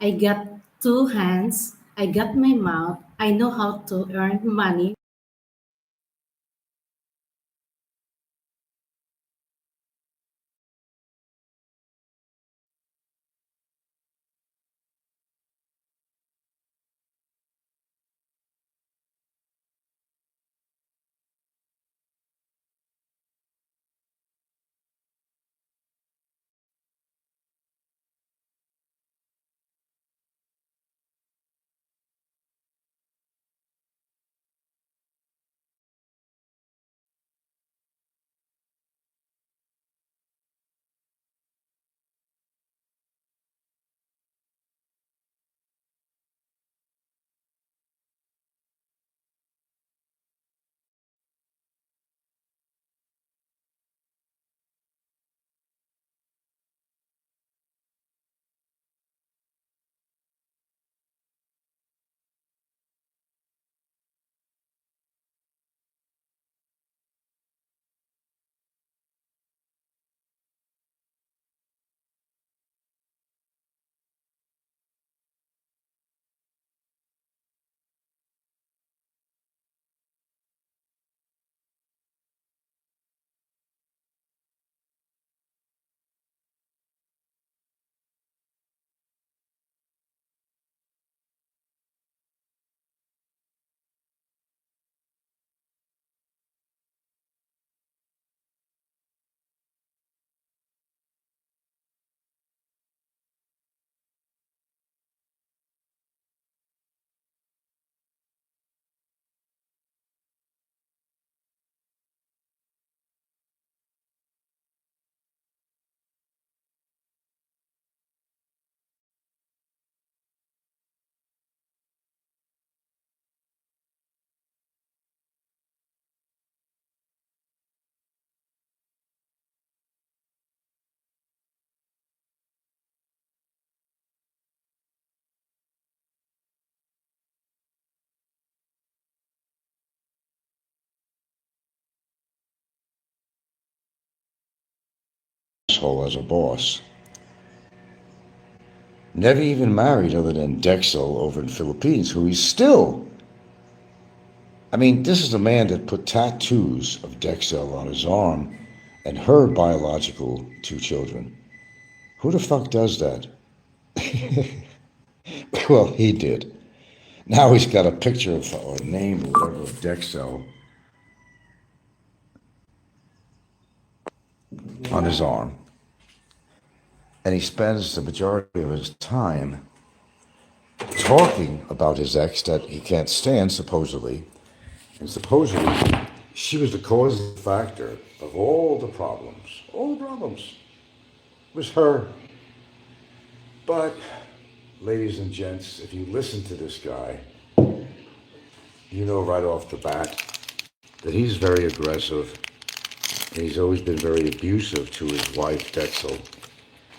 I got two hands, I got my mouth, I know how to earn money. Asshole as a boss. Never even married other than Dexel over in Philippines, who he's still. I mean, this is the man that put tattoos of Dexel on his arm and her biological two children. Who the fuck does that? Well, he did. Now he's got a picture of, or a name or whatever of Dexel on his arm. And he spends the majority of his time talking about his ex that he can't stand, supposedly. And supposedly, she was the cause factor of all the problems. All the problems. It was her. But, ladies and gents, if you listen to this guy, you know right off the bat that he's very aggressive and he's always been very abusive to his wife, Dexel.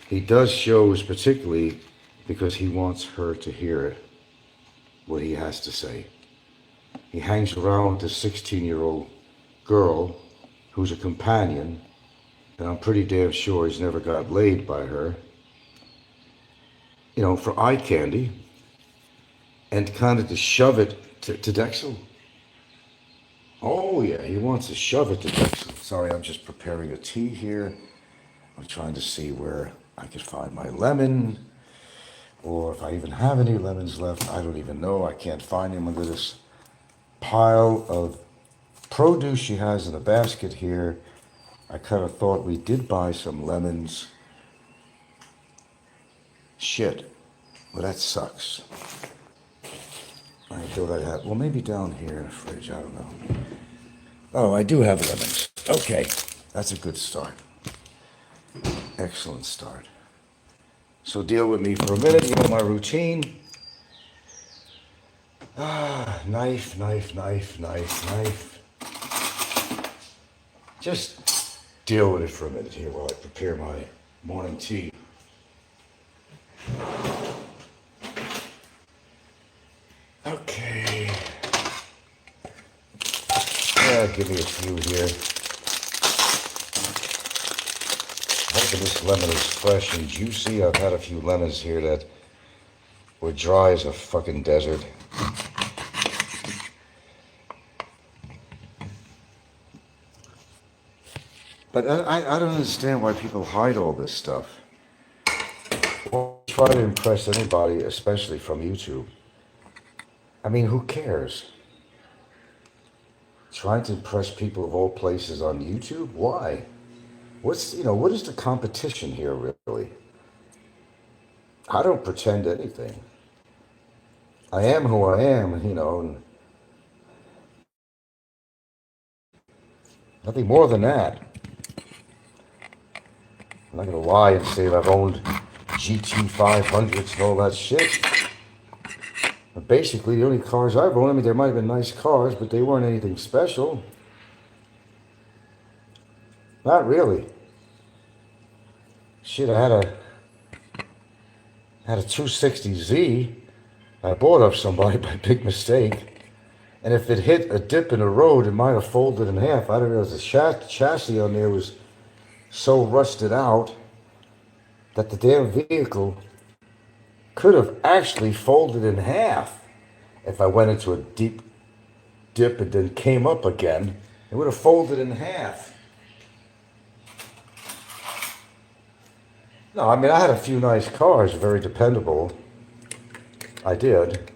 He does shows particularly because he wants her to hear what he has to say. He hangs around with this 16-year-old girl who's a companion, and I'm pretty damn sure he's never got laid by her, you know, for eye candy, and kind of to shove it to Dexel. Oh yeah, he wants to shove it to Dexel. Sorry, I'm just preparing a tea here. I'm trying to see where I could find my lemon, or if I even have any lemons left. I don't even know. I can't find them under this pile of produce she has in a basket here. I kind of thought we did buy some lemons. Shit. Well, that sucks. I thought I had, well, maybe down here in the fridge, I don't know. Oh, I do have lemons. Okay, that's a good start. Excellent start. So deal with me for a minute, you know my routine. Knife, knife, knife, knife, knife. Just deal with it for a minute here while I prepare my morning tea. Okay. Give me a few here. Hoping this lemon is fresh and juicy. I've had a few lemons here that We're dry as a fucking desert. But I don't understand why people hide all this stuff. Or try to impress anybody, especially from YouTube. I mean, who cares? Trying to impress people of all places on YouTube? Why? What is the competition here, really? I don't pretend anything. I am who I am, and nothing more than that. I'm not going to lie and say that I've owned GT 500s and all that shit. But basically, the only cars I've owned, I mean, there might have been nice cars, but they weren't anything special. Not really. Shit, I had a 260Z I bought off somebody by big mistake. And if it hit a dip in the road, it might have folded in half. I don't know, the chassis on there was so rusted out that the damn vehicle could have actually folded in half. If I went into a deep dip and then came up again, it would have folded in half. No, I mean, I had a few nice cars, very dependable. I did,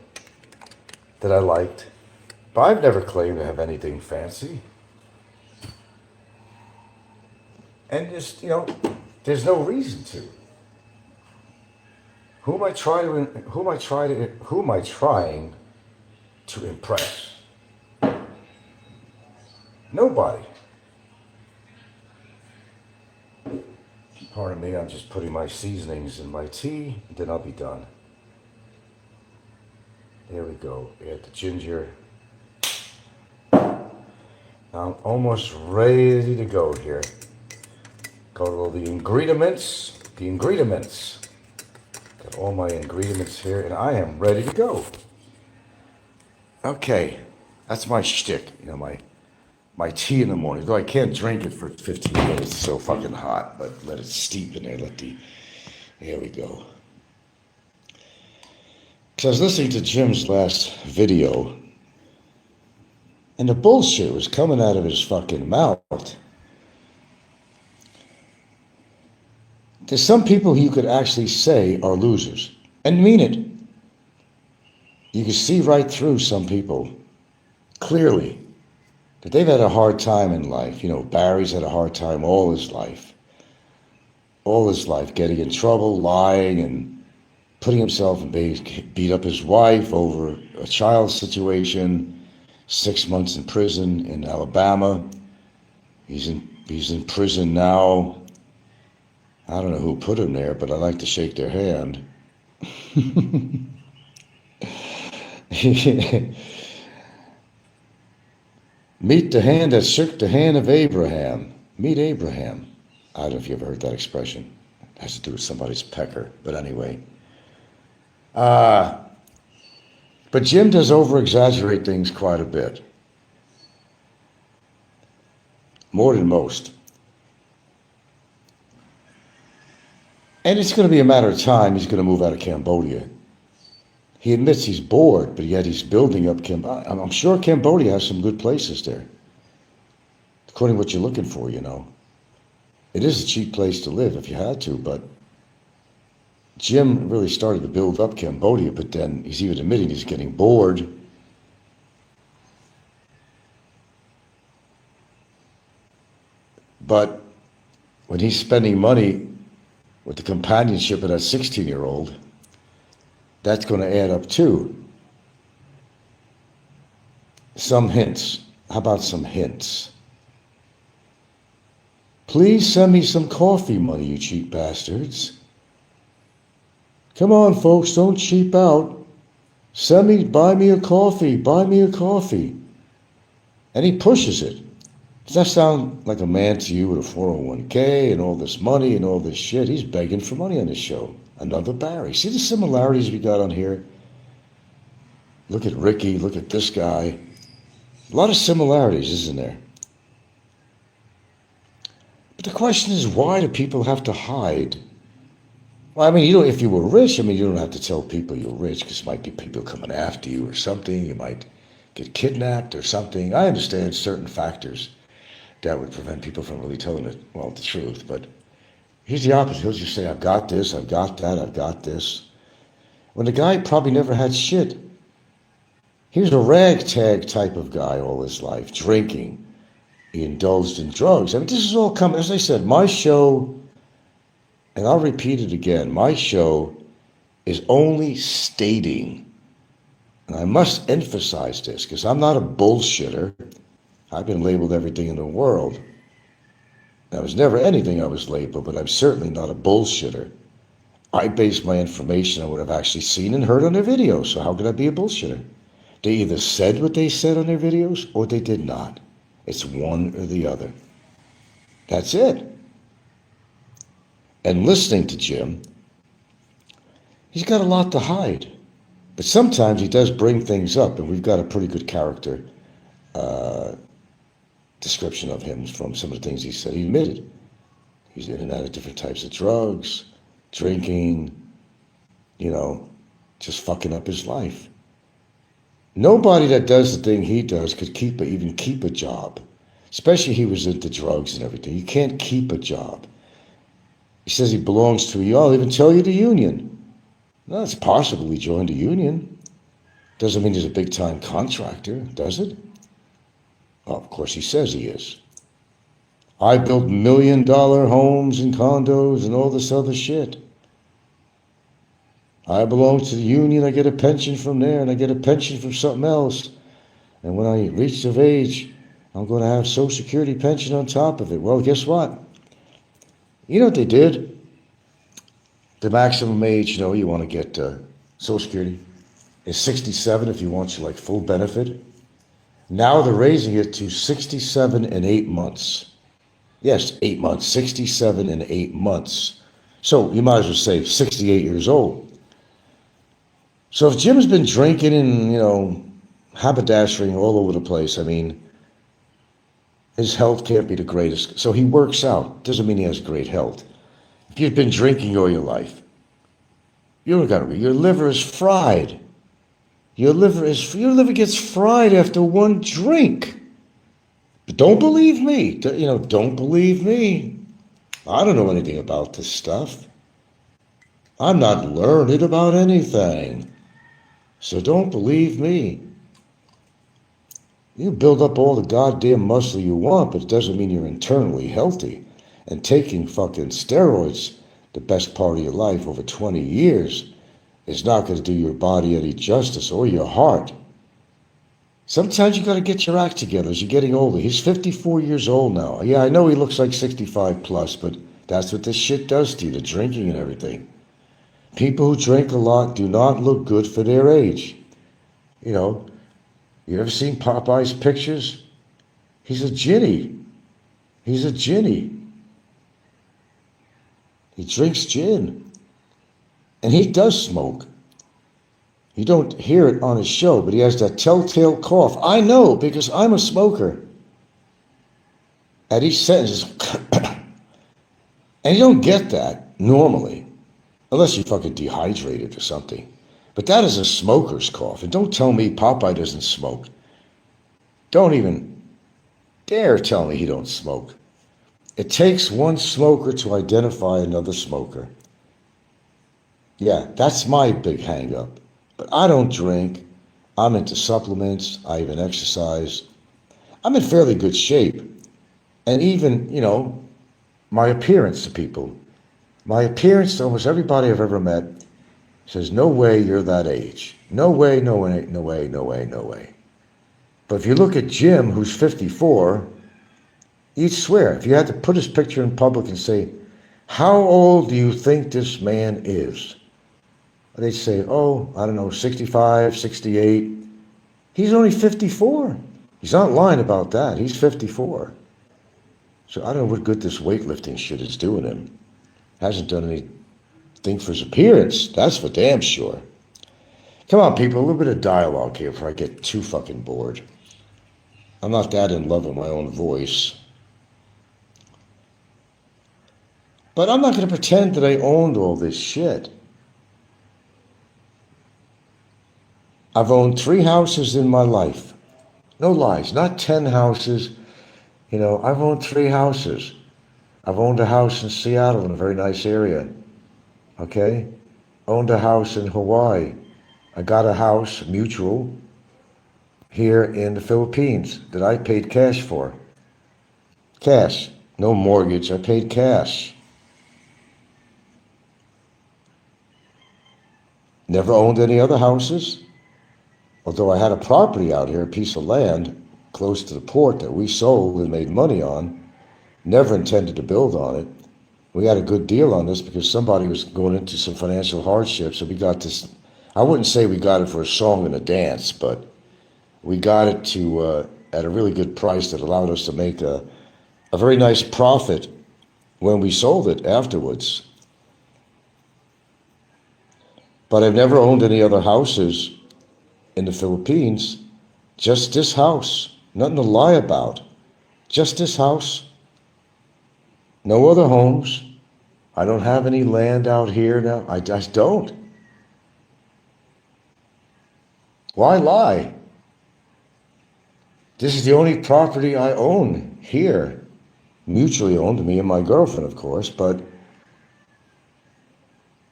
that I liked. But I've never claimed to have anything fancy. And just, there's no reason to. Who am I trying to impress? Nobody. Pardon me, I'm just putting my seasonings in my tea, then I'll be done. There we go. Add the ginger. I'm almost ready to go here. Go to all the ingredients. Got all my ingredients here, and I am ready to go. Okay, that's my shtick. My tea in the morning. Though I can't drink it for 15 minutes, it's so fucking hot. But let it steep in there. Here we go. Because I was listening to Jim's last video, and the bullshit was coming out of his fucking mouth. There's some people you could actually say are losers, and mean it. You can see right through some people, clearly, that they've had a hard time in life. Barry's had a hard time all his life. All his life, getting in trouble, lying, and putting himself in beat up his wife over a child situation. 6 months in prison in Alabama. He's in prison now. I don't know who put him there, but I like to shake their hand. Meet the hand that shook the hand of Abraham. Meet Abraham. I don't know if you ever heard that expression. It has to do with somebody's pecker, but anyway. But Jim does over-exaggerate things quite a bit. More than most. And it's going to be a matter of time he's going to move out of Cambodia. He admits he's bored, but yet he's building up Cambodia. I'm sure Cambodia has some good places there. According to what you're looking for, It is a cheap place to live if you had to, but Jim really started to build up Cambodia, but then he's even admitting he's getting bored. But when he's spending money with the companionship of that 16-year-old, that's going to add up too. Some hints. How about some hints? Please send me some coffee money, you cheap bastards. Come on, folks, don't cheap out. Buy me a coffee. And he pushes it. Does that sound like a man to you with a 401k and all this money and all this shit? He's begging for money on this show. Another Barry. See the similarities we got on here? Look at Ricky. Look at this guy. A lot of similarities, isn't there? But the question is, why do people have to hide Well, I mean, you know, if you were rich, I mean, you don't have to tell people you're rich because might be people coming after you or something. You might get kidnapped or something. I understand certain factors that would prevent people from really telling it, well, the truth. But he's the opposite. He'll just say, I've got this, I've got that, I've got this. When the guy probably never had shit. He was a ragtag type of guy all his life, drinking. He indulged in drugs. I mean, this is all coming, as I said, my show, and I'll repeat it again, my show is only stating, and I must emphasize this, because I'm not a bullshitter. I've been labeled everything in the world. I was never anything I was labeled, but I'm certainly not a bullshitter. I base my information on what I've actually seen and heard on their videos, so how could I be a bullshitter? They either said what they said on their videos, or they did not. It's one or the other. That's it. And listening to Jim, he's got a lot to hide. But sometimes he does bring things up, and we've got a pretty good character description of him from some of the things he said. He admitted he's in and out of different types of drugs, drinking, you know, just fucking up his life. Nobody that does the thing he does could even keep a job. Especially he was into drugs and everything. You can't keep a job. He says he belongs to I'll even tell you the union. No, it's possible he joined a union. Doesn't mean he's a big-time contractor, does it? Well, of course he says he is. I built $1 million homes and condos and all this other shit. I belong to the union, I get a pension from there, and I get a pension from something else. And when I reach of age, I'm going to have Social Security pension on top of it. Well, guess what? You know what they did? The maximum age, you know, you want to get Social Security is 67 if you want your like full benefit. Now they're raising it to 67 and 8 months. Yes, 8 months, 67 and 8 months. So you might as well say 68 years old. So if Jim's been drinking and, you know, haberdashering all over the place, I mean, his health can't be the greatest. So he works out. Doesn't mean he has great health. If you've been drinking all your life, your liver is fried. Your liver gets fried after one drink. But don't believe me. You know, don't believe me. I don't know anything about this stuff. I'm not learned about anything. So don't believe me. You build up all the goddamn muscle you want, but it doesn't mean you're internally healthy. And taking fucking steroids the best part of your life over 20 years is not going to do your body any justice or your heart. Sometimes you got to get your act together as you're getting older. He's 54 years old now. Yeah, I know he looks like 65 plus, but that's what this shit does to you, the drinking and everything. People who drink a lot do not look good for their age. You know, you ever seen Popeye's pictures? He's a ginny. He's a ginny. He drinks gin. And he does smoke. You don't hear it on his show, but he has that telltale cough. I know, because I'm a smoker. At each sentence, and you don't get that normally. Unless you're fucking dehydrated or something. But that is a smoker's cough. And don't tell me Popeye doesn't smoke. Don't even dare tell me he don't smoke. It takes one smoker to identify another smoker. Yeah, that's my big hang-up. But I don't drink. I'm into supplements. I even exercise. I'm in fairly good shape. And even, you know, my appearance to people. My appearance to almost everybody I've ever met says, no way you're that age. No way, no way, no way, no way, no way. But if you look at Jim, who's 54, you'd swear, if you had to put his picture in public and say, how old do you think this man is? They'd say, oh, I don't know, 65, 68. He's only 54. He's not lying about that. He's 54. So I don't know what good this weightlifting shit is doing him. Hasn't done anything for his appearance. That's for damn sure. Come on, people, a little bit of dialogue here before I get too fucking bored. I'm not that in love with my own voice. But I'm not going to pretend that I owned all this shit. I've owned 3 houses in my life. No lies, not 10 houses. I've owned 3 houses. I've owned a house in Seattle in a very nice area. Okay? Owned a house in Hawaii. I got a house, mutual, here in the Philippines that I paid cash for. Cash. No mortgage. I paid cash. Never owned any other houses. Although I had a property out here, a piece of land close to the port that we sold and made money on. Never intended to build on it. We had a good deal on this because somebody was going into some financial hardship. So we got this. I wouldn't say we got it for a song and a dance, but we got it to at a really good price that allowed us to make a very nice profit when we sold it afterwards. But I've never owned any other houses in the Philippines. Just this house. Nothing to lie about. Just this house. No other homes. I don't have any land out here now. I just don't. Why lie? This is the only property I own here. Mutually owned, me and my girlfriend, of course, but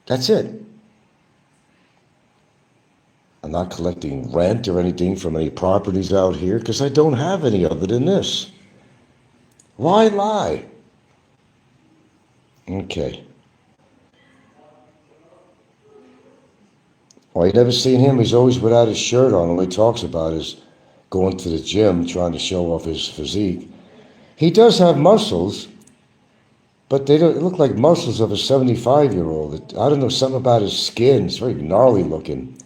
that's it. I'm not collecting rent or anything from any properties out here because I don't have any other than this. Why lie? Okay. Well, you never seen him. He's always without his shirt on. All he talks about is going to the gym, trying to show off his physique. He does have muscles, but they don't look like muscles of a 75-year-old. I don't know, something about his skin. It's very gnarly looking.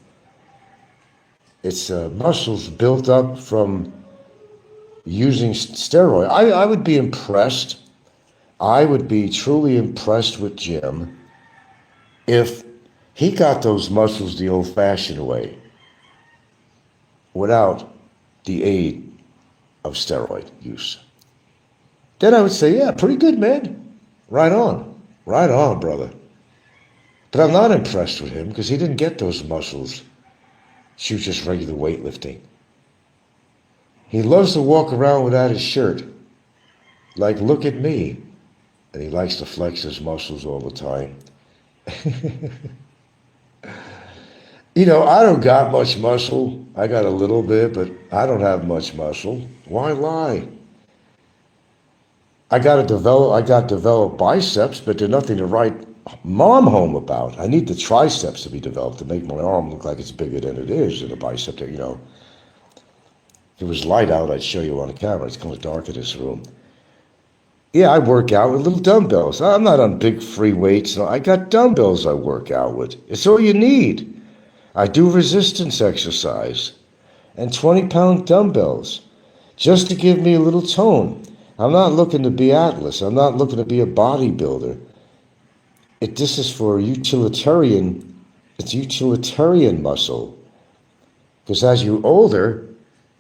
It's muscles built up from using steroids. I would be impressed. I would be truly impressed with Jim if he got those muscles the old-fashioned way without the aid of steroid use. Then I would say, yeah, pretty good, man. Right on. Right on, brother. But I'm not impressed with him because he didn't get those muscles through just regular weightlifting. He loves to walk around without his shirt. Like, look at me. And he likes to flex his muscles all the time. I don't got much muscle. I got a little bit, but I don't have much muscle. Why lie? I got developed biceps, but they're nothing to write mom home about. I need the triceps to be developed to make my arm look like it's bigger than it is, and the bicep, if it was light out, I'd show you on the camera. It's kind of dark in this room. Yeah, I work out with little dumbbells. I'm not on big free weights. No, I got dumbbells I work out with. It's all you need. I do resistance exercise and 20-pound dumbbells just to give me a little tone. I'm not looking to be Atlas. I'm not looking to be a bodybuilder. This is for utilitarian. It's utilitarian muscle. Because as you're older,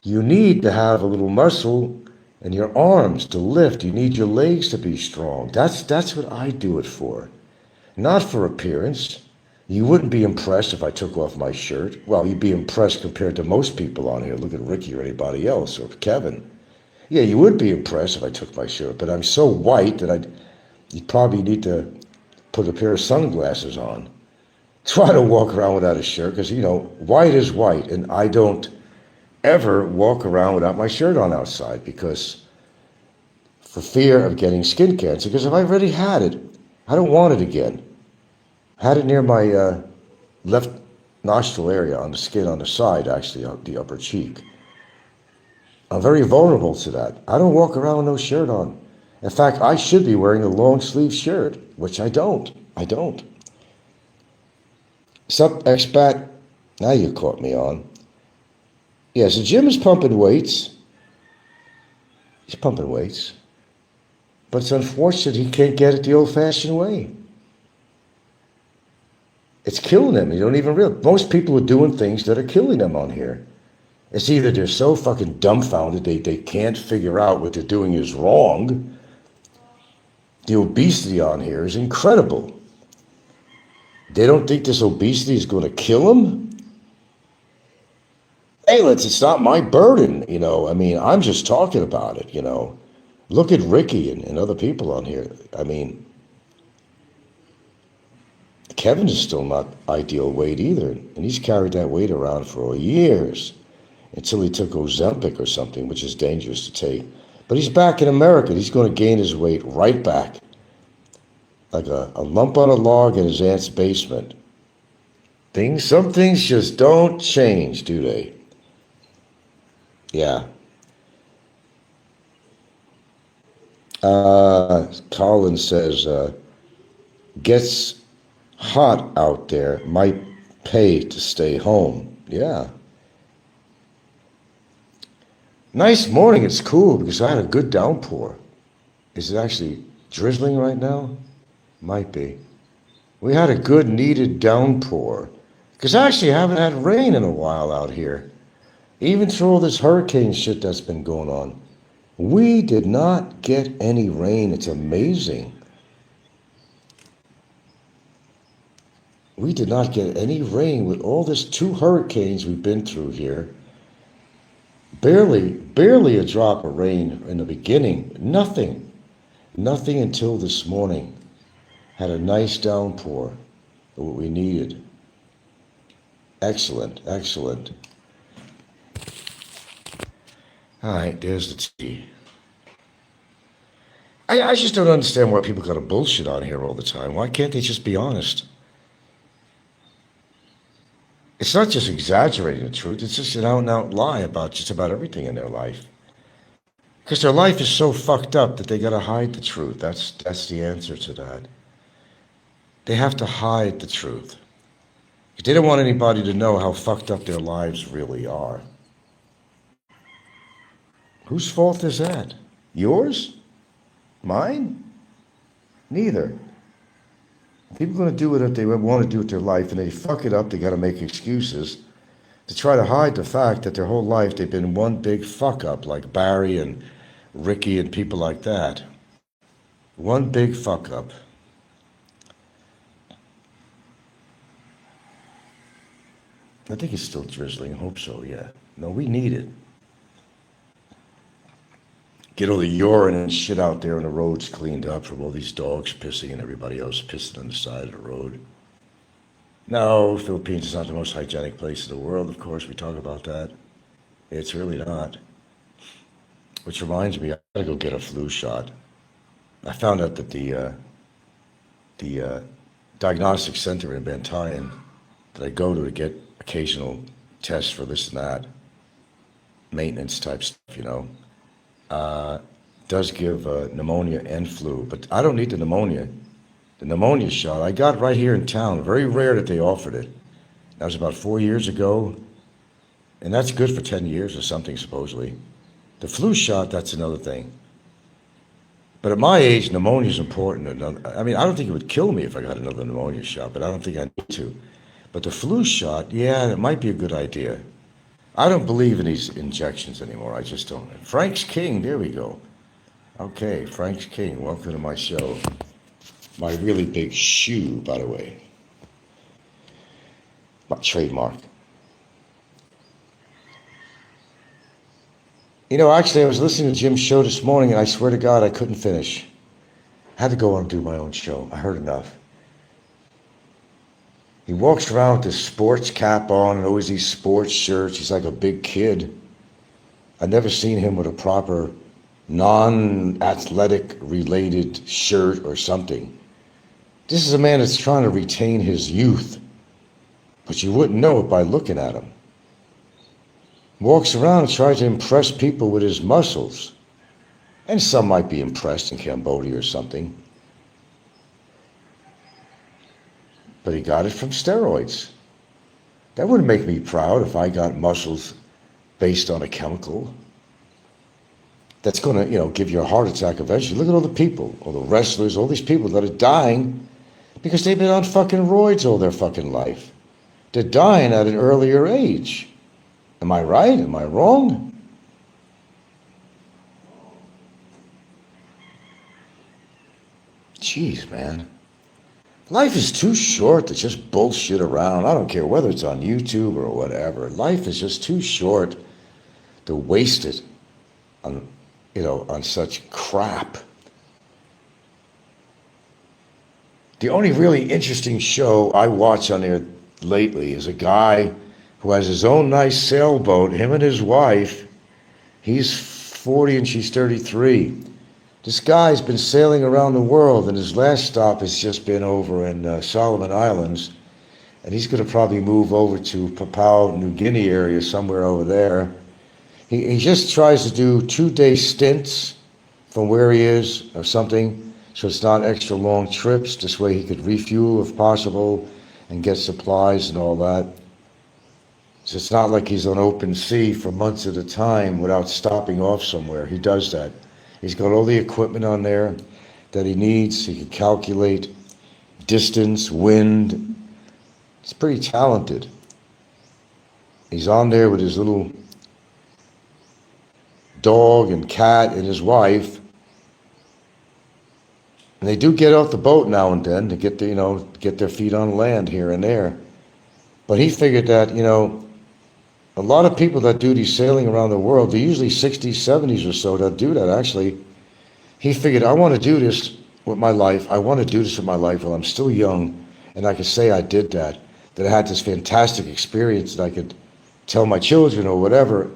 you need to have a little muscle in your arms to lift. You need your legs to be strong. That's what I do it for. Not for appearance. You wouldn't be impressed if I took off my shirt. Well, you'd be impressed compared to most people on here. Look at Ricky or anybody else, or Kevin. Yeah, you would be impressed if I took my shirt, but I'm so white that you'd probably need to put a pair of sunglasses on. Try to walk around without a shirt, because, white is white, and I don't ever walk around without my shirt on outside, because for fear of getting skin cancer, because if I already had it, I don't want it again. I had it near my left nostril area on the skin on the side, actually, the upper cheek. I'm very vulnerable to that. I don't walk around with no shirt on. In fact, I should be wearing a long sleeve shirt, which I don't. Sup, expat? Now you caught me on. Yeah, so Jim is pumping weights. He's pumping weights. But it's unfortunate he can't get it the old-fashioned way. It's killing him. You don't even realize. Most people are doing things that are killing them on here. It's either they're so fucking dumbfounded they can't figure out what they're doing is wrong. The obesity on here is incredible. They don't think this obesity is going to kill them? Hey, it's not my burden, I mean, I'm just talking about it, Look at Ricky and other people on here. I mean, Kevin is still not ideal weight either, and he's carried that weight around for years until he took Ozempic or something, which is dangerous to take. But he's back in America. He's going to gain his weight right back, like a lump on a log in his aunt's basement. Some things just don't change, do they? Yeah. Colin says, gets hot out there, might pay to stay home. Yeah. Nice morning. It's cool because I had a good downpour. Is it actually drizzling right now? Might be. We had a good needed downpour because I actually haven't had rain in a while out here. Even through all this hurricane shit that's been going on. We did not get any rain. It's amazing. We did not get any rain with all this 2 hurricanes we've been through here. Barely a drop of rain in the beginning. Nothing until this morning. Had a nice downpour, what we needed. Excellent. All right, there's the tea. I just don't understand why people got to bullshit on here all the time. Why can't they just be honest? It's not just exaggerating the truth. It's just an out-and-out lie about just about everything in their life. Because their life is so fucked up that they got to hide the truth. That's the answer to that. They have to hide the truth. They don't want anybody to know how fucked up their lives really are. Whose fault is that? Yours? Mine? Neither. People are going to do what they want to do with their life, and they fuck it up. They got to make excuses to try to hide the fact that their whole life they've been one big fuck up, like Barry and Ricky and people like that. One big fuck up. I think it's still drizzling. I hope so, yeah. No, we need it. Get all the urine and shit out there and the roads cleaned up from all these dogs pissing and everybody else pissing on the side of the road. No, Philippines is not the most hygienic place in the world, of course, we talk about that. It's really not. Which reminds me, I gotta go get a flu shot. I found out that the diagnostic center in Bantayan that I go to get occasional tests for this and that, maintenance type stuff, does give pneumonia and flu, but I don't need the pneumonia. The pneumonia shot I got right here in town. Very rare that they offered it. That was about 4 years ago, and that's good for 10 years or something, supposedly. The flu shot, that's another thing. But at my age, pneumonia is important. I mean, I don't think it would kill me if I got another pneumonia shot, but I don't think I need to. But the flu shot, yeah, it might be a good idea. I don't believe in these injections anymore. I just don't. Frank's King, there we go. Okay, Frank's King, welcome to my show. My really big shoe, by the way. My trademark. Actually, I was listening to Jim's show this morning, and I swear to God, I couldn't finish. I had to go on and do my own show. I heard enough. He walks around with this sports cap on and always these sports shirts. He's like a big kid. I've never seen him with a proper non-athletic related shirt or something. This is a man that's trying to retain his youth, but you wouldn't know it by looking at him. Walks around and tries to impress people with his muscles. And some might be impressed in Cambodia or something. But he got it from steroids. That wouldn't make me proud if I got muscles based on a chemical that's going to, give you a heart attack eventually. Look at all the people, all the wrestlers, all these people that are dying because they've been on fucking roids all their fucking life. They're dying at an earlier age. Am I right? Am I wrong? Jeez, man. Life is too short to just bullshit around. I don't care whether it's on YouTube or whatever. Life is just too short to waste it on, on such crap. The only really interesting show I watch on there lately is a guy who has his own nice sailboat, him and his wife. He's 40 and she's 33. This guy's been sailing around the world, and his last stop has just been over in Solomon Islands, and he's going to probably move over to Papua New Guinea area, somewhere over there. He just tries to do 2-day stints from where he is or something, so it's not extra long trips. This way he could refuel if possible and get supplies and all that. So it's not like he's on open sea for months at a time without stopping off somewhere. He does that. He's got all the equipment on there that he needs. He can calculate distance, wind. He's pretty talented. He's on there with his little dog and cat and his wife. And they do get off the boat now and then to get get their feet on land here and there. But he figured that, a lot of people that do these sailing around the world, they're usually 60s, 70s or so that do that actually. He figured, I want to do this with my life. I want to do this with my life while I'm still young, and I could say I did that I had this fantastic experience that I could tell my children or whatever,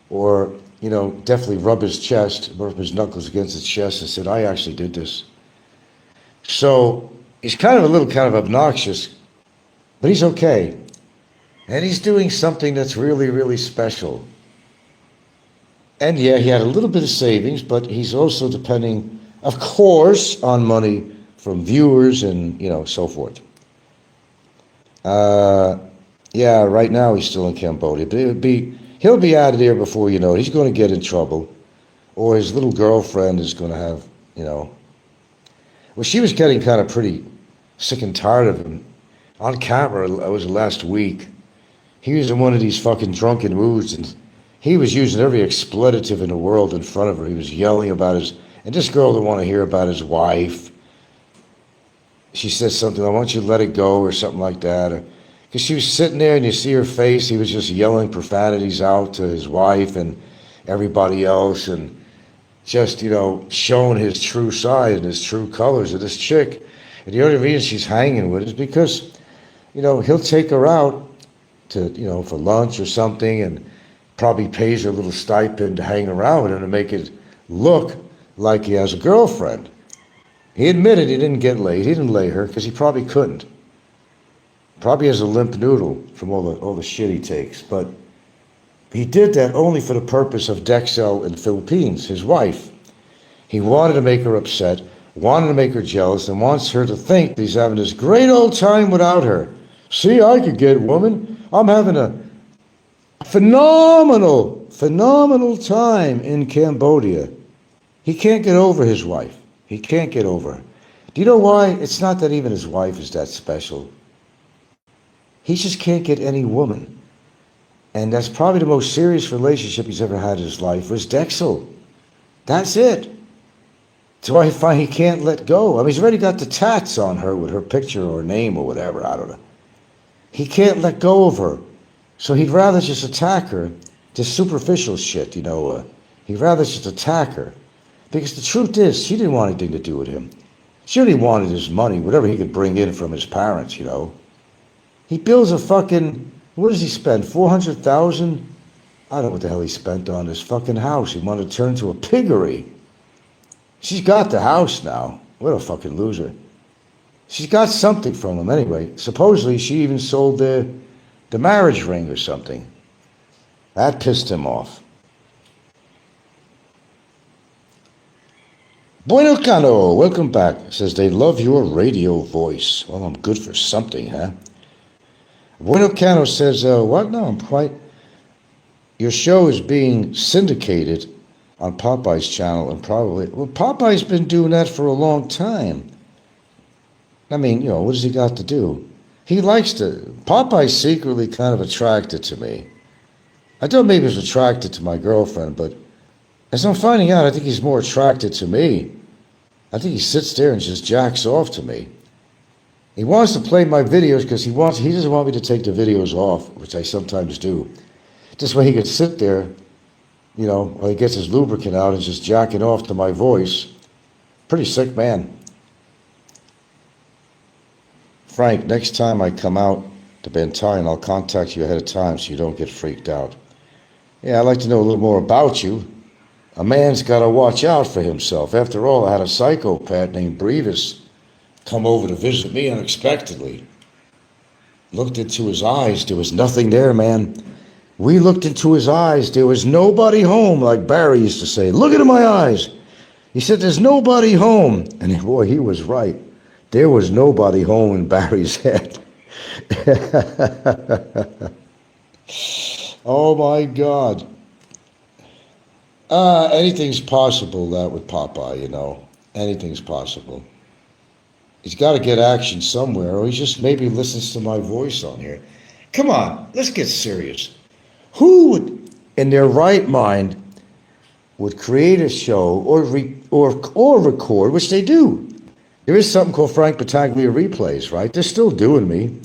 or, definitely rub his chest, rub his knuckles against his chest and said, I actually did this. So he's kind of obnoxious, but he's okay. And he's doing something that's really, really special. And yeah, he had a little bit of savings, but he's also depending, of course, on money from viewers and, so forth. Yeah, right now he's still in Cambodia, but he'll be out of there before you know it. He's going to get in trouble, or his little girlfriend is going to have, Well, she was getting kind of pretty sick and tired of him. On camera, it was last week. He was in one of these fucking drunken moods, and he was using every expletive in the world in front of her. He was yelling about and this girl didn't want to hear about his wife. She said something, I want you to let it go, or something like that. Because she was sitting there, and you see her face, he was just yelling profanities out to his wife and everybody else, and just, showing his true side and his true colors of this chick. And the only reason she's hanging with it is because, he'll take her out to, for lunch or something, and probably pays her a little stipend to hang around with him to make it look like he has a girlfriend. He admitted he didn't get laid. He didn't lay her because he probably couldn't. Probably has a limp noodle from all the shit he takes. But he did that only for the purpose of Dexel in the Philippines, his wife. He wanted to make her upset, wanted to make her jealous, and wants her to think that he's having this great old time without her. See, I could get woman. I'm having a phenomenal time in Cambodia. He can't get over his wife. He can't get over her. Do you know why? It's not that even his wife is that special. He just can't get any woman. And that's probably the most serious relationship he's ever had in his life was Dexel. That's it. That's why I find he can't let go. I mean, he's already got the tats on her with her picture or name or whatever. I don't know. He can't let go of her. So he'd rather just attack her. This superficial shit, he'd rather just attack her. Because the truth is, she didn't want anything to do with him. She only wanted his money, whatever he could bring in from his parents, He builds a fucking, what does he spend, $400,000? I don't know what the hell he spent on his fucking house. He wanted to turn into a piggery. She's got the house now. What a fucking loser. She's got something from him anyway. Supposedly, she even sold the marriage ring or something. That pissed him off. Bueno Cano, welcome back. Says they love your radio voice. Well, I'm good for something, huh? Bueno Cano says, what? No, I'm quite... Your show is being syndicated on Popeye's channel, and probably... Well, Popeye's been doing that for a long time. I mean, what does he got to do? He likes to... Popeye's secretly kind of attracted to me. I thought maybe he was attracted to my girlfriend, but as I'm finding out, I think he's more attracted to me. I think he sits there and just jacks off to me. He wants to play my videos because he doesn't want me to take the videos off, which I sometimes do. This way he can sit there, while he gets his lubricant out and just jacking off to my voice. Pretty sick man. Frank, next time I come out to Bantayan, I'll contact you ahead of time so you don't get freaked out. Yeah, I'd like to know a little more about you. A man's got to watch out for himself. After all, I had a psychopath named Brevis come over to visit me unexpectedly. Looked into his eyes. There was nothing there, man. We looked into his eyes. There was nobody home, like Barry used to say. Look into my eyes. He said, there's nobody home. And boy, he was right. There was nobody home in Barry's head. Oh, my God. Anything's possible, that with Popeye, Anything's possible. He's got to get action somewhere, or he just maybe listens to my voice on here. Come on, let's get serious. Who would, in their right mind, would create a show or record, which they do? There is something called Frank Battaglia Replays, right? They're still doing me,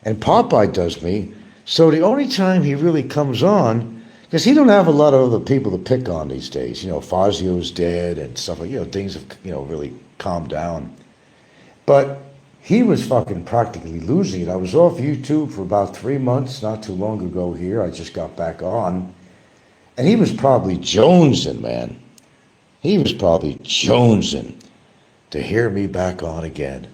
and Popeye does me. So the only time he really comes on, because he don't have a lot of other people to pick on these days. Fazio's dead and stuff like, things have, really calmed down. But he was fucking practically losing it. I was off YouTube for about 3 months, not too long ago here. I just got back on. And he was probably jonesing, man. He was probably jonesing to hear me back on again.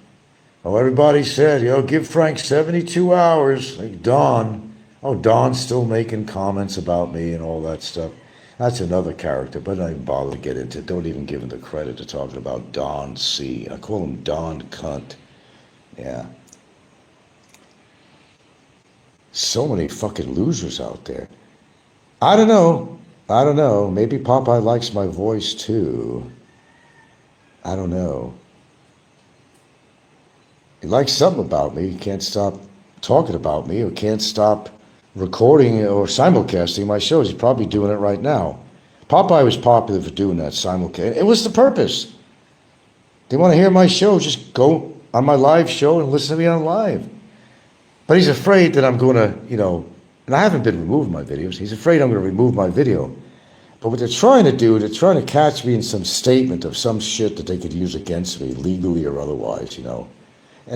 Oh, everybody said, give Frank 72 hours. Like Don. Oh, Don's still making comments about me and all that stuff. That's another character, but I don't even bother to get into it. Don't even give him the credit to talking about Don C. I call him Don Cunt. Yeah. So many fucking losers out there. I don't know. Maybe Popeye likes my voice too. I don't know. He likes something about me. He can't stop talking about me, or can't stop recording or simulcasting my shows. He's probably doing it right now. Popeye was popular for doing that simulcast. It was the purpose. They want to hear my show, just go on my live show and listen to me on live. But he's afraid that I'm going to, and I haven't been removing my videos. He's afraid I'm going to remove my video. But what they're trying to do, they're trying to catch me in some statement of some shit that they could use against me, legally or otherwise, It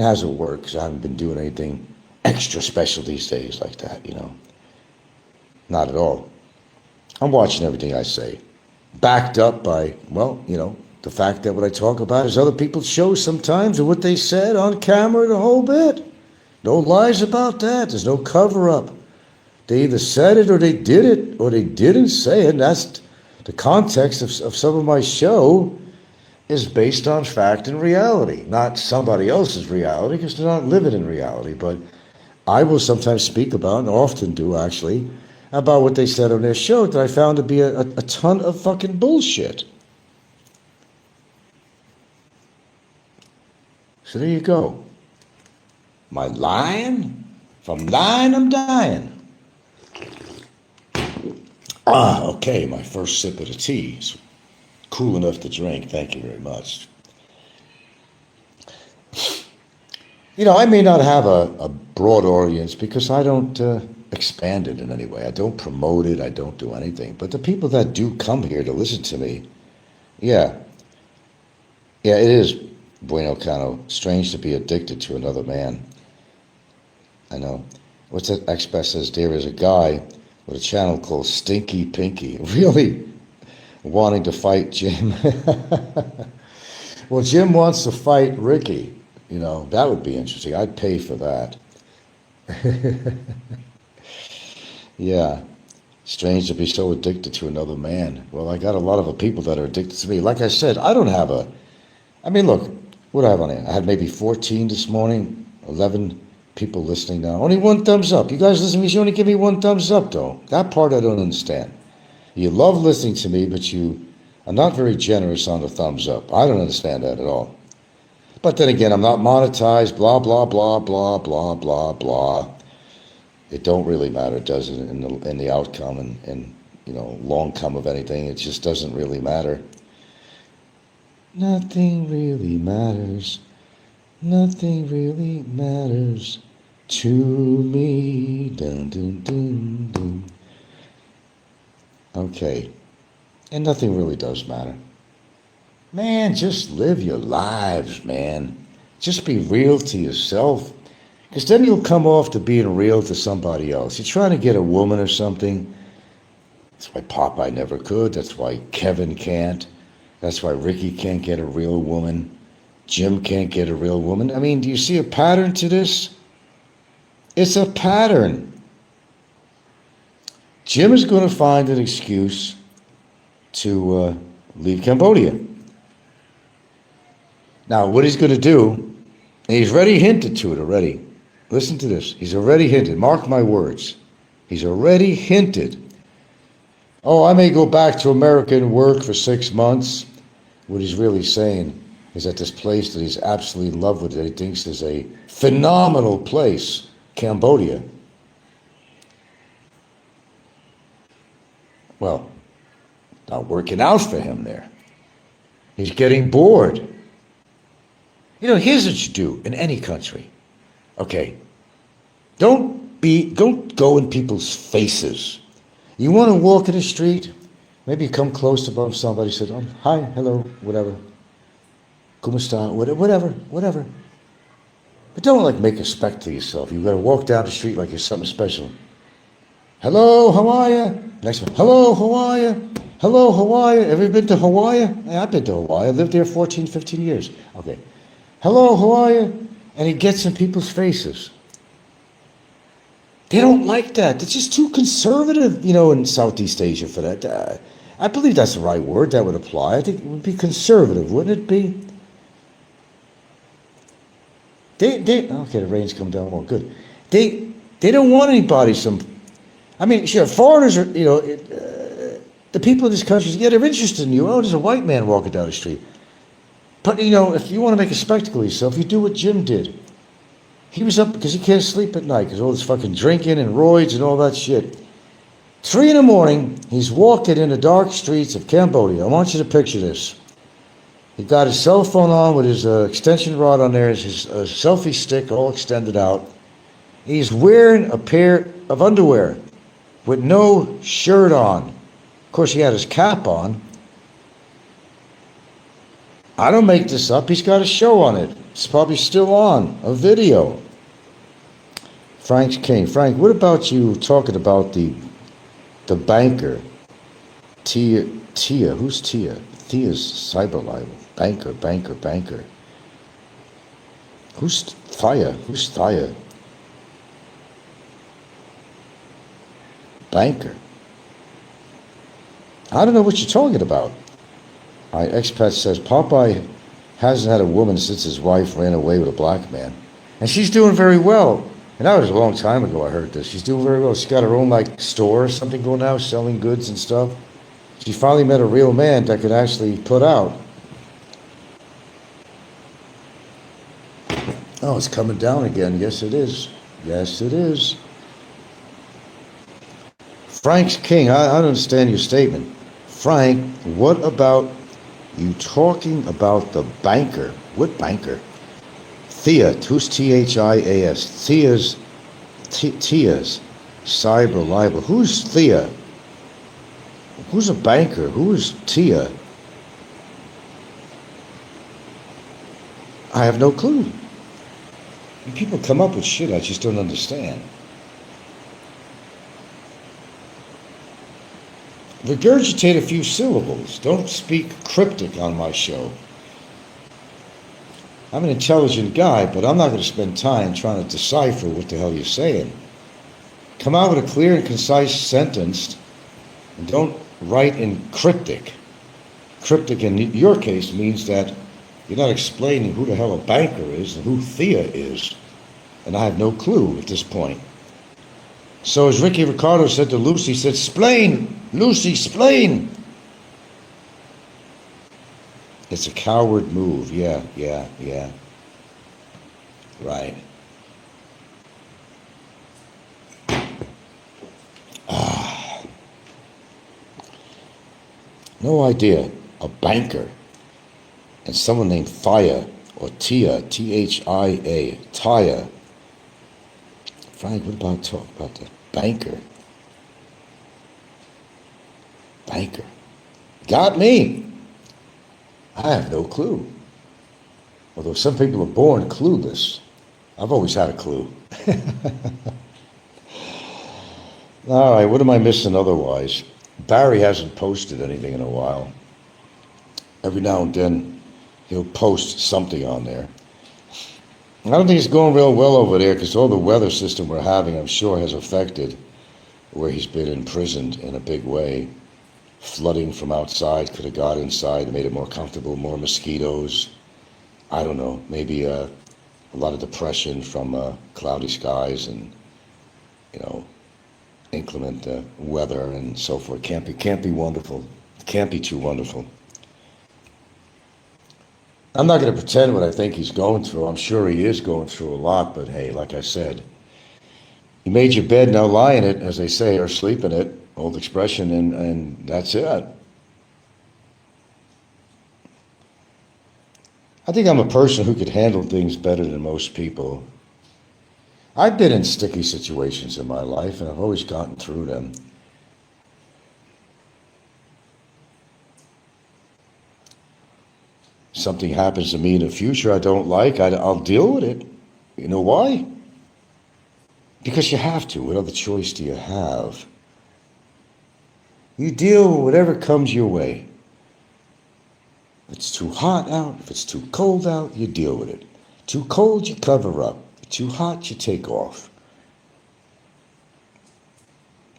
hasn't worked because I haven't been doing anything extra special these days like that, Not at all. I'm watching everything I say, backed up by, the fact that what I talk about is other people's shows sometimes, and what they said on camera, the whole bit. No lies about that. There's no cover-up. They either said it or they did it, or they didn't say it. And that's the context of some of my show is based on fact and reality, not somebody else's reality, because they're not living in reality. But I will sometimes speak about, and often do actually, about what they said on their show that I found to be a ton of fucking bullshit. So there you go. Am I lying? If I'm lying, I'm dying. Okay, my first sip of the tea. It's cool enough to drink. Thank you very much. I may not have a broad audience because I don't expand it in any way. I don't promote it. I don't do anything. But the people that do come here to listen to me, yeah, it is, Bueno Cano, strange to be addicted to another man. I know. What's that? Express says there is a guy with a channel called Stinky Pinky, really wanting to fight Jim. Well, Jim wants to fight Ricky. That would be interesting. I'd pay for that. Yeah. Strange to be so addicted to another man. Well, I got a lot of people that are addicted to me. Like I said, I don't have look, what do I have on here? I had maybe 14 this morning, 11 people listening now. Only one thumbs up. You guys listen to me, you only give me one thumbs up, though. That part I don't understand. You love listening to me, but you are not very generous on the thumbs up. I don't understand that at all. But then again, I'm not monetized, blah, blah, blah, blah, blah, blah, blah. It don't really matter, does it, in the outcome and long come of anything. It just doesn't really matter. Nothing really matters. Nothing really matters to me. Dun, dun, dun, dun. Okay. And nothing really does matter. Man, just live your lives, man. Just be real to yourself. Because then you'll come off to being real to somebody else. You're trying to get a woman or something. That's why Popeye never could. That's why Kevin can't. That's why Ricky can't get a real woman. Jim can't get a real woman. I mean, do you see a pattern to this? It's a pattern. Jim is going to find an excuse to leave Cambodia. Now, what he's going to do, and he's already hinted to it already. Listen to this. He's already hinted. Mark my words. He's already hinted. Oh, I may go back to America and work for 6 months. What he's really saying is that this place that he's absolutely in love with, that he thinks is a phenomenal place, Cambodia. Well, not working out for him there. He's getting bored. You know, here's what you do in any country. Okay. Don't go in people's faces. You want to walk in the street, maybe come close above somebody, say, oh, hi, hello, whatever. Como está, whatever. But don't like make a spectacle of yourself. You've got to walk down the street like you're something special. Hello, how are you? Next one, hello, how are you? Hello, how are you? Ever been to Hawaii? Yeah, I've been to Hawaii. I lived there 14, 15 years. Okay. Hello, how are you? And he gets in people's faces. They don't like that. It's just too conservative, you know, in Southeast Asia for that. I believe that's the right word. That would apply. I think it would be conservative, wouldn't it be? Okay, the rain's come down more. Good. They don't want anybody. I mean, sure, foreigners are, you know, the people in this country, yeah, they're interested in you. Oh, there's a white man walking down the street. But, you know, if you want to make a spectacle of yourself, you do what Jim did. He was up because he can't sleep at night because all this fucking drinking and roids and all that shit. 3 a.m, he's walking in the dark streets of Cambodia. I want you to picture this. He got his cell phone on with his extension rod on there, his selfie stick all extended out. He's wearing a pair of underwear with no shirt on. Of course, he had his cap on. I don't make this up. He's got a show on it. It's probably still on, a video. Frank's King. Frank, what about you talking about the banker? Tia. Who's Tia? Tia's cyber libel. Banker. Who's Thaya? Who's Thaya? Banker. I don't know what you're talking about. Expat says, Popeye hasn't had a woman since his wife ran away with a black man. And she's doing very well. And that was a long time ago I heard this. She's doing very well. She's got her own, like, store or something going now, selling goods and stuff. She finally met a real man that could actually put out. Oh, it's coming down again. Yes, it is. Yes, it is. Frank's King, I don't understand your statement. Frank, what about you talking about the banker? What banker? Thea, who's Thias? Tia's cyber libel. Who's Thea? Who's a banker? Who is Tia? I have no clue. And people come up with shit I just don't understand. Regurgitate a few syllables. Don't speak cryptic on my show. I'm an intelligent guy, but I'm not going to spend time trying to decipher what the hell you're saying. Come out with a clear and concise sentence, and don't write in cryptic. Cryptic in your case means that you're not explaining who the hell a banker is and who Thea is. And I have no clue at this point. So as Ricky Ricardo said to Lucy, he said, "Splain, Lucy, splain." It's a coward move. Yeah. Right. No idea. A banker. and someone named Thia, or Tia, Thia, Thia. Frank, what about talk about the banker? Banker. Got me. I have no clue. Although some people are born clueless. I've always had a clue. All right, what am I missing otherwise? Barry hasn't posted anything in a while. Every now and then, he'll post something on there. I don't think it's going real well over there because all the weather system we're having, I'm sure, has affected where he's been imprisoned in a big way. Flooding from outside could have got inside, made it more comfortable, more mosquitoes. I don't know, maybe a lot of depression from cloudy skies and, inclement weather and so forth. Can't be wonderful. Can't be too wonderful. I'm not going to pretend what I think he's going through. I'm sure he is going through a lot, but hey, like I said, you made your bed, now lie in it, as they say, or sleep in it, old expression, and that's it. I think I'm a person who could handle things better than most people. I've been in sticky situations in my life, and I've always gotten through them. Something happens to me in the future I don't like, I'll deal with it. You know why? Because you have to. What other choice do you have? You deal with whatever comes your way. If it's too hot out, if it's too cold out, you deal with it. Too cold, you cover up. Too hot, you take off.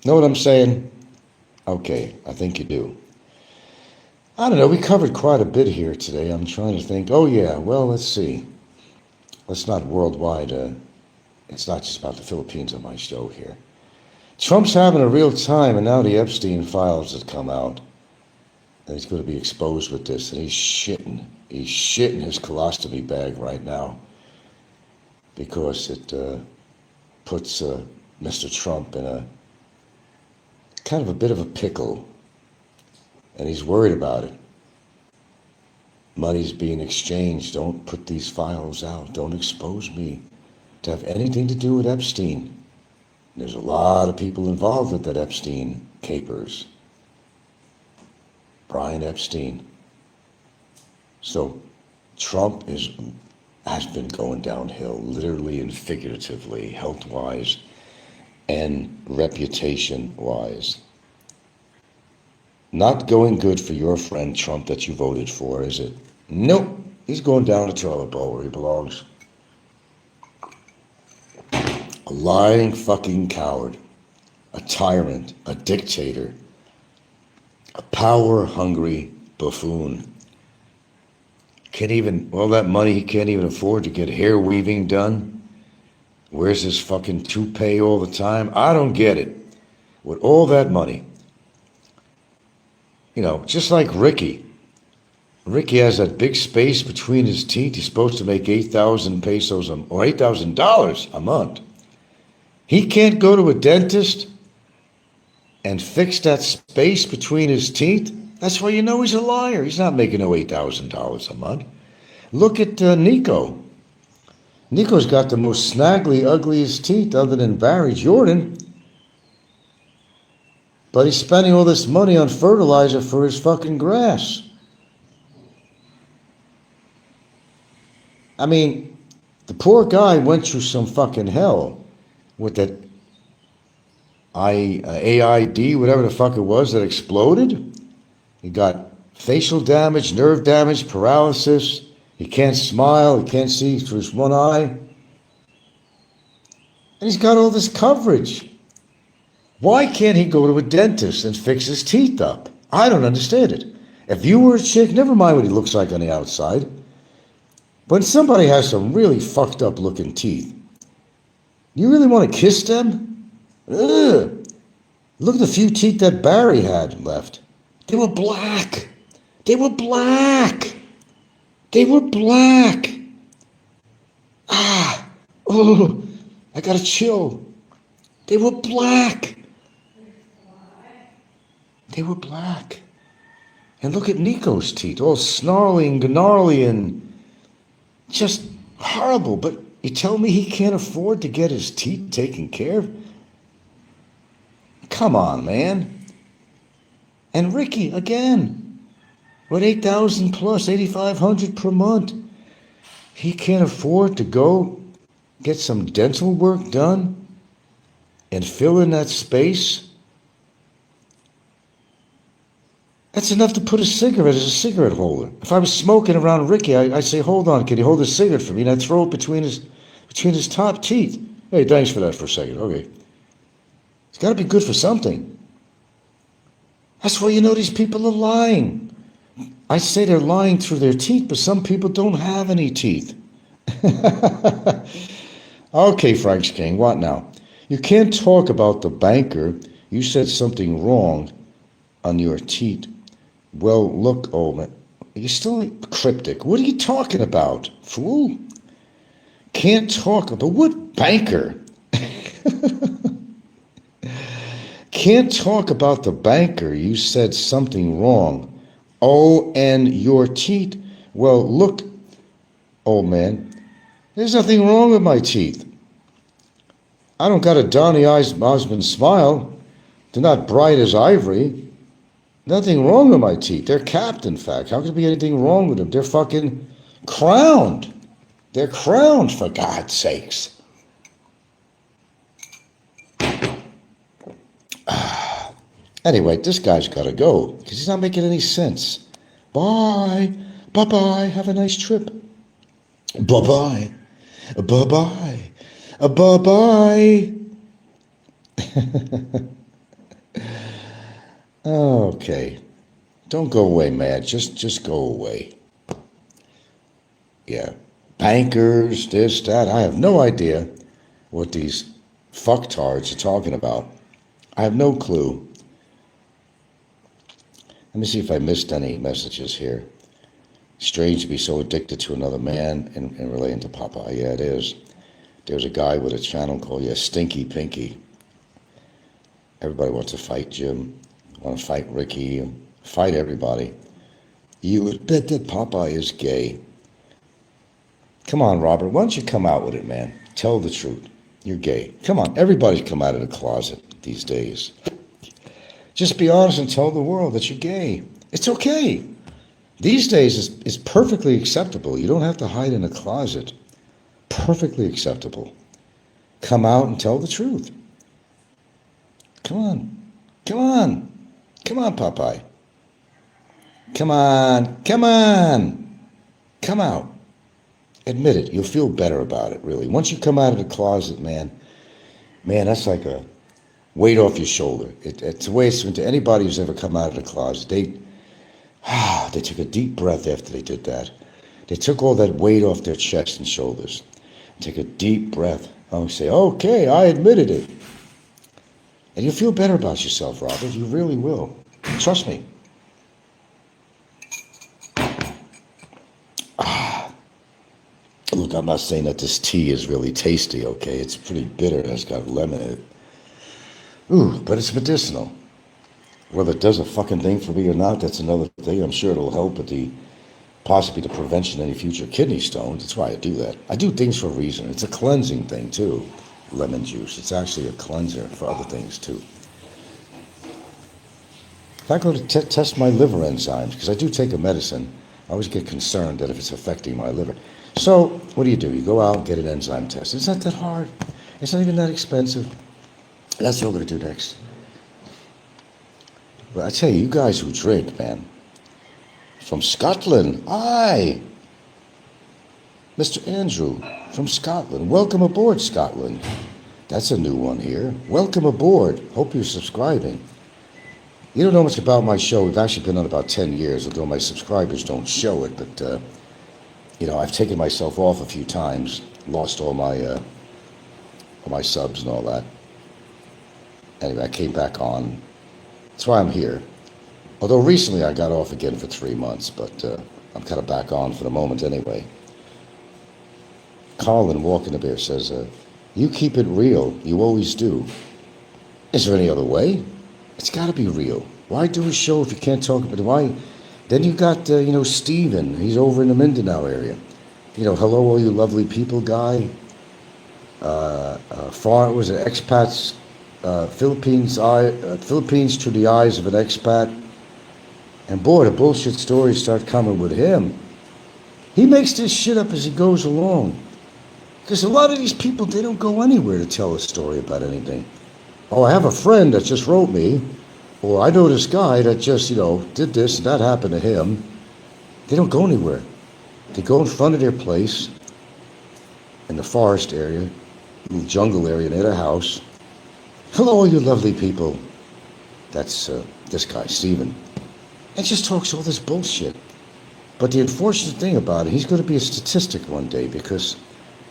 Know what I'm saying? Okay, I think you do. I don't know, we covered quite a bit here today. I'm trying to think, oh yeah, well, let's see. Let's not worldwide, it's not just about the Philippines on my show here. Trump's having a real time, and now the Epstein files have come out. And he's going to be exposed with this, and he's shitting his colostomy bag right now. Because it puts Mr. Trump in a kind of a bit of a pickle, and he's worried about it. Money's being exchanged. Don't put these files out. Don't expose me to have anything to do with Epstein. There's a lot of people involved with that Epstein capers. Brian Epstein. So Trump has been going downhill, literally and figuratively, health-wise and reputation-wise. Not going good for your friend Trump that you voted for, is it? Nope. He's going down the toilet bowl where he belongs. A lying fucking coward. A tyrant. A dictator. A power-hungry buffoon. All that money he can't even afford to get hair weaving done. Wears his fucking toupee all the time. I don't get it. With all that money. Just like Ricky. Ricky has that big space between his teeth. He's supposed to make 8,000 pesos or $8,000 a month. He can't go to a dentist and fix that space between his teeth. That's why you know he's a liar. He's not making no $8,000 a month. Look at Nico. Nico's got the most snaggly, ugliest teeth other than Barry Jordan. But he's spending all this money on fertilizer for his fucking grass. I mean, the poor guy went through some fucking hell with that AID, whatever the fuck it was, that exploded. He got facial damage, nerve damage, paralysis. He can't smile. He can't see through his one eye. And he's got all this coverage. Why can't he go to a dentist and fix his teeth up? I don't understand it. If you were a chick, never mind what he looks like on the outside. When somebody has some really fucked up looking teeth, you really want to kiss them? Ugh. Look at the few teeth that Barry had left. They were black. They were black. They were black. Oh, I got a chill. They were black. They were black. And look at Nico's teeth, all snarly and gnarly and just horrible. But you tell me he can't afford to get his teeth taken care of? Come on, man. And Ricky, again, with 8,000 plus, 8,500 per month. He can't afford to go get some dental work done and fill in that space. That's enough to put a cigarette as a cigarette holder. If I was smoking around Ricky, I'd say, hold on, can you hold a cigarette for me? And I'd throw it between his top teeth. Hey, thanks for that for a second. Okay. It's got to be good for something. That's why you know these people are lying. I say they're lying through their teeth, but some people don't have any teeth. Okay, Frank's King, what now? You can't talk about the banker. You said something wrong on your teeth. Well, look, old man, you're still cryptic. What are you talking about, fool? Can't talk about what banker? Can't talk about the banker. You said something wrong. Oh, and your teeth. Well, look, old man, there's nothing wrong with my teeth. I don't got a Donny Osmond smile. They're not bright as ivory. Nothing wrong with my teeth. They're capped, in fact. How could there be anything wrong with them? They're fucking crowned. They're crowned, for God's sakes. Anyway, this guy's got to go because he's not making any sense. Bye. Bye-bye. Have a nice trip. Bye-bye. Bye-bye. Bye-bye. Okay. Don't go away, man. Just go away. Yeah. Bankers, this, that. I have no idea what these fucktards are talking about. I have no clue. Let me see if I missed any messages here. Strange to be so addicted to another man and relating to Papa. Yeah, it is. There's a guy with a channel called, Stinky Pinky. Everybody wants to fight Jim, want to fight Ricky, fight everybody. You would bet that Papa is gay. Come on, Robert, why don't you come out with it, man? Tell the truth. You're gay. Come on, everybody's come out of the closet these days. Just be honest and tell the world that you're gay. It's okay. These days, it's perfectly acceptable. You don't have to hide in a closet. Perfectly acceptable. Come out and tell the truth. Come on. Come on. Come on, Popeye. Come on. Come on. Come out. Admit it. You'll feel better about it, really. Once you come out of the closet, man, that's like a weight off your shoulder. It's a way to anybody who's ever come out of the closet. They took a deep breath after they did that. They took all that weight off their chest and shoulders. Take a deep breath. Say, okay, I admitted it. And you'll feel better about yourself, Robert. You really will. Trust me. Look, I'm not saying that this tea is really tasty, okay? It's pretty bitter and it's got lemon in it. Ooh, but it's medicinal. Whether it does a fucking thing for me or not, that's another thing. I'm sure it'll help with possibly the prevention of any future kidney stones. That's why I do that. I do things for a reason. It's a cleansing thing, too. Lemon juice. It's actually a cleanser for other things, too. If I go to test my liver enzymes, because I do take a medicine, I always get concerned that if it's affecting my liver. So, what do? You go out and get an enzyme test. It's not that hard. It's not even that expensive. That's what I'm going to do next. But I tell you, you guys who drink, man, from Scotland, aye. Mr. Andrew from Scotland. Welcome aboard, Scotland. That's a new one here. Welcome aboard. Hope you're subscribing. You don't know much about my show. We've actually been on about 10 years, although my subscribers don't show it. But, I've taken myself off a few times, lost all my subs and all that. Anyway, I came back on. That's why I'm here. Although recently I got off again for 3 months, but I'm kind of back on for the moment anyway. Colin Walking the Bear says, you keep it real. You always do. Is there any other way? It's got to be real. Why do a show if you can't talk about it? Then you got, Steven. He's over in the Mindanao area. Hello, all you lovely people guy. Was it expats? Philippines through the eyes of an expat. And boy, the bullshit stories start coming with him. He makes this shit up as he goes along. Because a lot of these people, they don't go anywhere to tell a story about anything. Oh, I have a friend that just wrote me, or I know this guy that just, did this and that happened to him. They don't go anywhere. They go in front of their place, in the forest area, little jungle area near their house. Hello, all you lovely people. That's this guy, Steven. And just talks all this bullshit. But the unfortunate thing about it, he's going to be a statistic one day because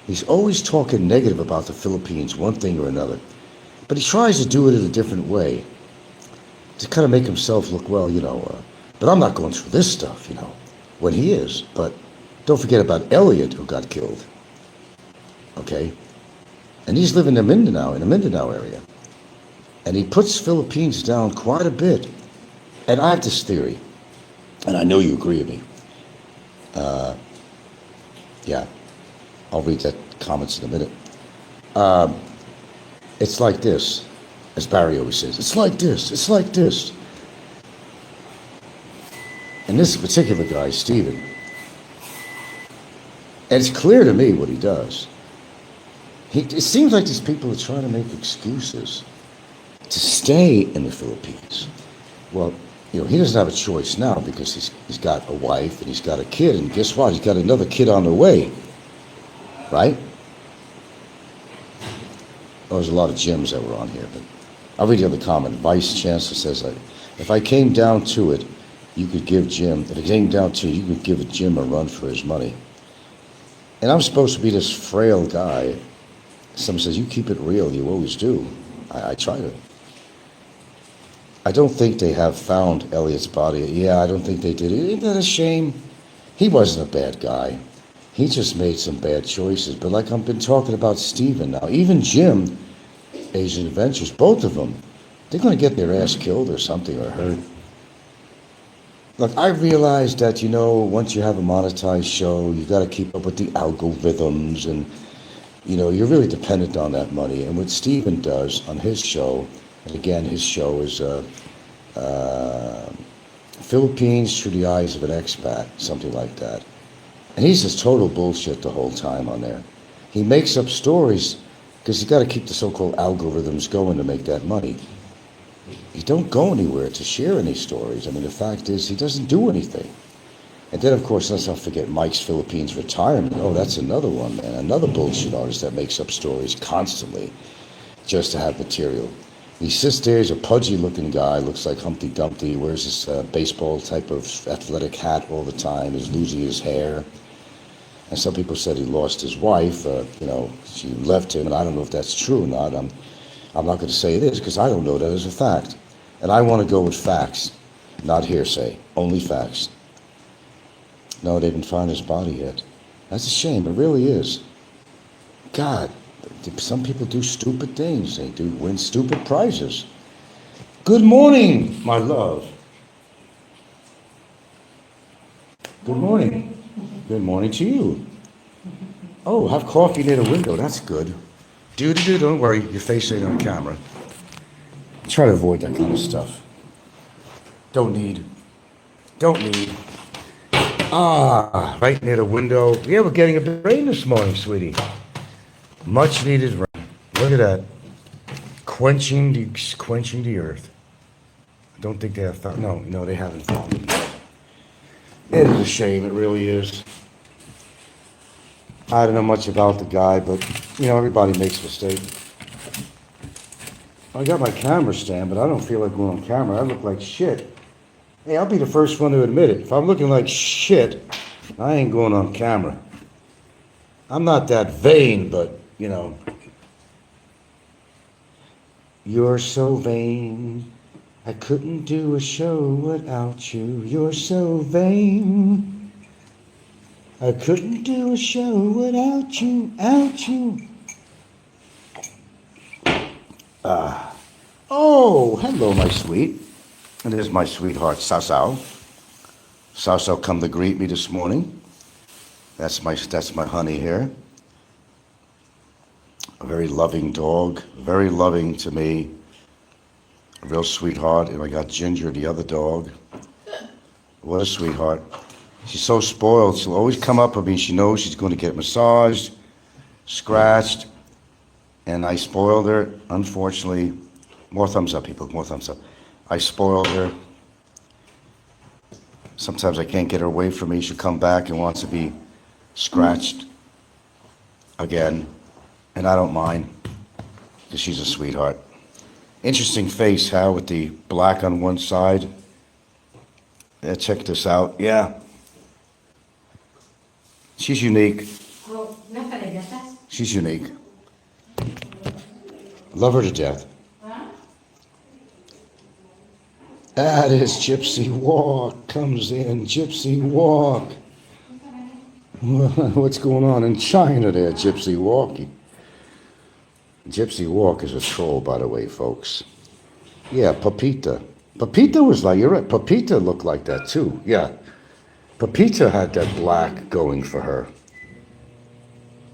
he's always talking negative about the Philippines, one thing or another. But he tries to do it in a different way to kind of make himself look, well, but I'm not going through this stuff, when he is. But don't forget about Elliot, who got killed. Okay? And he's living in the Mindanao area. And he puts Philippines down quite a bit. And I have this theory, and I know you agree with me. Yeah, I'll read that comments in a minute. It's like this, as Barry always says. It's like this. It's like this. And this particular guy, Steven, and it's clear to me what he does. It seems like these people are trying to make excuses to stay in the Philippines. Well, he doesn't have a choice now because he's got a wife and he's got a kid, and guess what? He's got another kid on the way, right? Oh, there's a lot of Jims that were on here, but I'll read the other comment. Vice Chancellor says, if I came down to it, you could give Jim, if it came down to it, you could give Jim a run for his money. And I'm supposed to be this frail guy. Someone says, you keep it real, you always do. I try to. I don't think they have found Elliot's body. Yeah, I don't think they did. Isn't that a shame? He wasn't a bad guy. He just made some bad choices. But like I've been talking about Steven now, even Jim, Asian Adventures, both of them, they're going to get their ass killed or something or hurt. Look, I realized that, once you have a monetized show, you got to keep up with the algorithms and, you're really dependent on that money. And what Steven does on his show, and again, his show is Philippines through the eyes of an expat, something like that. And he's just total bullshit the whole time on there. He makes up stories because he's got to keep the so-called algorithms going to make that money. He don't go anywhere to share any stories. I mean, the fact is, he doesn't do anything. And then, of course, let's not forget Mike's Philippines retirement. Oh, that's another one, man. Another bullshit artist that makes up stories constantly just to have material. He sits there, he's a pudgy-looking guy, looks like Humpty Dumpty, wears this baseball type of athletic hat all the time, is losing his hair. And some people said he lost his wife, she left him, and I don't know if that's true or not. I'm not going to say it is, because I don't know that as a fact. And I want to go with facts, not hearsay, only facts. No, they didn't find his body yet. That's a shame, it really is. God, some people do stupid things. They do win stupid prizes. Good morning, my love. Good morning. Good morning to you. Oh, have coffee near the window. That's good. Don't worry. Your face ain't on camera. Try to avoid that kind of stuff. Don't need. Right near the window. Yeah, we're getting a bit of rain this morning, sweetie. Much needed rain. Look at that. Quenching the earth. I don't think they have found. No, they haven't found it yet. It is a shame. It really is. I don't know much about the guy, but everybody makes mistakes. I got my camera stand, but I don't feel like going on camera. I look like shit. Hey, I'll be the first one to admit it. If I'm looking like shit, I ain't going on camera. I'm not that vain, but, You're so vain, I couldn't do a show without you. You're so vain, I couldn't do a show without you, Oh, hello, my sweet. And there's my sweetheart, Sasao. Sao come to greet me this morning. That's my honey here. A very loving dog, very loving to me. A real sweetheart. And I got Ginger, the other dog. What a sweetheart. She's so spoiled. She'll always come up with me. She knows she's going to get massaged, scratched, and I spoiled her. Unfortunately, more thumbs up, people, more thumbs up. I spoiled her. Sometimes I can't get her away from me. She'll come back and wants to be scratched again, and I don't mind because she's a sweetheart. Interesting face, Hal, with the black on one side. Yeah, check this out. Yeah. She's unique. She's unique. Love her to death. That is Gypsy Walk. Comes in, Gypsy Walk. What's going on in China there, Gypsy Walk? Gypsy Walk is a troll, by the way, folks. Yeah, Pepita. Pepita was like, you're right, Pepita looked like that too. Yeah. Pepita had that black going for her.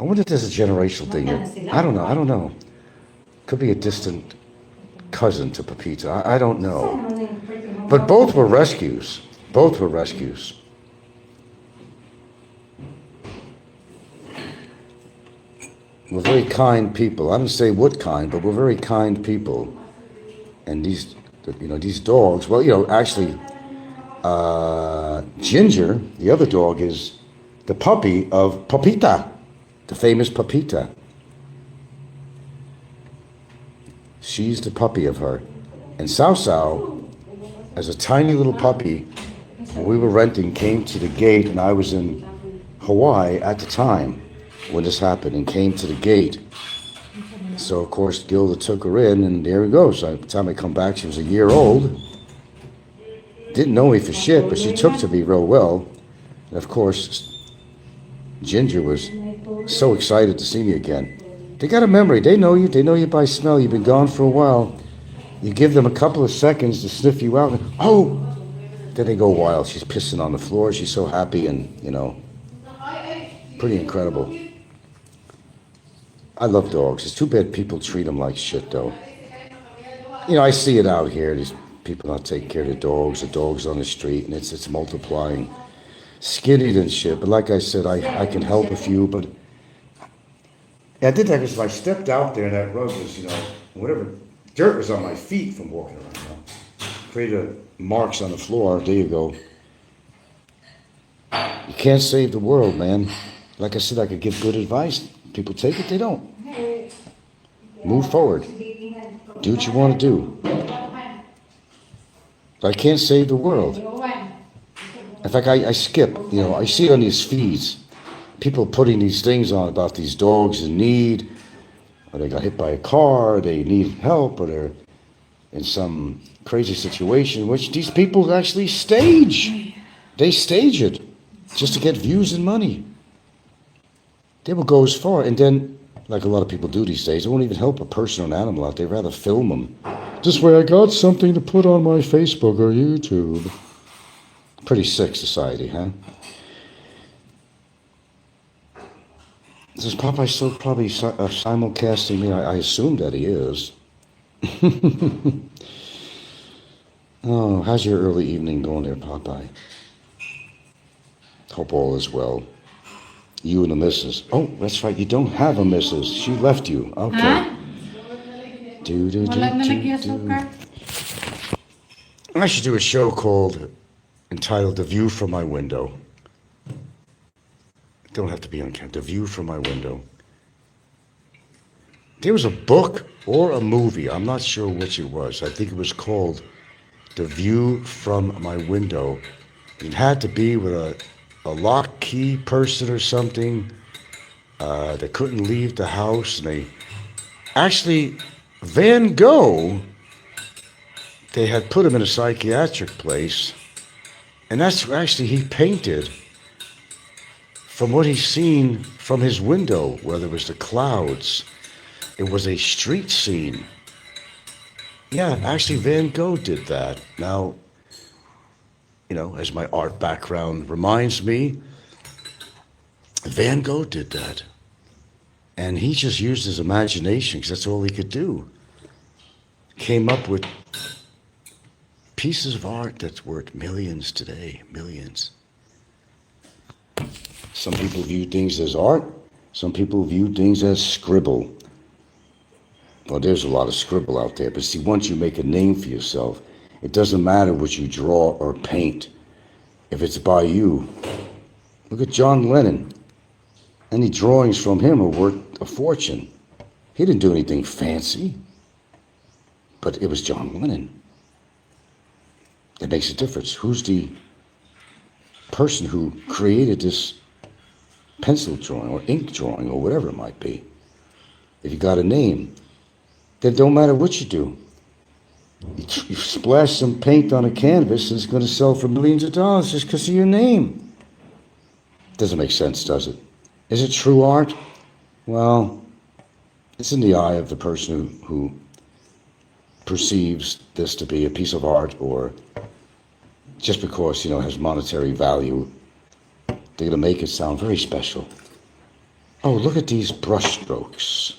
I wonder if there's a generational thing here. I don't know. Could be a distant cousin to Pepita. I don't know. But both were rescues. Both were rescues. We're very kind people. I didn't say what kind, but we're very kind people. And these dogs, well, actually, Ginger, the other dog, is the puppy of Pepita, the famous Pepita. She's the puppy of her. And Sao, as a tiny little puppy, when we were renting, came to the gate, and I was in Hawaii at the time when this happened, and came to the gate. So, of course, Gilda took her in, and there he goes. By the time I come back, she was a year old. Didn't know me for shit, but she took to me real well. And, of course, Ginger was so excited to see me again. They got a memory. They know you. They know you by smell. You've been gone for a while. You give them a couple of seconds to sniff you out. And, oh! Then they go wild. She's pissing on the floor. She's so happy and, pretty incredible. I love dogs. It's too bad people treat them like shit, though. I see it out here. These people not taking care of the dogs on the street, and it's multiplying. Skinny and shit. But like I said, I can help a few, but I did that because I stepped out there and that rug was, whatever dirt was on my feet from walking around. Created marks on the floor. There you go. You can't save the world, man. Like I said, I could give good advice. People take it, they don't. Move forward. Do what you want to do. But I can't save the world. In fact, I skip. I see on these feeds, people putting these things on about these dogs in need, or they got hit by a car, or they need help, or they're in some crazy situation, which these people actually stage. They stage it just to get views and money. They will go as far, and then, like a lot of people do these days, they won't even help a person or an animal out. They'd rather film them. This way I got something to put on my Facebook or YouTube. Pretty sick society, huh? Is Popeye still probably simulcasting me? I assume that he is. Oh, how's your early evening going there, Popeye? Hope all is well. You and the missus. Oh, that's right. You don't have a missus. She left you. Okay. Huh? I should do a show called, entitled The View from My Window. Don't have to be on camera. The View from My Window. There was a book or a movie. I'm not sure which it was. I think it was called The View from My Window. It had to be with a lock key person or something that couldn't leave the house. And they actually, Van Gogh, they had put him in a psychiatric place, and that's actually he painted from what he's seen from his window, whether it was the clouds, it was a street scene. Yeah, actually Van Gogh did that. Now, as my art background reminds me, Van Gogh did that. And he just used his imagination because that's all he could do. Came up with pieces of art that's worth millions today, millions. Some people view things as art. Some people view things as scribble. Well, there's a lot of scribble out there. But see, once you make a name for yourself, it doesn't matter what you draw or paint. If it's by you, look at John Lennon. Any drawings from him are worth a fortune. He didn't do anything fancy, but it was John Lennon. It makes a difference. Who's the person who created this pencil drawing or ink drawing or whatever it might be? If you got a name, then it don't matter what you do. You splash some paint on a canvas and it's going to sell for millions of dollars just because of your name. Doesn't make sense, does it? Is it true art? Well, it's in the eye of the person who perceives this to be a piece of art, or just because, it has monetary value, they're going to make it sound very special. Oh, look at these brush strokes.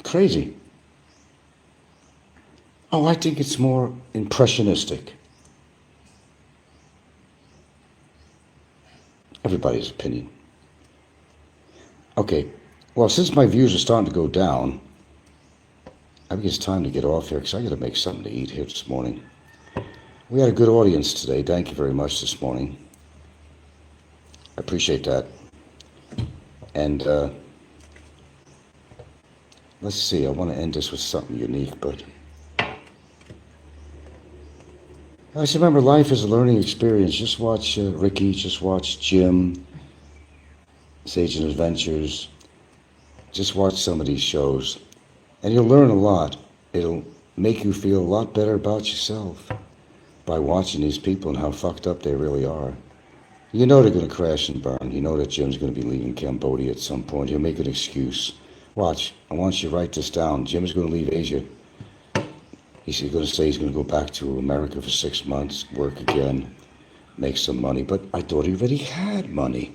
Crazy. Oh, I think it's more impressionistic. Everybody's opinion. Okay, well, since my views are starting to go down, I think it's time to get off here because I got to make something to eat here this morning. We had a good audience today. Thank you very much this morning. I appreciate that. And let's see, I want to end this with something unique, but I just remember life is a learning experience. Just watch Ricky, just watch Jim, Sage and Adventures. Just watch some of these shows, and you'll learn a lot. It'll make you feel a lot better about yourself by watching these people and how fucked up they really are. You know they're going to crash and burn. You know that Jim's going to be leaving Cambodia at some point. He'll make an excuse. Watch, I want you to write this down. Jim's going to leave Asia. He's going to say he's going to go back to America for 6 months, work again, make some money. But I thought he already had money.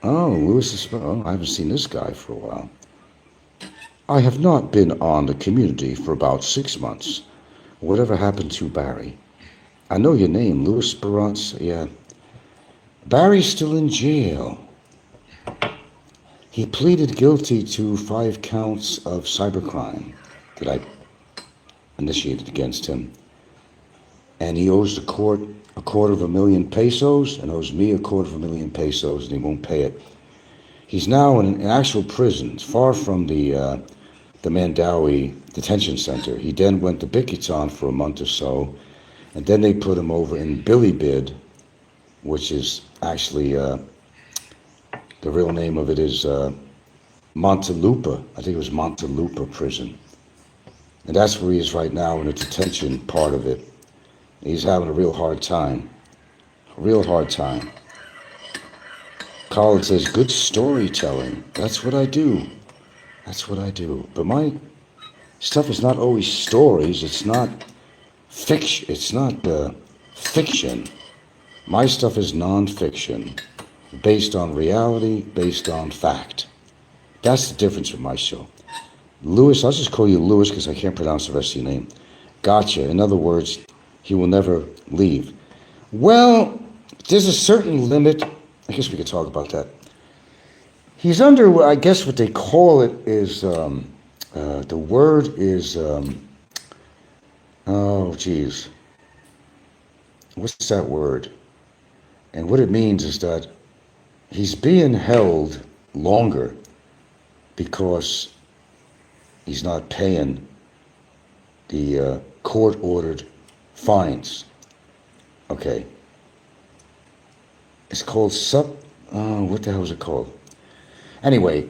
Oh, Lewis is... Oh, I haven't seen this guy for a while. I have not been on the community for about 6 months. Whatever happened to Barry? I know your name, Louis Esperanza. Yeah. Barry's still in jail. He pleaded guilty to 5 counts of cybercrime that I initiated against him. And he owes the court $250,000 pesos and owes me $250,000 pesos, and he won't pay it. He's now in an actual prison. It's far from the Mandawi detention center. He then went to Bikitan for a month or so, and then they put him over in Bilibid, which is actually... the real name of it is Montelupa. I think it was Montelupa prison. And that's where he is right now in the detention part of it. He's having a real hard time. A real hard time. Colin says, good storytelling. That's what I do. That's what I do. But my stuff is not always stories. It's not fiction. It's not fiction. My stuff is non-fiction. Based on reality, based on fact. That's the difference with my show. Louis, I'll just call you Louis because I can't pronounce the rest of your name. Gotcha. In other words, he will never leave. Well, there's a certain limit. I guess we could talk about that. He's under, I guess what they call it is, the word is, oh, geez. What's that word? And what it means is that he's being held longer because he's not paying the court-ordered fines. Okay. It's called what the hell is it called? Anyway,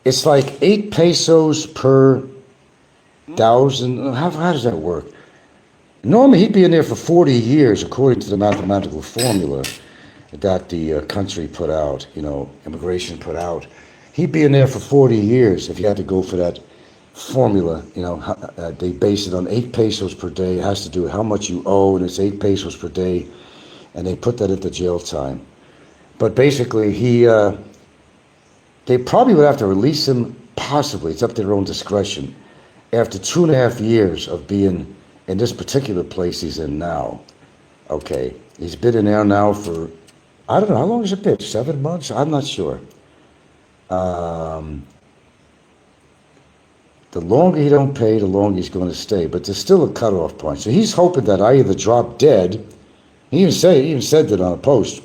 it's like 8 pesos per 1,000. How does that work? Normally, he'd be in there for 40 years, according to the mathematical formula that the country put out, immigration put out. He'd be in there for 40 years if he had to go for that formula. They base it on 8 pesos per day. It has to do with how much you owe, and it's 8 pesos per day, and they put that into jail time. But basically, they probably would have to release him. Possibly, it's up to their own discretion. After 2.5 years of being in this particular place he's in now. Okay, he's been in there now for, I don't know, how long has it been? 7 months? I'm not sure. The longer he don't pay, the longer he's going to stay. But there's still a cutoff point. So he's hoping that I either drop dead. He even said that on a post.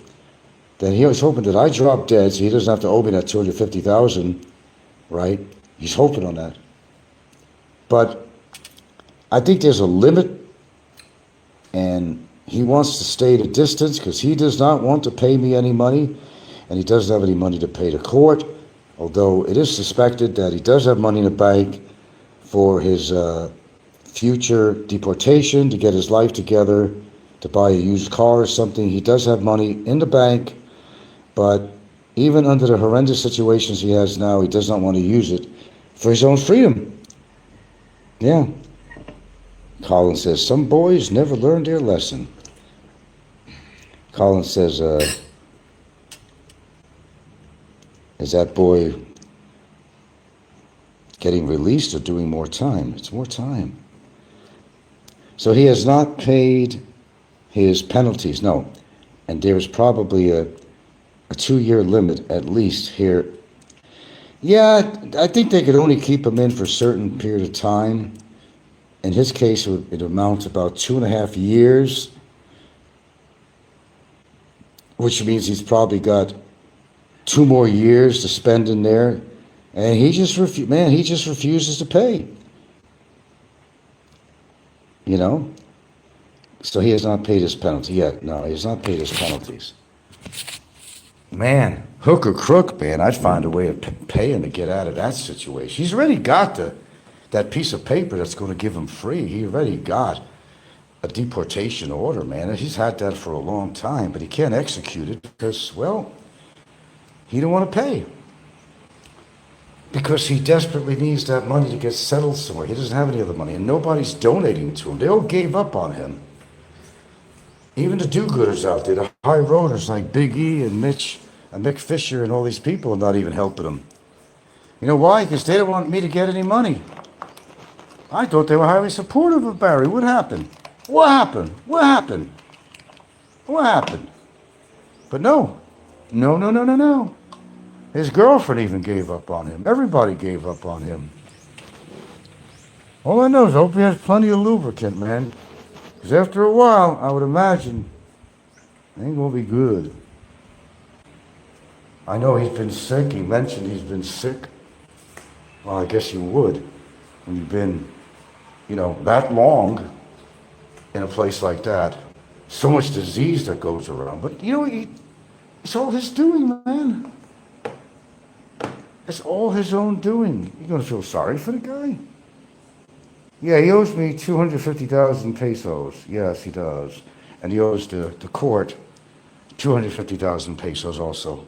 That he was hoping that I drop dead, so he doesn't have to owe me that 250,000, right? He's hoping on that. But I think there's a limit, and he wants to stay at a distance because he does not want to pay me any money, and he doesn't have any money to pay the court, although it is suspected that he does have money in the bank for his future deportation, to get his life together, to buy a used car or something. He does have money in the bank, but even under the horrendous situations he has now, he does not want to use it for his own freedom. Yeah. Colin says, some boys never learn their lesson. Colin says, is that boy getting released or doing more time? It's more time. So he has not paid his penalties, no. And there is probably a 2-year limit at least here. Yeah, I think they could only keep him in for a certain period of time. In his case, it amounts to about 2.5 years, which means he's probably got 2 more years to spend in there, and he just refuses to pay. So he has not paid his penalty yet. No, he has not paid his penalties. Man, hook or crook, man, I'd find a way of paying to get out of that situation. He's already got that piece of paper that's going to give him free. He already got a deportation order, man. He's had that for a long time, but he can't execute it because, well, he don't want to pay. Because he desperately needs that money to get settled somewhere. He doesn't have any other money, and nobody's donating to him. They all gave up on him. Even the do-gooders out there, the high roaders like Big E and Mick Fisher and all these people are not even helping him. You know why? Because they don't want me to get any money. I thought they were highly supportive of Barry. What happened? What happened? What happened? What happened? But no. No. His girlfriend even gave up on him. Everybody gave up on him. All I know is I hope he has plenty of lubricant, man. Because after a while, I would imagine, it ain't going to be good. I know he's been sick. He mentioned he's been sick. Well, I guess you would when you've been, that long in a place like that. So much disease that goes around. But, it's all his doing, man. It's all his own doing. You're going to feel sorry for the guy? Yeah, he owes me 250,000 pesos. Yes, he does. And he owes the court 250,000 pesos also.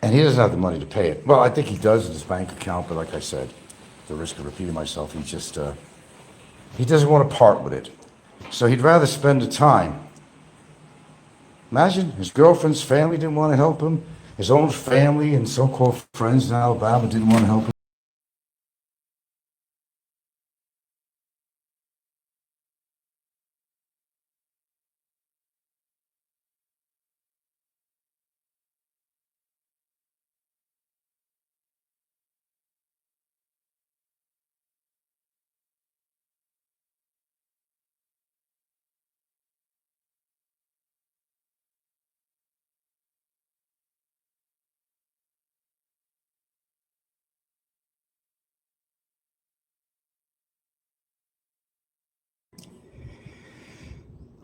And he doesn't have the money to pay it. Well, I think he does in his bank account, but like I said, at the risk of repeating myself, he doesn't want to part with it. So he'd rather spend the time. Imagine his girlfriend's family didn't want to help him. His own family and so-called friends in Alabama didn't want to help him.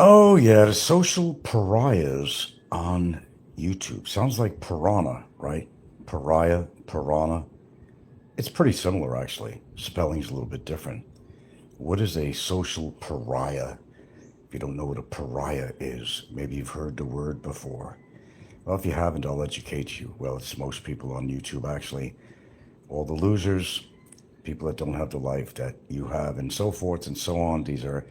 Oh, yeah, the social pariahs on YouTube. Sounds like piranha, right? Piranha. It's pretty similar, actually. Spelling's a little bit different. What is a social pariah? If you don't know what a pariah is, maybe you've heard the word before. Well, if you haven't, I'll educate you. Well, it's most people on YouTube, actually. All the losers, people that don't have the life that you have, and so forth and so on. These are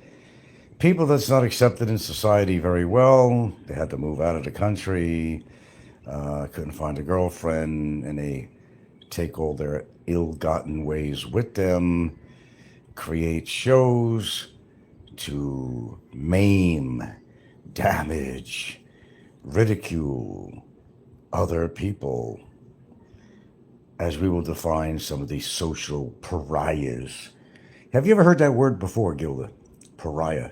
people that's not accepted in society very well. They had to move out of the country, couldn't find a girlfriend, and they take all their ill-gotten ways with them, create shows to maim, damage, ridicule other people, as we will define some of these social pariahs. Have you ever heard that word before, Gilda? Pariah.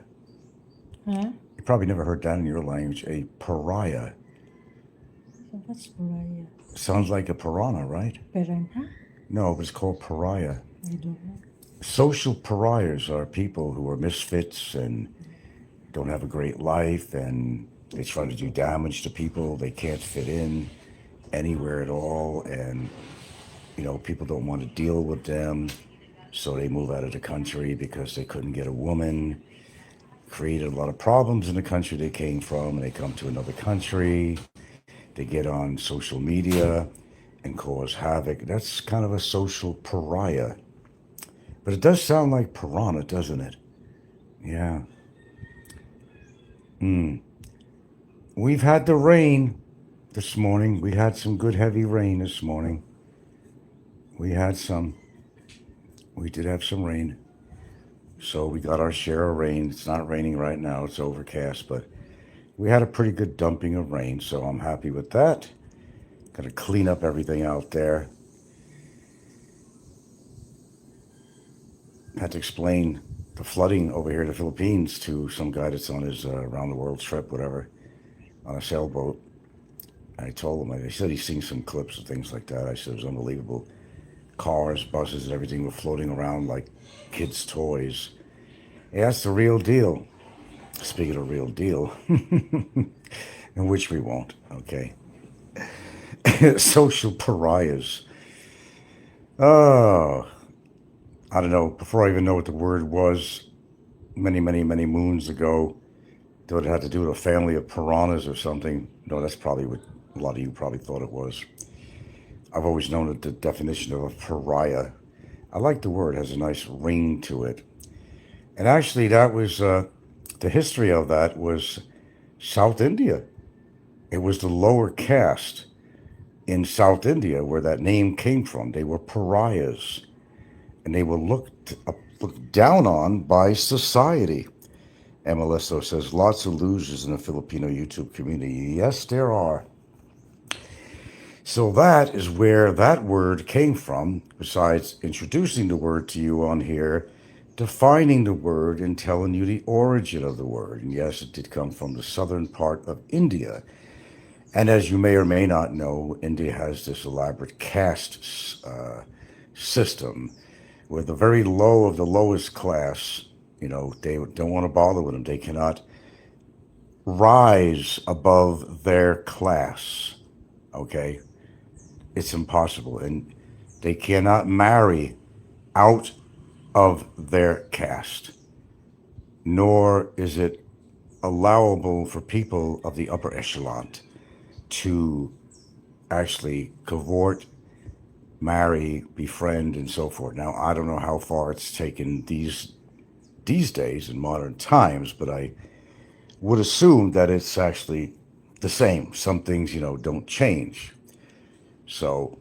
Huh? You probably never heard that in your language. A pariah. So what's pariah? Sounds like a piranha, right? Piranha? No, but it's called pariah. I don't know. Social pariahs are people who are misfits and don't have a great life, and they try to do damage to people. They can't fit in anywhere at all, and people don't want to deal with them, so they move out of the country because they couldn't get a woman. Created a lot of problems in the country they came from, and they come to another country. They get on social media and cause havoc. That's kind of a social pariah. But it does sound like piranha, doesn't it? Yeah. We've had the rain this morning. We had some good heavy rain this morning. We had some. We did have some rain. So we got our share of rain. It's not raining right now. It's overcast, but we had a pretty good dumping of rain, so I'm happy with that. Got to clean up everything out there. Had to explain the flooding over here in the Philippines to some guy that's on his around the world trip, whatever, on a sailboat. I told him, I said he's seen some clips of things like that. I said it was unbelievable. Cars, buses, and everything were floating around like kids' toys. Yeah, that's the real deal. Speaking of real deal, in which we won't, okay? Social pariahs. Oh, I don't know. Before I even know what the word was, many, many, many moons ago, thought it had to do with a family of piranhas or something. No, that's probably what a lot of you probably thought it was. I've always known that the definition of a pariah. I like the word; it has a nice ring to it. And actually, that was the history of that was South India. It was the lower caste in South India where that name came from. They were pariahs, and they were looked down on by society. Melesto says lots of losers in the Filipino YouTube community. Yes, there are. So that is where that word came from, besides introducing the word to you on here, defining the word and telling you the origin of the word. And yes, it did come from the southern part of India. And as you may or may not know, India has this elaborate caste system where the very low of the lowest class, they don't want to bother with them. They cannot rise above their class, okay? It's impossible. And they cannot marry out of their caste, nor is it allowable for people of the upper echelon to actually cavort, marry, befriend, and so forth. Now, I don't know how far it's taken these days in modern times, but I would assume that it's actually the same. Some things, don't change. So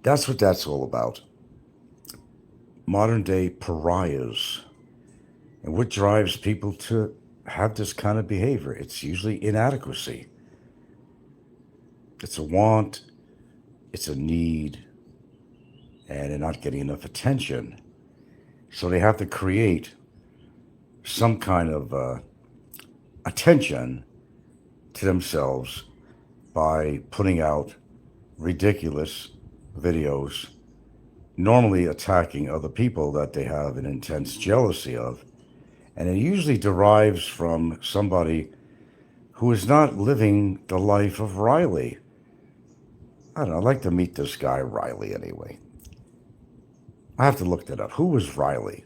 that's what that's all about. Modern day pariahs. And what drives people to have this kind of behavior? It's usually inadequacy. It's a want, it's a need, and they're not getting enough attention. So they have to create some kind of attention to themselves by putting out ridiculous videos, normally attacking other people that they have an intense jealousy of. And it usually derives from somebody who is not living the life of Riley. I don't know, I'd like to meet this guy Riley anyway. I have to look that up. Who was Riley?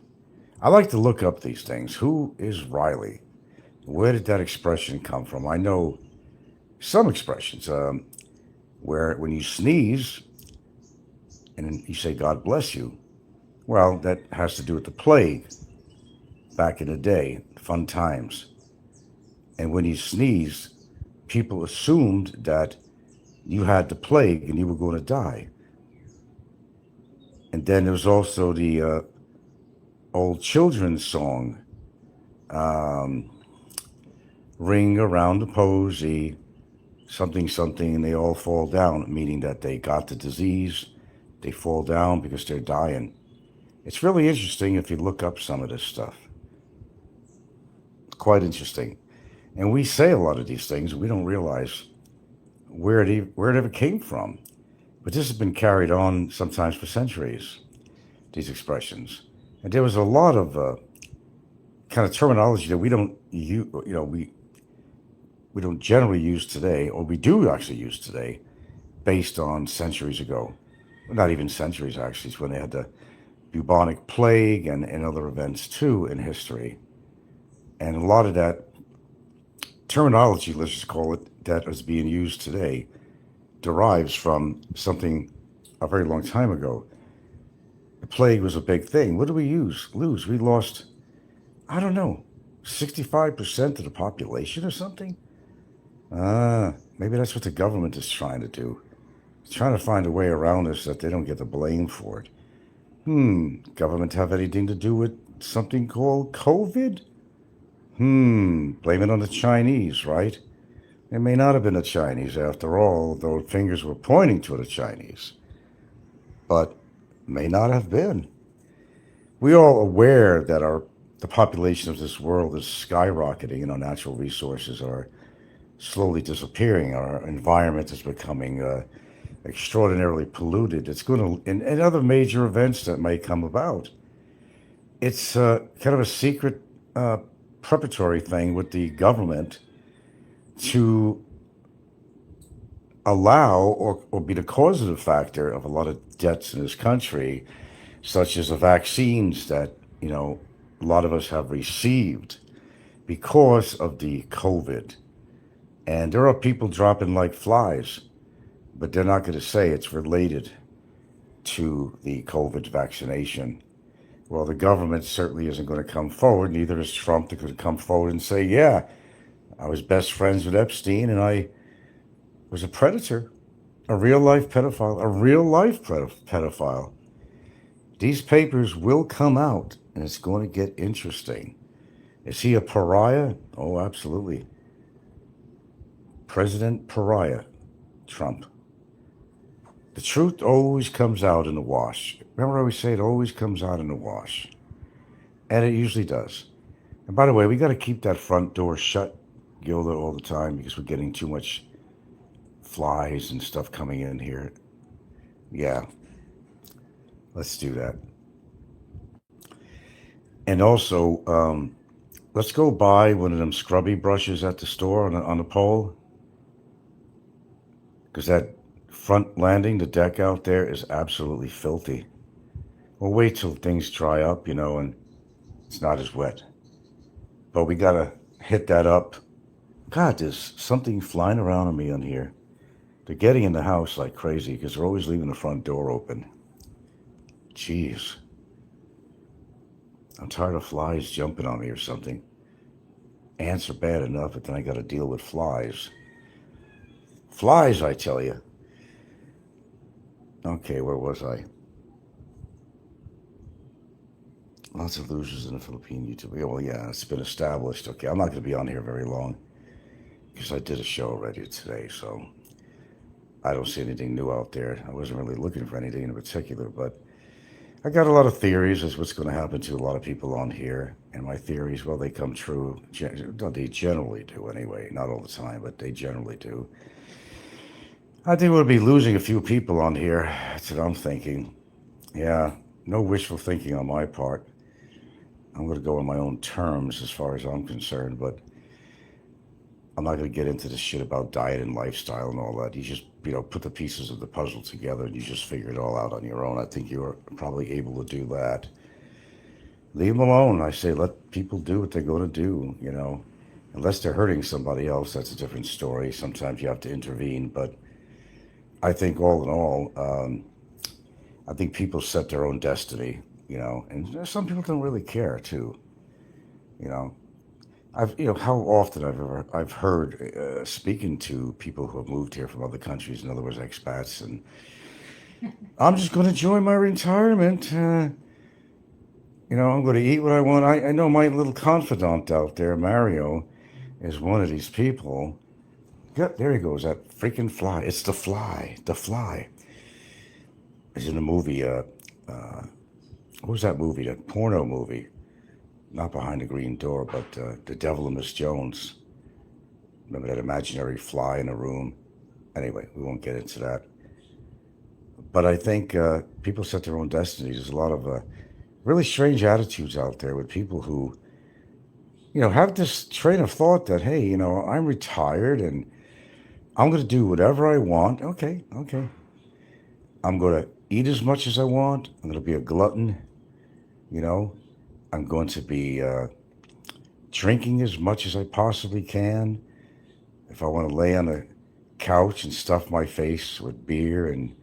I like to look up these things. Who is Riley? Where did that expression come from? I know some expressions where when you sneeze, And you say, God bless you. Well, that has to do with the plague back in the day, fun times. And when you sneezed, people assumed that you had the plague and you were going to die. And then there was also the old children's song, um, Ring Around the Posy, something, something, and they all fall down, meaning that they got the disease. They fall down because they're dying. It's really interesting if you look up some of this stuff. Quite interesting. And we say a lot of these things, we don't realize where it ever came from. But this has been carried on sometimes for centuries, these expressions. And there was a lot of kind of terminology that we don't use, we don't generally use today, or we do actually use today, based on centuries ago. Well, not even centuries, actually. It's when they had the bubonic plague and other events, too, in history. And a lot of that terminology, let's just call it, that is being used today derives from something a very long time ago. The plague was a big thing. What did we lose? We lost, I don't know, 65% of the population or something? Maybe that's what the government is trying to do. It's trying to find a way around this that they don't get the blame for it. Government have anything to do with something called COVID? Blame it on the Chinese, right? It may not have been the Chinese after all, though fingers were pointing to the Chinese. But may not have been. We're all aware that the population of this world is skyrocketing and our natural resources are slowly disappearing. Our environment is becoming extraordinarily polluted. It's going to, and other major events that may come about. It's kind of a secret preparatory thing with the government to allow or be the causative factor of a lot of deaths in this country, such as the vaccines that, a lot of us have received because of the COVID. And there are people dropping like flies, but they're not going to say it's related to the COVID vaccination. Well, the government certainly isn't going to come forward, neither is Trump that could come forward and say, yeah, I was best friends with Epstein and I was a predator, a real life pedophile, pedophile. These papers will come out and it's going to get interesting. Is he a pariah? Oh, absolutely. President Pariah, Trump. The truth always comes out in the wash. Remember I always say it always comes out in the wash. And it usually does. And by the way, we got to keep that front door shut, Gilda, all the time because we're getting too much flies and stuff coming in here. Yeah, let's do that. And also, let's go buy one of them scrubby brushes at the store on the pole. Because that front landing, the deck out there is absolutely filthy. We'll wait till things dry up, and it's not as wet. But we got to hit that up. God, there's something flying around on me on here. They're getting in the house like crazy because they're always leaving the front door open. Jeez. I'm tired of flies jumping on me or something. Ants are bad enough, but then I got to deal with flies. Flies, I tell you. Okay, where was I? Lots of losers in the Philippine YouTube. Well, yeah, it's been established. Okay, I'm not going to be on here very long because I did a show already today, so I don't see anything new out there. I wasn't really looking for anything in particular, but I got a lot of theories as what's going to happen to a lot of people on here. And my theories, well, they come true. They generally do anyway. Not all the time, but they generally do. I think we'll be losing a few people on here. That's what I'm thinking. Yeah, no wishful thinking on my part. I'm going to go on my own terms as far as I'm concerned, but I'm not going to get into this shit about diet and lifestyle and all that. You just, put the pieces of the puzzle together and you just figure it all out on your own. I think you're probably able to do that. Leave them alone. I say let people do what they're going to do, Unless they're hurting somebody else, that's a different story. Sometimes you have to intervene, but I think all in all, I think people set their own destiny, and some people don't really care too. You know, how often I've heard speaking to people who have moved here from other countries, in other words, expats, and I'm just going to enjoy my retirement. I'm going to eat what I want. I know my little confidant out there, Mario, is one of these people. Yeah, there he goes, that freaking fly. It's the fly. The fly. It's in the movie. What was that movie? That porno movie. Not Behind the Green Door, but The Devil and Miss Jones. Remember that imaginary fly in a room? Anyway, we won't get into that. But I think people set their own destinies. There's a lot of really strange attitudes out there with people who, have this train of thought that, hey, I'm retired and I'm going to do whatever I want. Okay. I'm going to eat as much as I want. I'm going to be a glutton. I'm going to be drinking as much as I possibly can. If I want to lay on a couch and stuff my face with beer and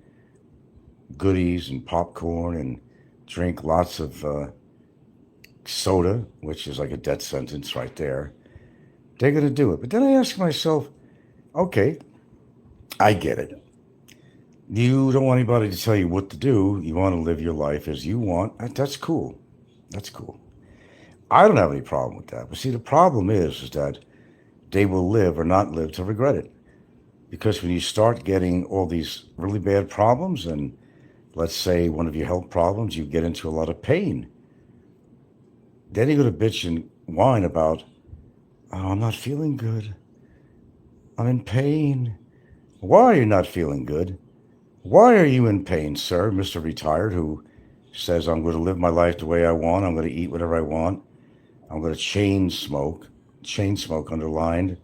goodies and popcorn and drink lots of soda, which is like a death sentence right there, they're going to do it. But then I ask myself, okay, I get it. You don't want anybody to tell you what to do. You want to live your life as you want. That's cool. That's cool. I don't have any problem with that. But see, the problem is that they will live or not live to regret it. Because when you start getting all these really bad problems, and let's say one of your health problems, you get into a lot of pain, then you're going to bitch and whine about, oh, I'm not feeling good. I'm in pain. Why are you not feeling good? Why are you in pain, sir, Mr. Retired, who says I'm going to live my life the way I want, I'm going to eat whatever I want, I'm going to chain smoke underlined,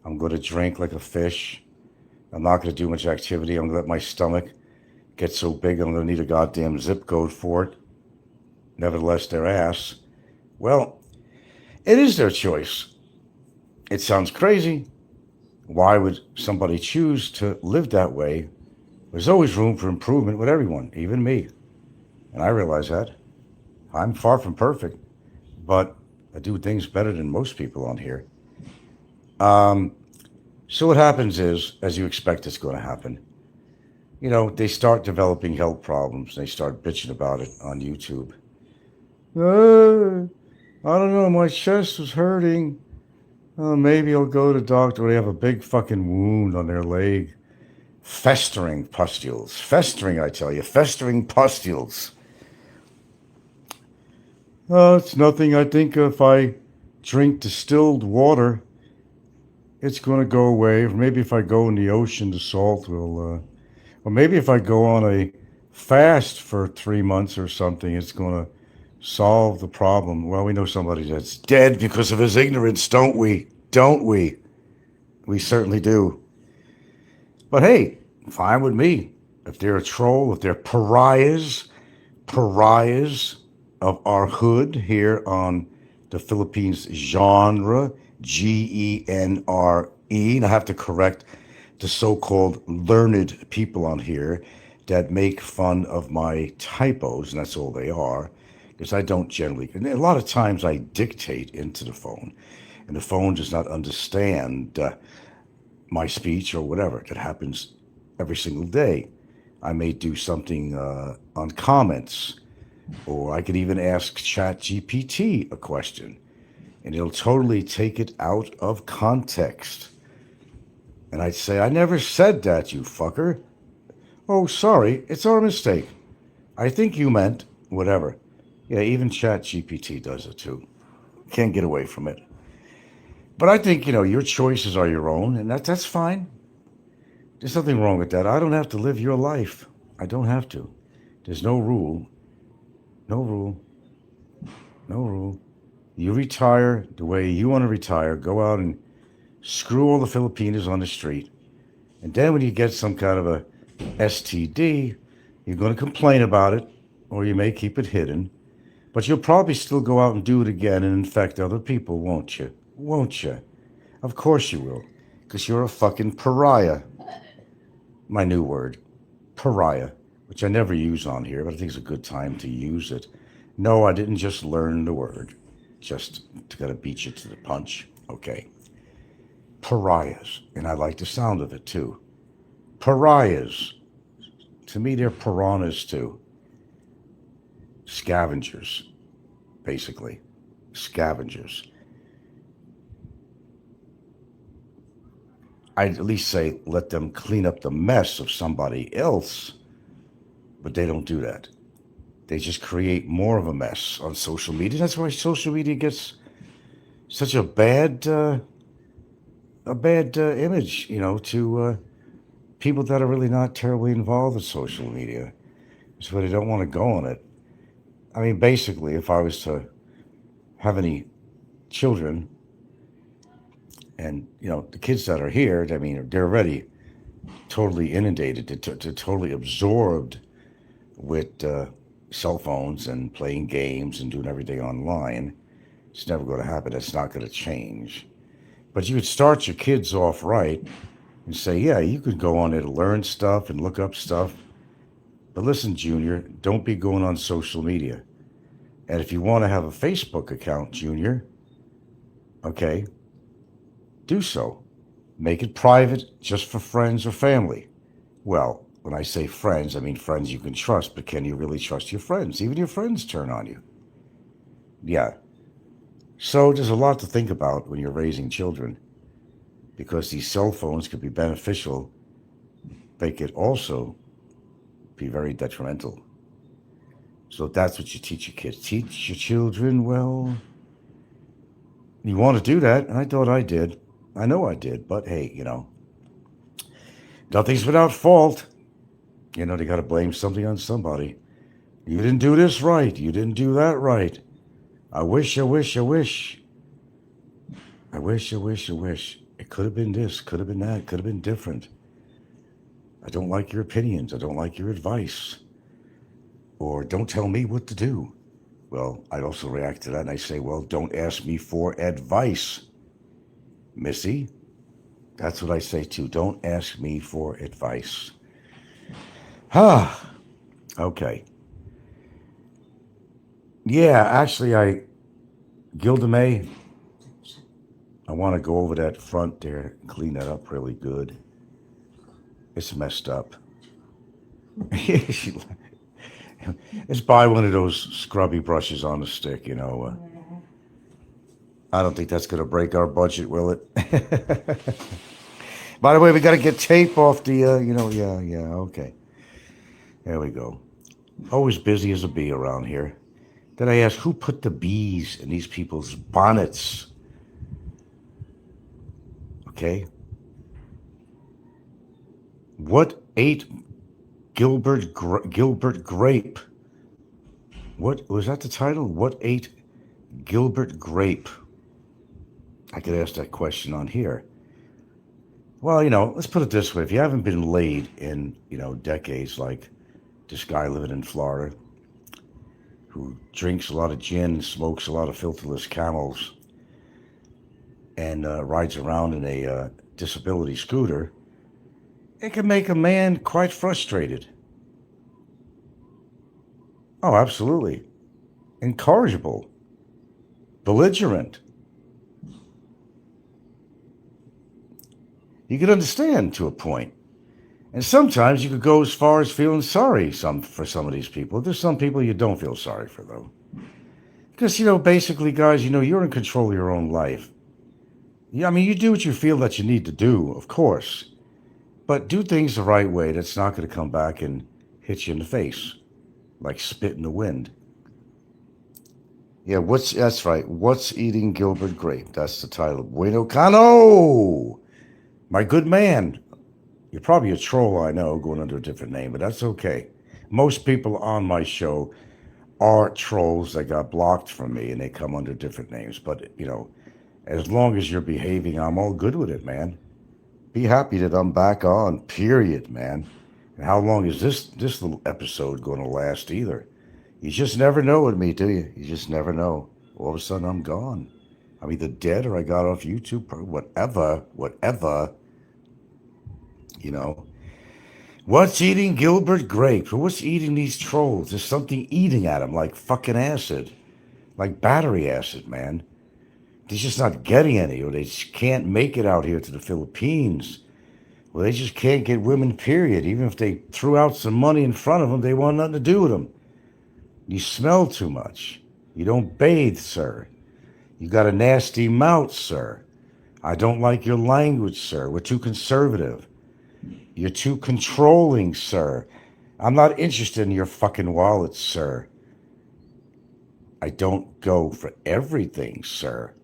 I'm going to drink like a fish, I'm not going to do much activity, I'm going to let my stomach get so big I'm going to need a goddamn zip code for it, nevertheless their ass. Well, it is their choice. It sounds crazy. Why would somebody choose to live that way? There's always room for improvement with everyone, even me. And I realize that. I'm far from perfect, but I do things better than most people on here. So what happens is, as you expect it's going to happen, they start developing health problems. They start bitching about it on YouTube. I don't know, my chest was hurting. Maybe I'll go to the doctor. They have a big fucking wound on their leg. Festering pustules. Festering, I tell you. Festering pustules. It's nothing. I think if I drink distilled water, it's going to go away. Or maybe if I go in the ocean, the salt will... or maybe if I go on a fast for 3 months or something, it's going to solve the problem. Well, we know somebody that's dead because of his ignorance, don't we? Don't we? We certainly do. But hey, fine with me. If they're a troll, if they're pariahs of our hood here on the Philippines genre, Genre. And I have to correct the so-called learned people on here that make fun of my typos, and that's all they are, because I don't generally, and a lot of times I dictate into the phone, and the phone does not understand my speech or whatever. It happens every single day. I may do something on comments, or I could even ask ChatGPT a question, and it'll totally take it out of context. And I'd say, I never said that, you fucker. Oh, sorry, it's our mistake. I think you meant whatever. Yeah, even ChatGPT does it too. Can't get away from it. But I think, your choices are your own, and that's fine. There's nothing wrong with that. I don't have to live your life. I don't have to. There's no rule. No rule. No rule. You retire the way you want to retire. Go out and screw all the Filipinos on the street. And then when you get some kind of a STD, you're going to complain about it, or you may keep it hidden. But you'll probably still go out and do it again and infect other people, won't you? Won't you? Of course you will. Because you're a fucking pariah. My new word. Pariah. which I never use on here, but I think it's a good time to use it. No, I didn't just learn the word, just to gotta beat you to the punch. Okay. Pariahs, and I like the sound of it too. Pariahs. To me, they're piranhas too. Scavengers, basically. Scavengers. I'd at least say let them clean up the mess of somebody else, but they don't do that. They just create more of a mess on social media. That's why social media gets such a bad image, to people that are really not terribly involved with social media. So they don't want to go on it. I mean, basically, if I was to have any children, and the kids that are here, I mean, they're already totally inundated, to totally absorbed with cell phones and playing games and doing everything online. It's never going to happen. That's not going to change. But you would start your kids off right and say, yeah, you could go on there to learn stuff and look up stuff. But listen, Junior, don't be going on social media. And if you want to have a Facebook account, Junior, okay, do so. Make it private, just for friends or family. Well, when I say friends, I mean friends you can trust, but can you really trust your friends? Even your friends turn on you. Yeah. So there's a lot to think about when you're raising children, because these cell phones could be beneficial. They could also be very detrimental. So that's what you teach your kids. Teach your children well. You want to do that, and I thought I did. I know I did, but hey, nothing's without fault. They got to blame something on somebody. You didn't do this right. You didn't do that right. I wish, I wish, I wish. I wish, I wish, I wish. It could have been this, could have been that, could have been different. I don't like your opinions. I don't like your advice. Or don't tell me what to do. Well, I'd also react to that and I say, well, don't ask me for advice, Missy. That's what I say too. Don't ask me for advice. Okay. Yeah, actually, Gilda May, I want to go over that front there and clean that up really good. It's messed up. Let's buy one of those scrubby brushes on the stick, I don't think that's going to break our budget, will it? By the way, we got to get tape off the, yeah, okay. There we go. Always busy as a bee around here. Then I asked, who put the bees in these people's bonnets? Okay. What ate Gilbert Grape? What was that the title? What ate Gilbert Grape? I could ask that question on here. Well, let's put it this way. If you haven't been laid in, decades, like this guy living in Florida, who drinks a lot of gin, smokes a lot of filterless Camels, and rides around in a disability scooter, it can make a man quite frustrated. Oh, absolutely. Incorrigible. Belligerent. You could understand to a point. And sometimes you could go as far as feeling sorry for some of these people. There's some people you don't feel sorry for, though. Because, basically, guys, you're in control of your own life. Yeah, I mean, you do what you feel that you need to do, of course. But do things the right way. That's not going to come back and hit you in the face like spit in the wind. Yeah, that's right. What's Eating Gilbert Grape? That's the title. Bueno Cano! My good man. You're probably a troll, I know, going under a different name, but that's okay. Most people on my show are trolls that got blocked from me and they come under different names. But, as long as you're behaving, I'm all good with it, man. Be happy that I'm back on, period, man. And how long is this little episode going to last either? You just never know with me, do you? You just never know. All of a sudden, I'm gone. I'm either dead or I got off YouTube, or whatever. What's eating Gilbert Grape? What's eating these trolls? There's something eating at them like fucking acid, like battery acid, man. They're just not getting any, or they just can't make it out here to the Philippines. Well, they just can't get women, period. Even if they threw out some money in front of them, they want nothing to do with them. You smell too much. You don't bathe, sir. You got a nasty mouth, sir. I don't like your language, sir. We're too conservative. You're too controlling, sir. I'm not interested in your fucking wallet, sir. I don't go for everything, sir.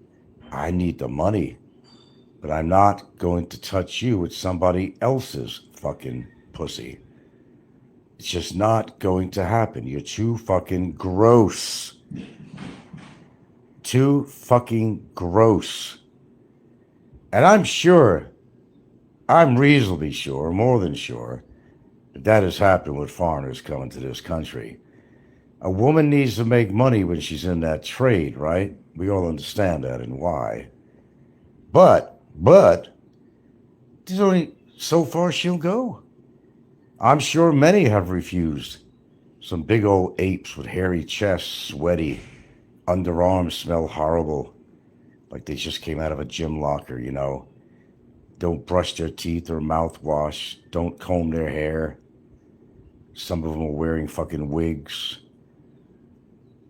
I need the money, but I'm not going to touch you with somebody else's fucking pussy. It's just not going to happen. You're too fucking gross. Too fucking gross. And I'm sure, I'm reasonably sure, more than sure, that has happened with foreigners coming to this country. A woman needs to make money when she's in that trade, right? We all understand that and why. But, there's only so far she'll go. I'm sure many have refused. Some big old apes with hairy chests, sweaty, underarms smell horrible, like they just came out of a gym locker, you know. Don't brush their teeth or mouthwash, don't comb their hair. Some of them are wearing fucking wigs.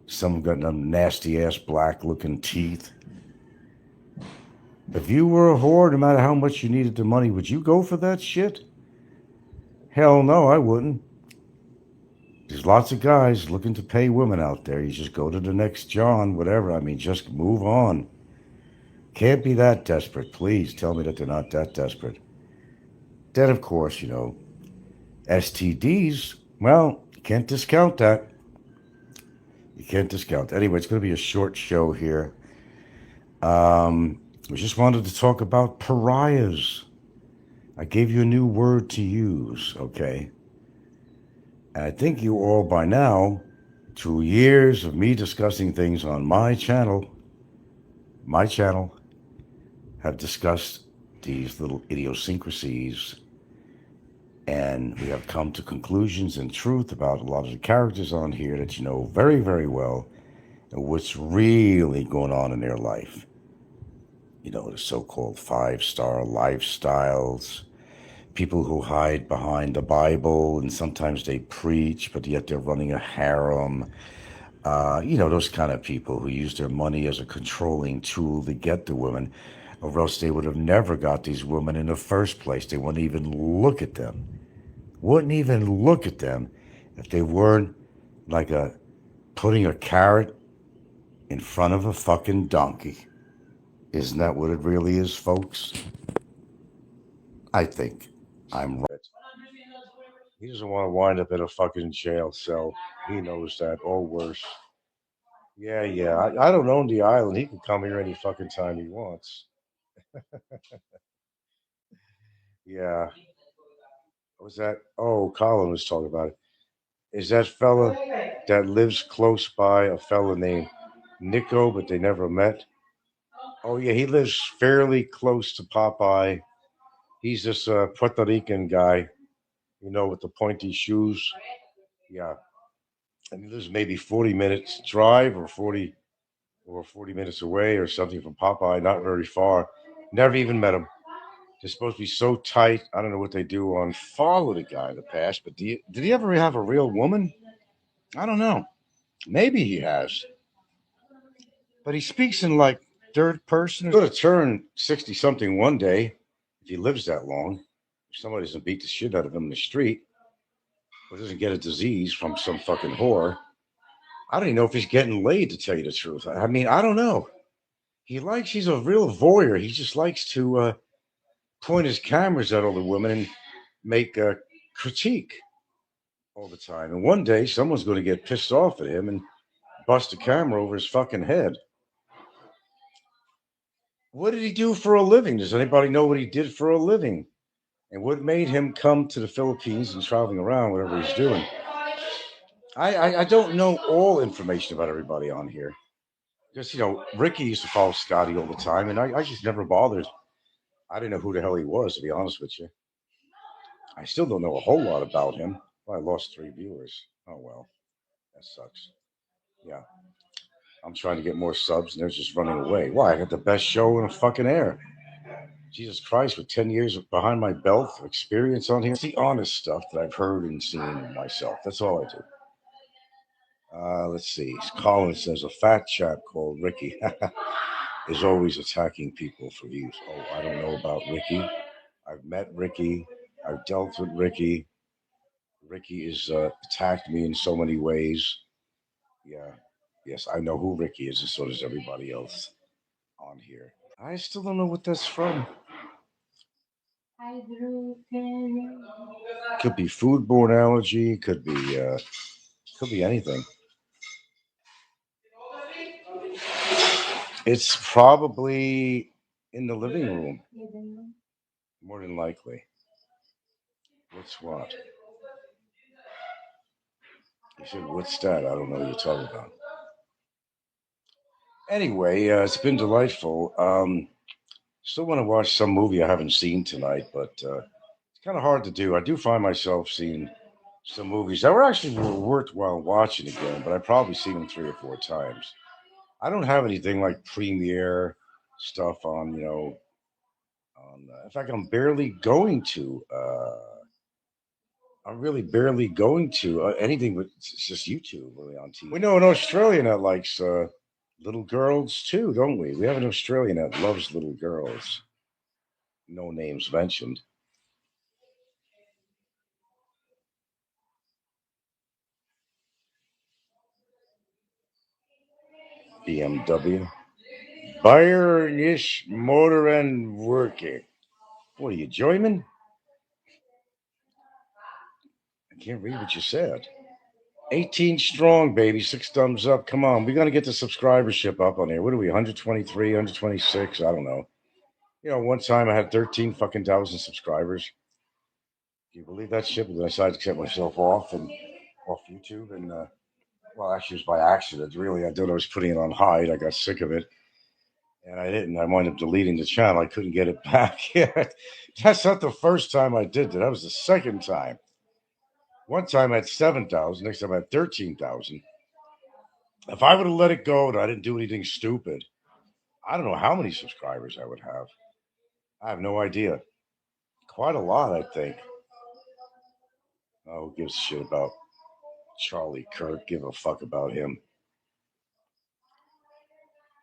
Some got them nasty ass black looking teeth. If you were a whore, no matter how much you needed the money, would you go for that shit? Hell no, I wouldn't. There's lots of guys looking to pay women out there. You just go to the next John, whatever. I mean, just move on. Can't be that desperate. Please tell me that they're not that desperate. Then, of course, you know, STDs, well, you can't discount that. You can't discount. Anyway, it's going to be a short show here. We just wanted to talk about pariahs. I gave you a new word to use, okay? And I think you all by now, through years of me discussing things on my channel, have discussed these little idiosyncrasies, and we have come to conclusions and truth about a lot of the characters on here that you know very, very well, and what's really going on in their life. You know, the so-called five-star lifestyles, people who hide behind the Bible, and sometimes they preach, but yet they're running a harem. You know, those kind of people who use their money as a controlling tool to get the women, or else they would have never got these women in the first place. They wouldn't even look at them. Wouldn't even look at them if they weren't like putting a carrot in front of a fucking donkey. Isn't that what it really is, folks? I think I'm right. He doesn't want to wind up in a fucking jail cell. He knows that, or worse. Yeah. I don't own the island. He can come here any fucking time he wants. Yeah. What was that? Oh, Colin was talking about it. Is that fella that lives close by a fella named Nico, but they never met? Oh, yeah, he lives fairly close to Popeye. He's this Puerto Rican guy, you know, with the pointy shoes. Yeah. And he lives maybe 40 minutes drive or 40 minutes away or something from Popeye, not very far. Never even met him. They're supposed to be so tight. I don't know what they do on follow the guy in the past, but did he ever have a real woman? I don't know. Maybe he has. But he speaks in like third person. He's going to turn 60 something one day if he lives that long. If somebody doesn't beat the shit out of him in the street or doesn't get a disease from some fucking whore. I don't even know if he's getting laid, to tell you the truth. I mean, I don't know. He's a real voyeur. He just likes to point his cameras at all the women and make a critique all the time. And one day, someone's going to get pissed off at him and bust a camera over his fucking head. What did he do for a living? Does anybody know what he did for a living? And what made him come to the Philippines and traveling around, whatever he's doing? I don't know all information about everybody on here. Because, you know, Ricky used to follow Scotty all the time, and I just never bothered. I didn't know who the hell he was, to be honest with you. I still don't know a whole lot about him. Well, I lost 3 viewers. Oh well, that sucks. Yeah, I'm trying to get more subs, and they're just running away. Why? I got the best show in the fucking air. Jesus Christ, with 10 years behind my belt of experience on here, it's the honest stuff that I've heard and seen myself. That's all I do. Let's see. Colin says a fat chap called Ricky is always attacking people for views. Oh, I don't know about Ricky. I've met Ricky. I've dealt with Ricky. Ricky has attacked me in so many ways. Yeah. Yes, I know who Ricky is, and so does everybody else on here. I still don't know what that's from. Could be foodborne allergy. Could be anything. It's probably in the living room, more than likely. What's what? He said, "What's that?" I don't know what you're talking about. Anyway, it's been delightful. Still want to watch some movie I haven't seen tonight, but it's kind of hard to do. I do find myself seeing some movies that were actually worthwhile watching again, but I've probably seen them 3 or 4 times. I don't have anything like premiere stuff on, in fact, I'm really barely going to anything but it's just YouTube really on TV. We know an Australian that likes little girls too, don't we? We have an Australian that loves little girls. No names mentioned. BMW. Bayernisch Motor and Working. What are you, German? I can't read what you said. 18 strong, baby. 6 thumbs up. Come on. We got to get the subscribership up on here. What are we, 123, 126? I don't know. One time I had 13 fucking thousand subscribers. Can you believe that shit? And then I decided to cut myself off YouTube. And, well, actually, it was by accident. Really, I thought I was putting it on hide. I got sick of it. And I didn't. I wound up deleting the channel. I couldn't get it back. That's not the first time I did that. That was the second time. One time I had 7,000. Next time I had 13,000. If I would have let it go and I didn't do anything stupid, I don't know how many subscribers I would have. I have no idea. Quite a lot, I think. Oh, who gives a shit about Charlie Kirk? Give a fuck about him.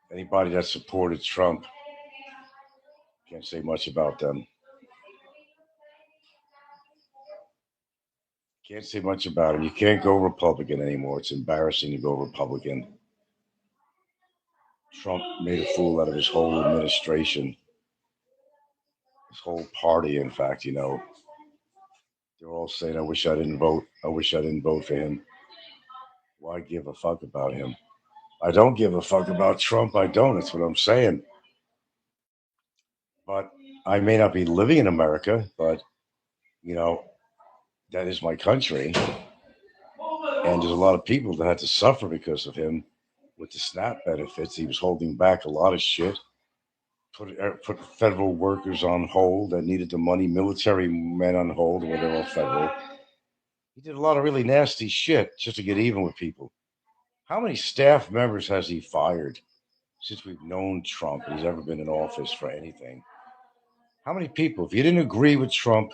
Anybody that supported Trump, can't say much about them. Can't say much about him. You can't go Republican anymore. It's embarrassing to go Republican. Trump made a fool out of his whole administration, his whole party. In fact, they're all saying, "I wish I didn't vote. I wish I didn't vote for him." Why give a fuck about him? I don't give a fuck about Trump. I don't. That's what I'm saying. But I may not be living in America, but you know that is my country, and there's a lot of people that had to suffer because of him with the SNAP benefits. He was holding back a lot of shit. Put federal workers on hold that needed the money, military men on hold, where they're all federal. He did a lot of really nasty shit just to get even with people. How many staff members has he fired since we've known Trump and he's ever been in office for anything? How many people? If you didn't agree with Trump,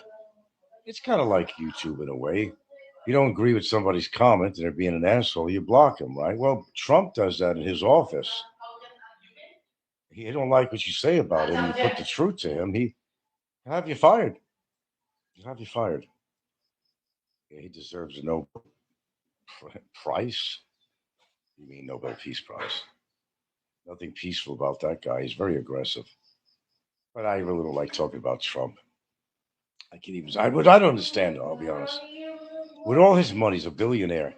it's kind of like YouTube in a way. If you don't agree with somebody's comment and they're being an asshole, you block them, right? Well, Trump does that in his office. He don't like what you say about him. You put the truth to him, he'll have you fired. He'll have you fired. Yeah, he deserves a Nobel Prize. You mean Nobel Peace Prize? Nothing peaceful about that guy. He's very aggressive. But I really don't like talking about Trump. I can't even. I don't understand. I'll be honest. With all his money, he's a billionaire.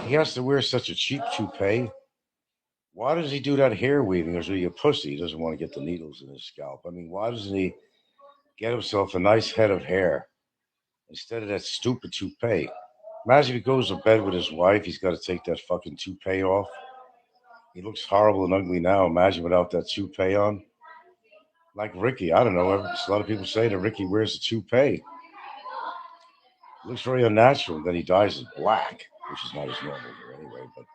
He has to wear such a cheap toupee. Why does he do that hair weaving? Or is he a pussy? He doesn't want to get the needles in his scalp. I mean, why doesn't he get himself a nice head of hair instead of that stupid toupee? Imagine if he goes to bed with his wife, he's got to take that fucking toupee off. He looks horrible and ugly now. Imagine without that toupee on. Like Ricky, I don't know. A lot of people say that Ricky wears a toupee. Looks very unnatural. And then he dyes it black, which is not as normal here anyway. But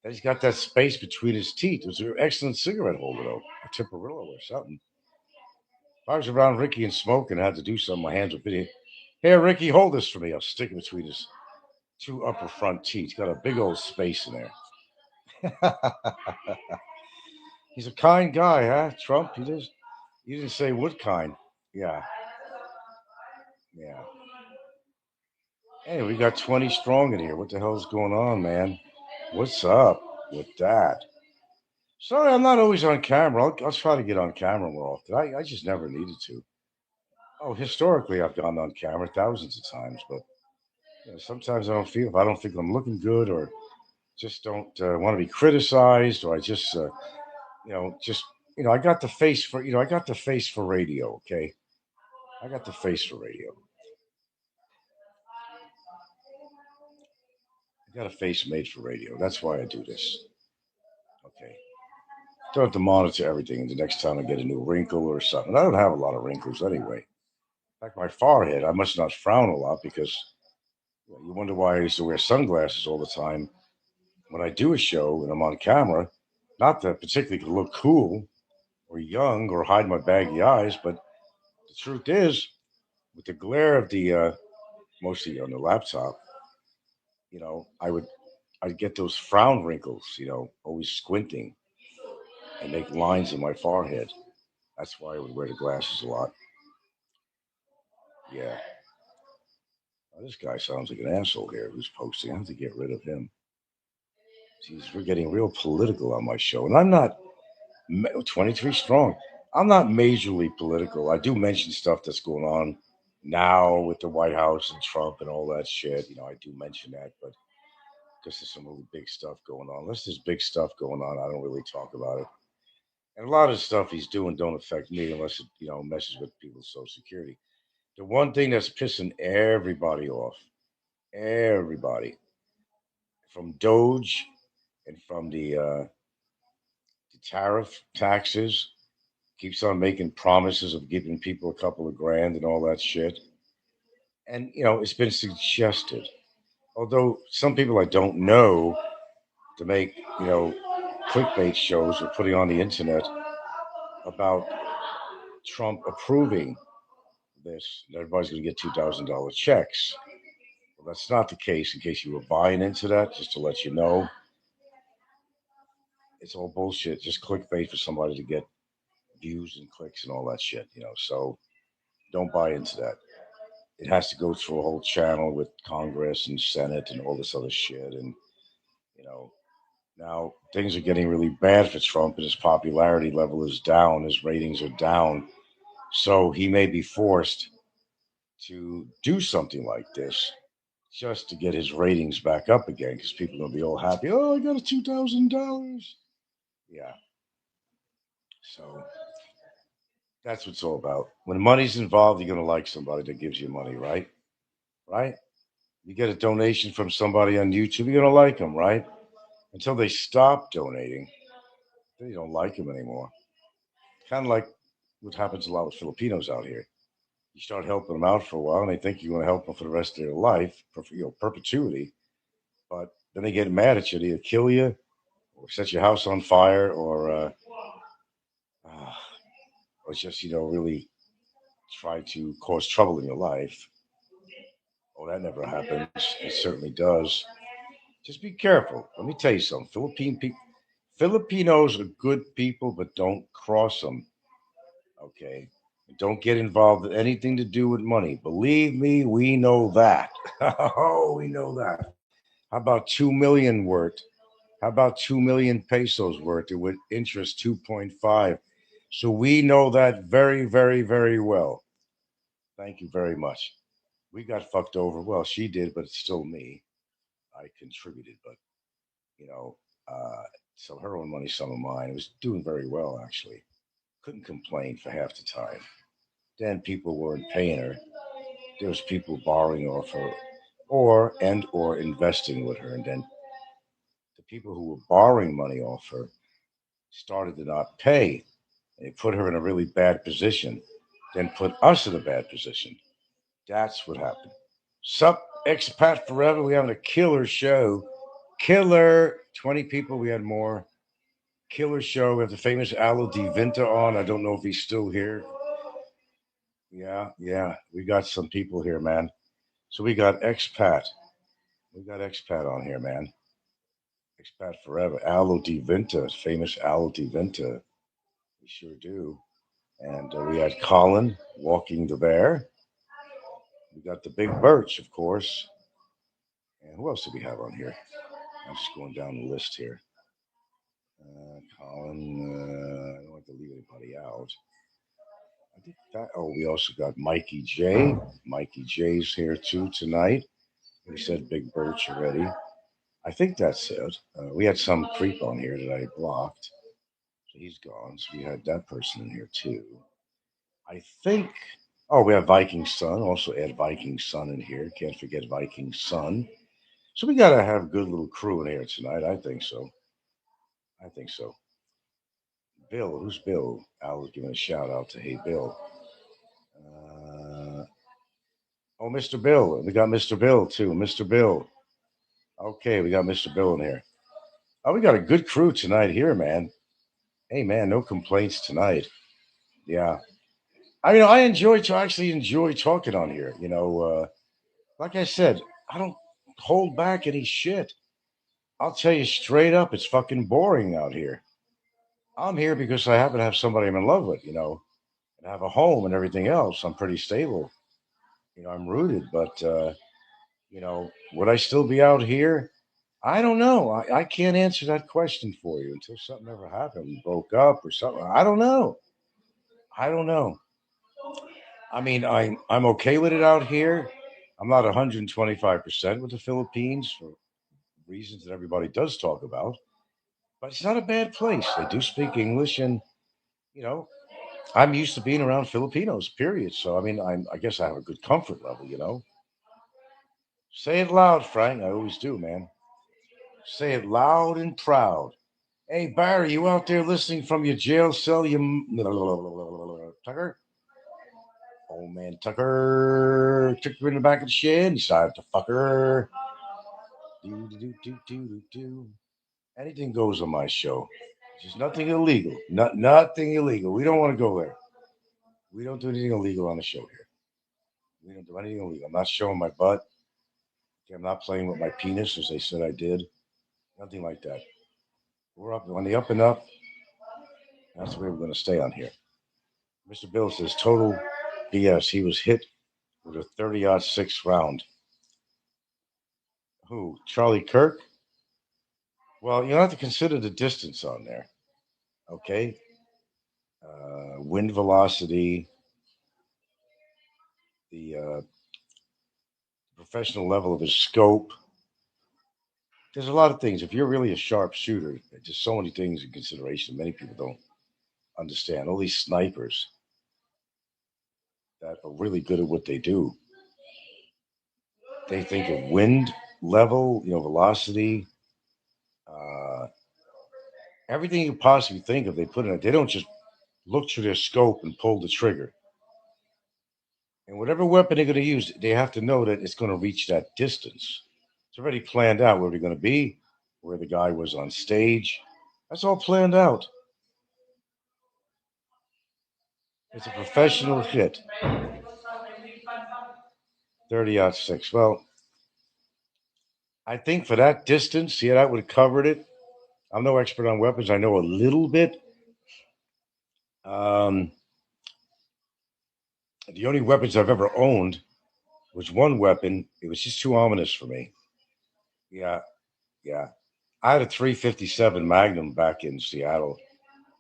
then he's got that space between his teeth. It was an excellent cigarette holder, though, a Tiparillo or something. If I was around Ricky and smoking and had to do something, my hands would be here, Ricky, hold this for me. I'll stick it between his two upper front teeth. Got a big old space in there. He's a kind guy, huh? Trump, he does. You didn't say what kind. Yeah, yeah. Hey, we got 20 strong in here. What the hell's going on, man? What's up with that? Sorry, I'm not always on camera. I'll try to get on camera more often. I just never needed to. Oh, historically, I've gone on camera thousands of times, but sometimes I don't feel if I don't think I'm looking good or just don't want to be criticized or I just, just I got the face for I got the face for radio. Okay, I got the face for radio. I got a face made for radio. That's why I do this. Okay. Don't have to monitor everything the next time I get a new wrinkle or something. I don't have a lot of wrinkles anyway. In fact, my forehead, I must not frown a lot because you wonder why I used to wear sunglasses all the time when I do a show and I'm on camera. Not that particularly to look cool or young or hide my baggy eyes, but the truth is, with the glare of the mostly on the laptop, I'd get those frown wrinkles, always squinting and make lines in my forehead. That's why I would wear the glasses a lot. Yeah. Now, this guy sounds like an asshole here who's posting. I have to get rid of him. Jeez, we're getting real political on my show. And I'm not 23 strong. I'm not majorly political. I do mention stuff that's going on now with the White House and Trump and all that shit. I do mention that, but because there's some really big stuff going on. Unless there's big stuff going on, I don't really talk about it. And a lot of the stuff he's doing don't affect me unless it, messes with people's Social Security. The one thing that's pissing everybody off, everybody, from Doge and from the tariff taxes, keeps on making promises of giving people a couple of grand and all that shit. And, it's been suggested, although some people I don't know to make, clickbait shows or putting on the internet about Trump approving this. Everybody's going to get $2,000 checks. Well, that's not the case. In case you were buying into that, just to let you know, it's all bullshit. Just clickbait for somebody to get views and clicks and all that shit. So don't buy into that. It has to go through a whole channel with Congress and Senate and all this other shit. And you know, now things are getting really bad for Trump, and his popularity level is down. His ratings are down. So he may be forced to do something like this just to get his ratings back up again because people are going to be all happy. Oh, I got a $2,000. Yeah. So that's what it's all about. When money's involved, you're going to like somebody that gives you money, right? Right? You get a donation from somebody on YouTube, you're going to like them, right? Until they stop donating, then you don't like them anymore. Kind of like what happens a lot with Filipinos out here. You start helping them out for a while, and they think you're going to help them for the rest of their life, perpetuity. But then they get mad at you. They either kill you, or set your house on fire, uh, or just really try to cause trouble in your life. Oh, that never happens. It certainly does. Just be careful. Let me tell you something. Filipinos are good people, but don't cross them. Okay. Don't get involved in anything to do with money. Believe me, we know that. Oh, we know that. How about 2 million worth? How about 2 million pesos worth with interest 2.5? So we know that very, very, very well. Thank you very much. We got fucked over. Well, she did, but it's still me. I contributed, but you know, uh, so her own money, some of mine. It was doing very well actually. Couldn't complain for half the time. Then people weren't paying her. There was people borrowing off her, or investing with her, and then the people who were borrowing money off her started to not pay. And it put her in a really bad position. Then put us in a bad position. That's what happened. Sup, expat forever. We having a killer show. Killer. 20 people. We had more. Killer show. We have the famous Alo Di Vinta on. I don't know if he's still here. Yeah, yeah. We got some people here, man. So we got expat. We got expat on here, man. Expat forever. Alo Di Vinta. Famous Alo Di Vinta. We sure do. And we had Colin walking the bear. We got the big birch, of course. And who else do we have on here? I'm just going down the list here. Colin, I don't want to leave anybody out. I think that. Oh, we also got Mikey J. Mikey J's here too tonight. We said Big Birch already. I think that's it. We had some creep on here that I blocked. So he's gone. So we had that person in here too. I think. Oh, we have Viking Sun. Also add Viking Sun in here. Can't forget Viking Sun. So we gotta have a good little crew in here tonight. I think so. I think so. Bill, who's Bill? Al was giving a shout out to Hey Bill. Uh, oh, Mr. Bill. We got Mr. Bill too. Mr. Bill. Okay, we got Mr. Bill in here. Oh, we got a good crew tonight here, man. Hey, man, no complaints tonight. Yeah, I enjoy to actually enjoy talking on here. Like I said, I don't hold back any shit. I'll tell you straight up, it's fucking boring out here. I'm here because I happen to have somebody I'm in love with, and have a home and everything else. I'm pretty stable. I'm rooted, but would I still be out here? I don't know. I can't answer that question for you until something ever happened, broke up or something. I don't know. I don't know. I mean, I'm okay with it out here. I'm not 125% with the Philippines for reasons that everybody does talk about, but it's not a bad place. They do speak English, and you know, I'm used to being around Filipinos. Period. So I mean, I guess I have a good comfort level. Say it loud, Frank. I always do, man. Say it loud and proud. Hey, Barry, you out there listening from your jail cell? Tucker? Old man Tucker took her in the back of the shed and decided to fuck her. Do, do, do, do, do, do, do. Anything goes on my show. There's nothing illegal. Nothing illegal. We don't want to go there. We don't do anything illegal on the show here. We don't do anything illegal. I'm not showing my butt. Okay, I'm not playing with my penis as they said I did. Nothing like that. We're up on the up and up. That's the way we're going to stay on here. Mr. Bill says total BS. He was hit with a 30-06 round. Who? Charlie Kirk? Well, you have to consider the distance on there. Okay. Wind velocity, the professional level of his scope. There's a lot of things. If you're really a sharp shooter, there's just so many things in consideration. Many people don't understand. All these snipers that are really good at what they do, they think of wind level, velocity, uh, everything you possibly think of. They put in it. They don't just look through their scope and pull the trigger. And whatever weapon they're going to use, they have to know that it's going to reach that distance. It's already planned out where they're going to be, where the guy was on stage. That's all planned out. It's a professional hit. 30-06. Well, I think for that distance, yeah, that would have covered it. I'm no expert on weapons. I know a little bit. Um, the only weapons I've ever owned was one weapon. It was just too ominous for me. Yeah, yeah. I had a 357 Magnum back in Seattle.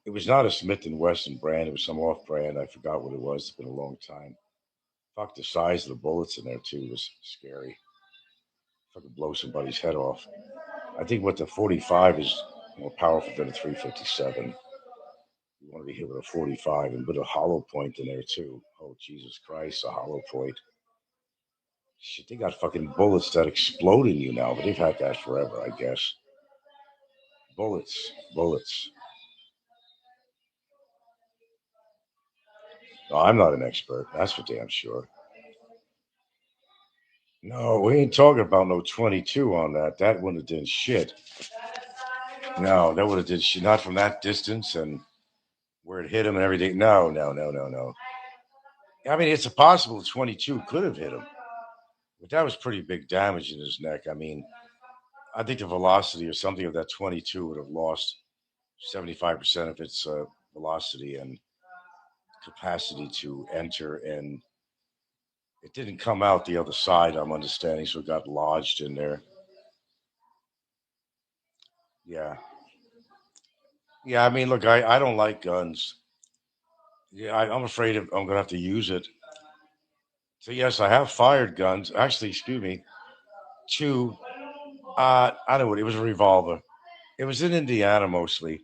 It was not a Smith and Wesson brand. It was some off brand. I forgot what it was. It's been a long time. Fuck, the size of the bullets in there too was scary. Fucking blow somebody's head off. I think what the 45 is more powerful than a 357. You want to be hit with a 45 and put a hollow point in there too. Oh Jesus Christ, a hollow point. Shit, they got fucking bullets that explode in you now, but they've had that forever, I guess. Bullets, bullets. No, I'm not an expert. That's for damn sure. No, we ain't talking about no 22 on that. That wouldn't have done shit. No, that would have did shit. Not from that distance and where it hit him and everything. No, no, no, no, no. I mean, it's a possible 22 could have hit him, but that was pretty big damage in his neck. I mean, I think the velocity or something of that 22 would have lost 75% of its velocity and capacity to enter, and it didn't come out the other side, I'm understanding, so it got lodged in there. Yeah. Yeah, I mean, look, I don't like guns. Yeah, I'm afraid I'm going to have to use it. So, yes, I have fired guns. Actually, excuse me, two. I don't know what it was a revolver. It was in Indiana mostly.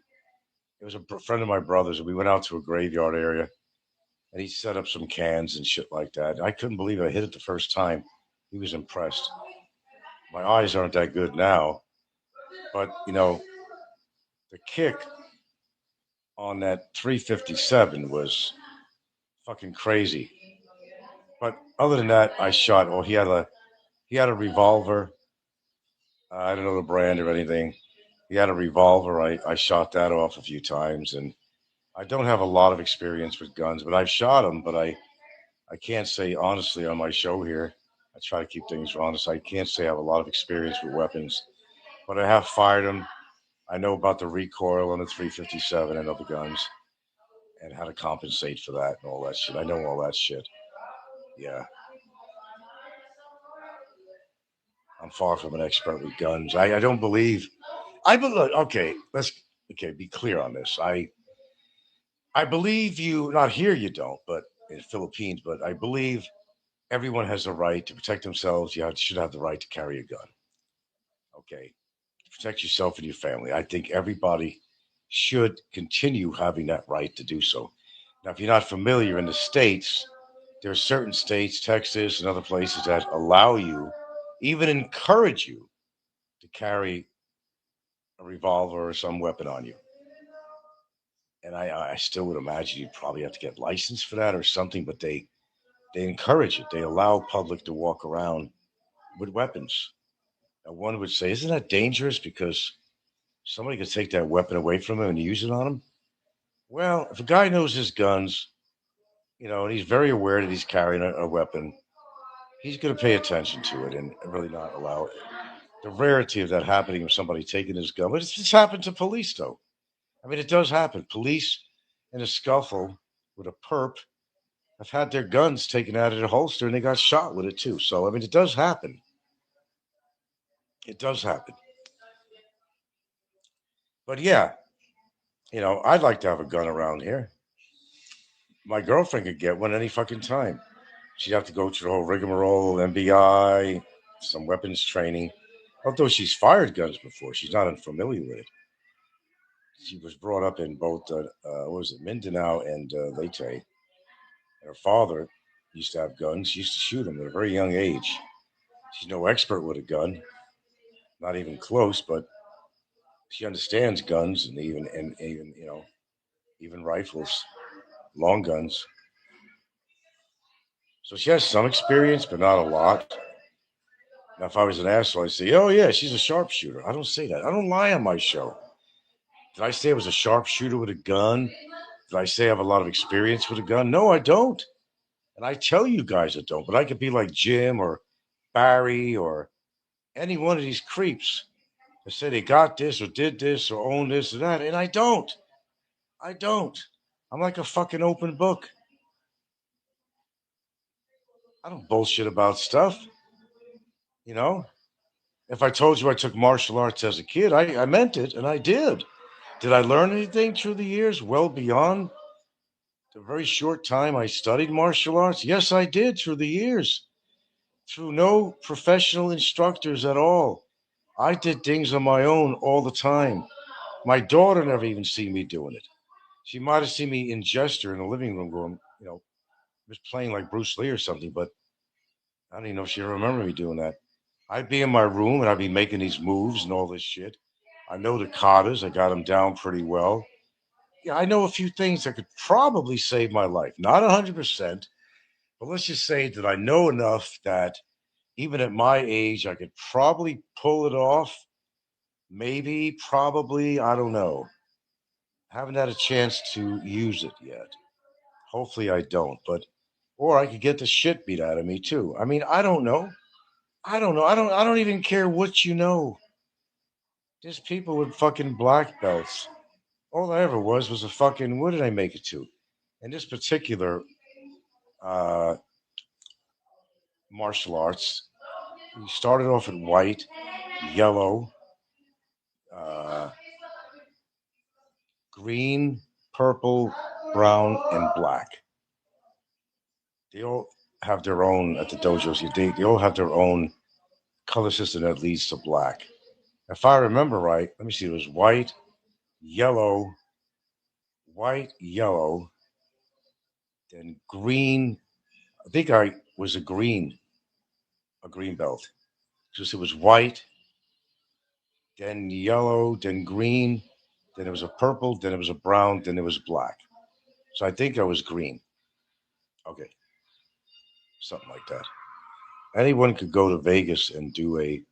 It was a friend of my brother's, and we went out to a graveyard area, and he set up some cans and shit like that. I couldn't believe I hit it the first time. He was impressed. My eyes aren't that good now, but the kick on that 357 was fucking crazy. But other than that, I shot. Well, he had a revolver. I don't know the brand or anything. He had a revolver. I shot that off a few times, and I don't have a lot of experience with guns, but I've shot them. But I can't say honestly on my show here. I try to keep things honest. I can't say I have a lot of experience with weapons, but I have fired them. I know about the recoil on the 357 and other guns, and how to compensate for that and all that shit. I know all that shit. Yeah, I'm far from an expert with guns. I don't believe. Look, okay. Be clear on this. I believe you. Not here, you don't, but in the Philippines. But I believe everyone has a right to protect themselves. Should have the right to carry a gun. Okay, protect yourself and your family. I think everybody should continue having that right to do so. Now, if you're not familiar in the states, there are certain states, Texas and other places, that allow you, even encourage you, to carry a revolver or some weapon on you. And I still would imagine you'd probably have to get licensed for that or something, but they encourage it. They allow public to walk around with weapons. Now, one would say, isn't that dangerous because somebody could take that weapon away from him and use it on him? Well, if a guy knows his guns, and he's very aware that he's carrying a weapon, he's going to pay attention to it and really not allow it. The rarity of that happening with somebody taking his gun, but it's happened to police, though. I mean, it does happen. Police in a scuffle with a perp have had their guns taken out of their holster and they got shot with it, too. So, I mean, it does happen. It does happen. But yeah, I'd like to have a gun around here. My girlfriend could get one any fucking time. She'd have to go through the whole rigmarole, MBI, some weapons training. Although she's fired guns before, she's not unfamiliar with it. She was brought up in both, what was it, Mindanao and Leyte. And her father used to have guns. She used to shoot them at a very young age. She's no expert with a gun, not even close, but she understands guns and even even rifles, long guns. So she has some experience, but not a lot. Now, if I was an asshole, I'd say, "Oh yeah, she's a sharpshooter." I don't say that. I don't lie on my show. Did I say I was a sharpshooter with a gun? Did I say I have a lot of experience with a gun? No, I don't. And I tell you guys I don't. But I could be like Jim or Barry or any one of these creeps that say they got this or did this or own this or that, and I don't. I don't. I'm like a fucking open book. I don't bullshit about stuff. You know, if I told you I took martial arts as a kid, I meant it, and I did. Did I learn anything through the years well beyond the very short time I studied martial arts? Yes, I did through the years, through no professional instructors at all. I did things on my own all the time. My daughter never even seen me doing it. She might have seen me in gesture in the living room going, just playing like Bruce Lee or something, but I don't even know if she remember me doing that. I'd be in my room and I'd be making these moves and all this shit. I know the katas. I got them down pretty well. Yeah, I know a few things that could probably save my life. Not 100%, but let's just say that I know enough that even at my age, I could probably pull it off. Maybe, probably, I don't know. Haven't had a chance to use it yet. Hopefully, I don't. But or I could get the shit beat out of me too. I mean, I don't know. I don't know. I don't even care what you know. There's people with fucking black belts. All I ever was a fucking. What did I make it to? In this particular uh, martial arts, we started off at white, yellow, uh, green, purple, brown, and black. They all have their own at the dojos. They all have their own color system that leads to black. If I remember right, let me see. It was yellow, yellow, then green. I think I was a green belt. Because it was white, then yellow, then green, then it was a purple, then it was a brown, then it was black. So I think I was green. Okay, something like that. Anyone could go to Vegas and do a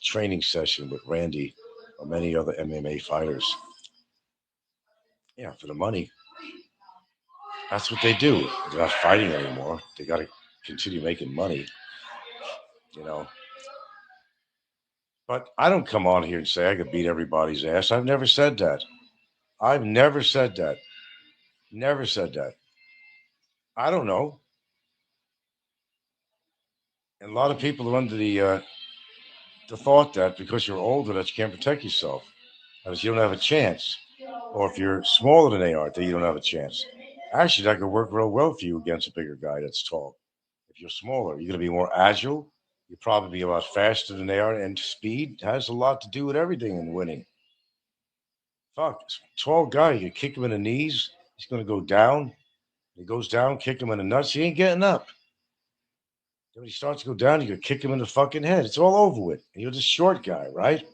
training session with Randy or many other MMA fighters. Yeah, for the money. That's what they do. They're not fighting anymore. They got to continue making money, you know. But I don't come on here and say I could beat everybody's ass. I've never said that. I've never said that. Never said that. I don't know. And a lot of people are under the thought that because you're older that you can't protect yourself, that you don't have a chance, or if you're smaller than they are, that you don't have a chance. Actually, that could work real well for you against a bigger guy that's tall. If you're smaller, you're going to be more agile. You'll probably be a lot faster than they are, and speed has a lot to do with everything in winning. Fuck, tall guy, you kick him in the knees, he's going to go down. He goes down, kick him in the nuts, he ain't getting up. Then when he starts to go down, you can kick him in the fucking head. It's all over with. And you're the short guy, right?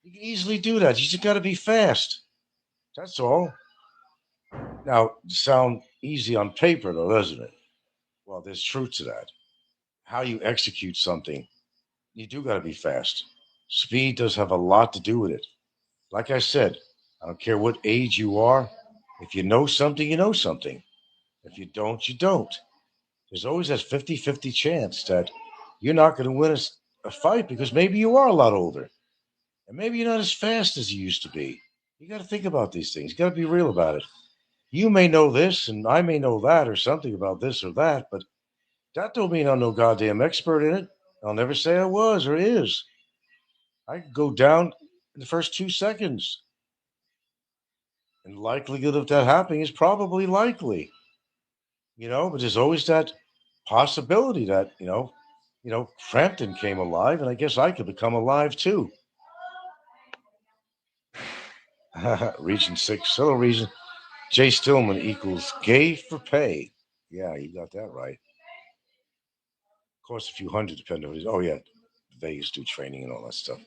You can easily do that. You just got to be fast. That's all. Now, sound easy on paper, though, doesn't it? Well, there's truth to that. How you execute something, you do got to be fast. Speed does have a lot to do with it. Like I said, I don't care what age you are. If you know something, you know something. If you don't, you don't. There's always that 50-50 chance that you're not going to win a fight because maybe you are a lot older. And maybe you're not as fast as you used to be. You got to think about these things. You got to be real about it. You may know this and I may know that or something about this or that, but that don't mean I'm no goddamn expert in it. I'll never say I was or is. I could go down in the first 2 seconds. And the likelihood of that happening is probably likely, but there's always that possibility that, Frampton came alive, and I guess I could become alive too. Region 6, Solo Region. Jay Stillman equals gay for pay. Yeah, you got that right. Cost a few hundred, depending on. Oh yeah, Vegas do training and all that stuff.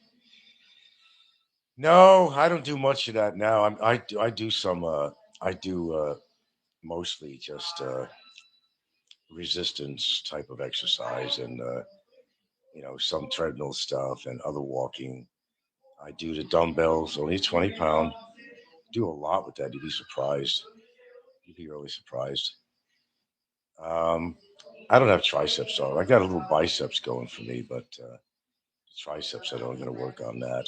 No, I don't do much of that now. I do some. I do mostly just resistance type of exercise and some treadmill stuff and other walking. I do the dumbbells, only 20 pound. Do a lot with that. You'd be surprised. You'd be really surprised. Um, I don't have triceps, so I got a little biceps going for me, but triceps, I don't. I'm going to work on that.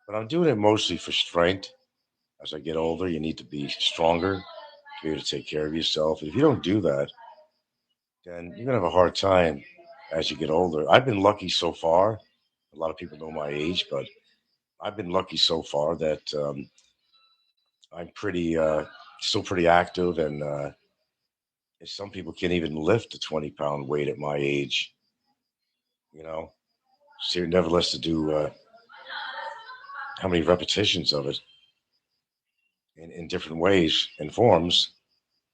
But I'm doing it mostly for strength. As I get older, you need to be stronger to be able to take care of yourself. If you don't do that, then you're going to have a hard time as you get older. I've been lucky so far. A lot of people know my age, but I've been lucky so far that I'm still pretty active, and some people can't even lift a 20-pound weight at my age. You know, so you're nevertheless to do how many repetitions of it in different ways and forms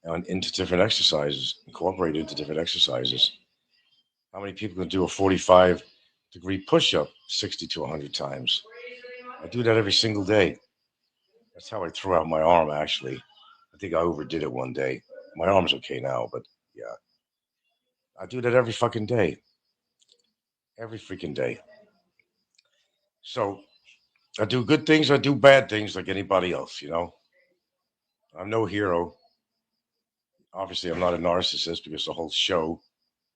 and into different exercises, incorporate into different exercises. How many people can do a 45-degree push-up 60 to 100 times? I do that every single day. That's how I threw out my arm, actually. I think I overdid it one day. My arm's okay now, but yeah, I do that every fucking day. every freaking day. So I do good things, I do bad things like anybody else, you know? I'm no hero. Obviously, I'm not a narcissist because the whole show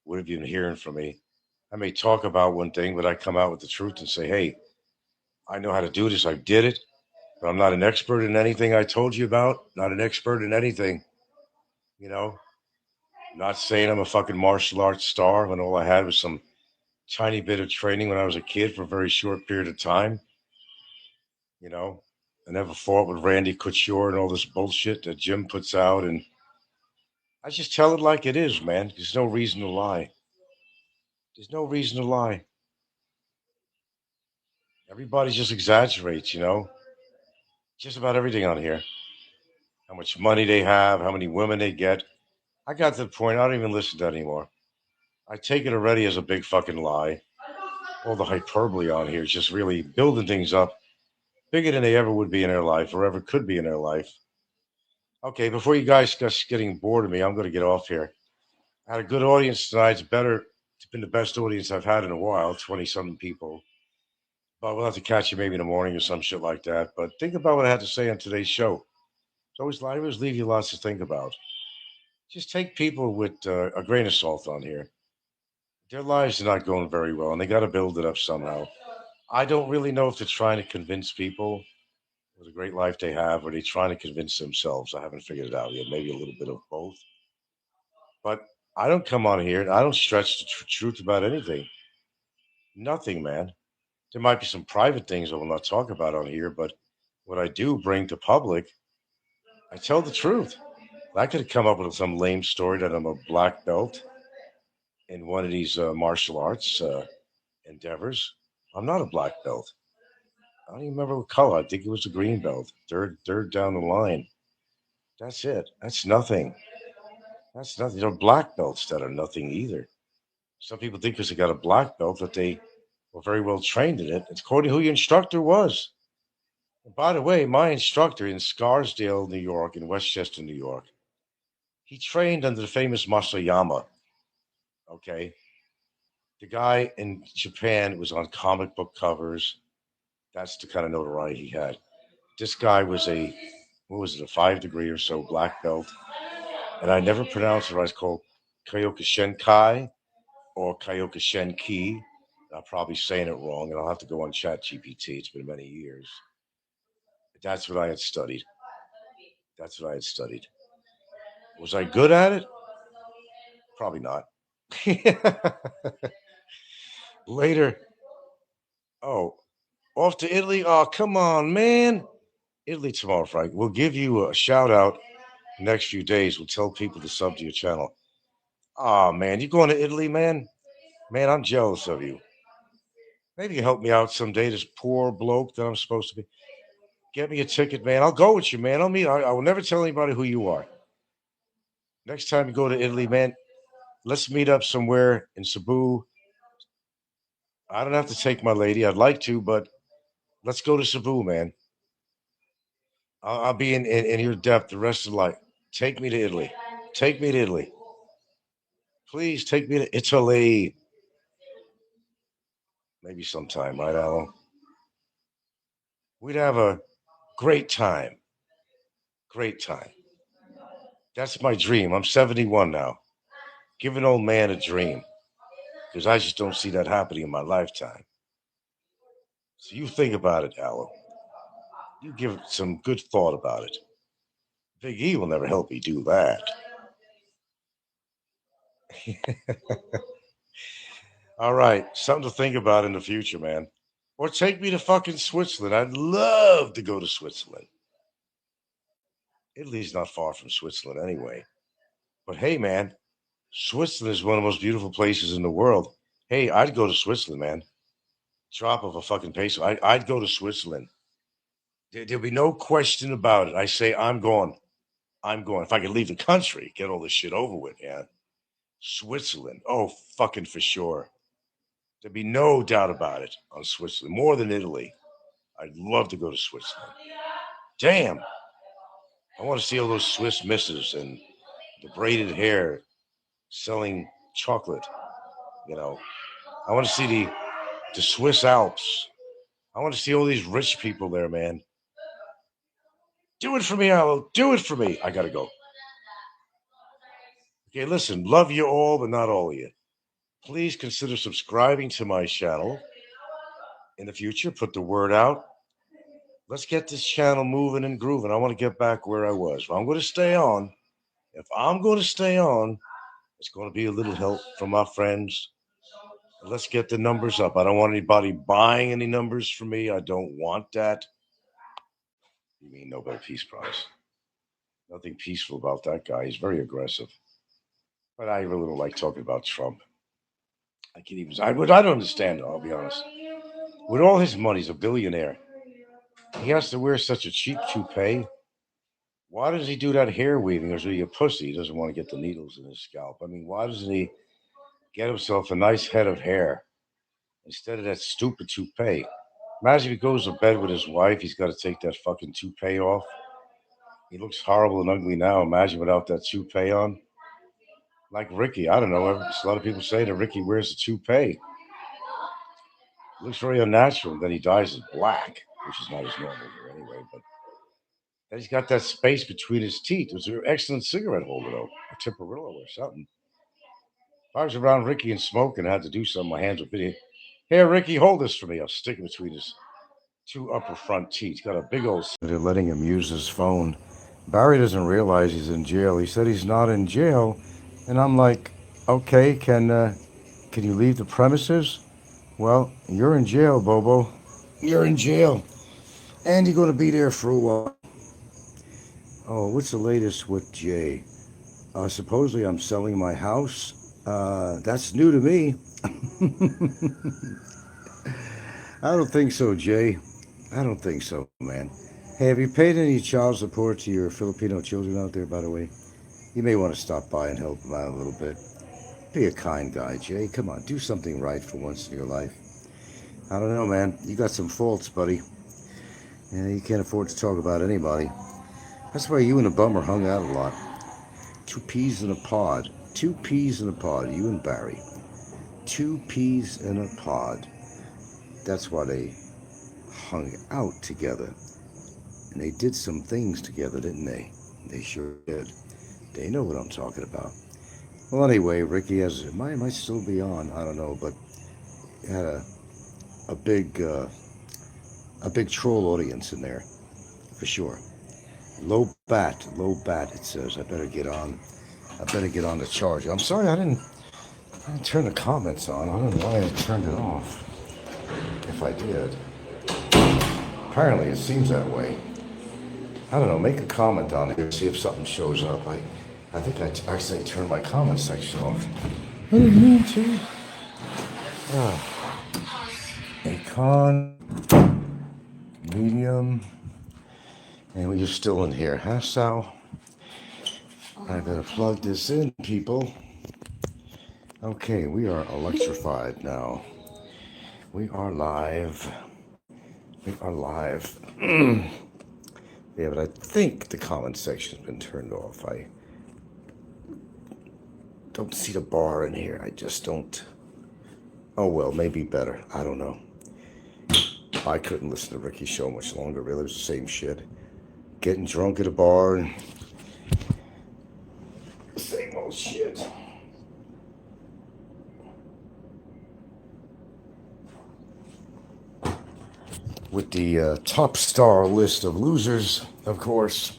would have been hearing from me. I may talk about one thing, but I come out with the truth and say, hey, I know how to do this. I did it, but I'm not an expert in anything I told you about. Not an expert in anything, you know? Not saying I'm a fucking martial arts star when all I had was some tiny bit of training when I was a kid for a very short period of time, you know? I never fought with Randy Couture and all this bullshit that Jim puts out. And I just tell it like it is, man. There's no reason to lie. There's no reason to lie. Everybody just exaggerates, you know? Just about everything on here. How much money they have, how many women they get. I got to the point I don't even listen to that anymore. I take it already as a big fucking lie. All the hyperbole on here is just really building things up bigger than they ever would be in their life or ever could be in their life. Okay, before you guys start getting bored of me, I'm going to get off here. I had a good audience tonight. It's been the best audience I've had in a while, 20 something people. But we'll have to catch you maybe in the morning or some shit like that. But think about what I had to say on today's show. I always leave you lots to think about. Just take people with a grain of salt on here. Their lives are not going very well, and they got to build it up somehow. I don't really know if they're trying to convince people with a great life they have, or they're trying to convince themselves. I haven't figured it out yet. Maybe a little bit of both. But I don't come on here and I don't stretch the truth about anything. Nothing, man. There might be some private things I will not talk about on here, but what I do bring to public, I tell the truth. I could have come up with some lame story that I'm a black belt in one of these martial arts endeavors. I'm not a black belt. I don't even remember what color. I think it was a green belt. Third down the line. That's it. That's nothing. That's nothing. There are black belts that are nothing either. Some people think because they got a black belt that they were very well trained in it. It's according to who your instructor was. And by the way, my instructor in Scarsdale, New York, in Westchester, New York, he trained under the famous Masayama. Okay, the guy in Japan was on comic book covers. That's the kind of notoriety he had. This guy was what was it, a 5 degree or so black belt. And I never pronounced it right. It's called Kyokushinkai or Kyokushinki. I'm probably saying it wrong, and I'll have to go on Chat GPT. It's been many years. But that's what I had studied. That's what I had studied. Was I good at it? Probably not. Later, oh, off to Italy? Oh, come on, man. Italy tomorrow, Frank. We'll give you a shout out the next few days. We'll tell people to sub to your channel. Oh, man, you going to Italy, man? Man, I'm jealous of you. Maybe you help me out someday, this poor bloke that I'm supposed to be. Get me a ticket, man. I'll go with you, man. I will never tell anybody who you are. Next time you go to Italy, man, let's meet up somewhere in Cebu. I don't have to take my lady. I'd like to, but let's go to Cebu, man. I'll be in your depth the rest of the life. Take me to Italy. Take me to Italy. Please take me to Italy. Maybe sometime, right, Alan? We'd have a great time. Great time. That's my dream. I'm 71 now. Give an old man a dream because I just don't see that happening in my lifetime. So you think about it, Alan. You give it some good thought about it. Big E will never help me do that. All right, something to think about in the future, man. Or take me to fucking Switzerland. I'd love to go to Switzerland. Italy's not far from Switzerland anyway. But hey, man, Switzerland is one of the most beautiful places in the world. Hey, I'd go to Switzerland, man. Drop of a fucking peso. I'd go to Switzerland. There'll be no question about it. I say I'm going. I'm going. If I could leave the country, get all this shit over with, man. Switzerland. Oh, fucking for sure. There'd be no doubt about it on Switzerland. More than Italy. I'd love to go to Switzerland. Damn. I want to see all those Swiss misses and the braided hair selling chocolate, you know. I want to see the Swiss Alps. I want to see all these rich people there, man. Do it for me, Allo. Do it for me. I gotta go. Okay, listen, love you all, but not all of you. Please consider subscribing to my channel in the future. Put the word out. Let's get this channel moving and grooving. I want to get back where I was. If I'm going to stay on, it's going to be a little help from my friends. Let's get the numbers up. I don't want anybody buying any numbers from me. I don't want that. You mean Nobel Peace Prize? Nothing peaceful about that guy. He's very aggressive. But I really don't like talking about Trump. I can't even. I don't understand. I'll be honest. With all his money, he's a billionaire. He has to wear such a cheap toupee. Why does he do that hair weaving? Or is he a pussy? He doesn't want to get the needles in his scalp. I mean, why doesn't he get himself a nice head of hair instead of that stupid toupee? Imagine if he goes to bed with his wife, he's got to take that fucking toupee off. He looks horrible and ugly now. Imagine without that toupee on. Like Ricky, I don't know. A lot of people say that Ricky wears a toupee. It looks very unnatural. Then he dyes it black, which is not his normal hair anyway. But then he's got that space between his teeth. It was an excellent cigarette holder, though, a Tiparillo or something. If I was around Ricky and smoking, I had to do something. My hands would be here. Ricky, hold this for me. I'll stick it between his two upper front teeth. He's got a big old. They're letting him use his phone. Barry doesn't realize he's in jail. He said he's not in jail. And I'm like, okay, can you leave the premises? Well, you're in jail, Bobo. You're in jail. And you're going to be there for a while. Oh, what's the latest with Jay? Supposedly I'm selling my house. That's new to me. I don't think so, Jay. I don't think so, man. Hey, have you paid any child support to your Filipino children out there, by the way? You may want to stop by and help them out a little bit. Be a kind guy, Jay. Come on, do something right for once in your life. I don't know, man. You got some faults, buddy. And you can't afford to talk about anybody. That's why you and the bummer hung out a lot. 2 peas in a pod. 2 peas in a pod, you and Barry. 2 peas in a pod. That's why they hung out together. And they did some things together, didn't they? They sure did. They know what I'm talking about. Well, anyway, Ricky might still be on. I don't know, but he had a big troll audience in there, for sure. Low bat, it says. I better get on the charger. I'm sorry I didn't turn the comments on. I don't know why I turned it off. If I did. Apparently it seems that way. I don't know, make a comment on here, see if something shows up. I think I accidentally turned my comment section off. I didn't mean to. Econ, medium, and we're still in here, huh, Sal? I better plug this in, people. Okay, we are electrified now. We are live. Yeah, but I think the comment section has been turned off. I don't see the bar in here. I just don't. Oh, well, maybe better. I don't know. I couldn't listen to Ricky's show much longer, really. It was the same shit. Getting drunk at a bar and same old shit. With the top star list of losers, of course.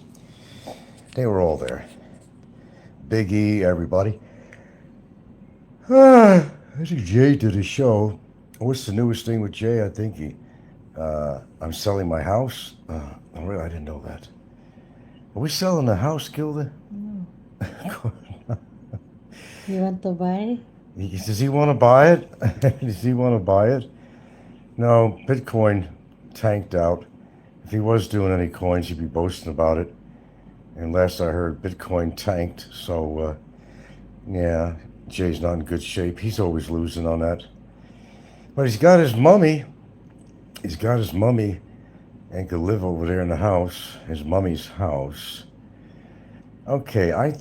They were all there. Big E, everybody. I think Jay did a show. What's the newest thing with Jay? I think I'm selling my house. Really, I didn't know that. Are we selling the house, Gilda? No. You want to buy? Does he want to buy it? Does he want to buy it? No, Bitcoin tanked out. If he was doing any coins, he'd be boasting about it. And last I heard, Bitcoin tanked. So, yeah, Jay's not in good shape. He's always losing on that. But he's got his mummy. He's got his mummy and could live over there in the house, his mummy's house. Okay, I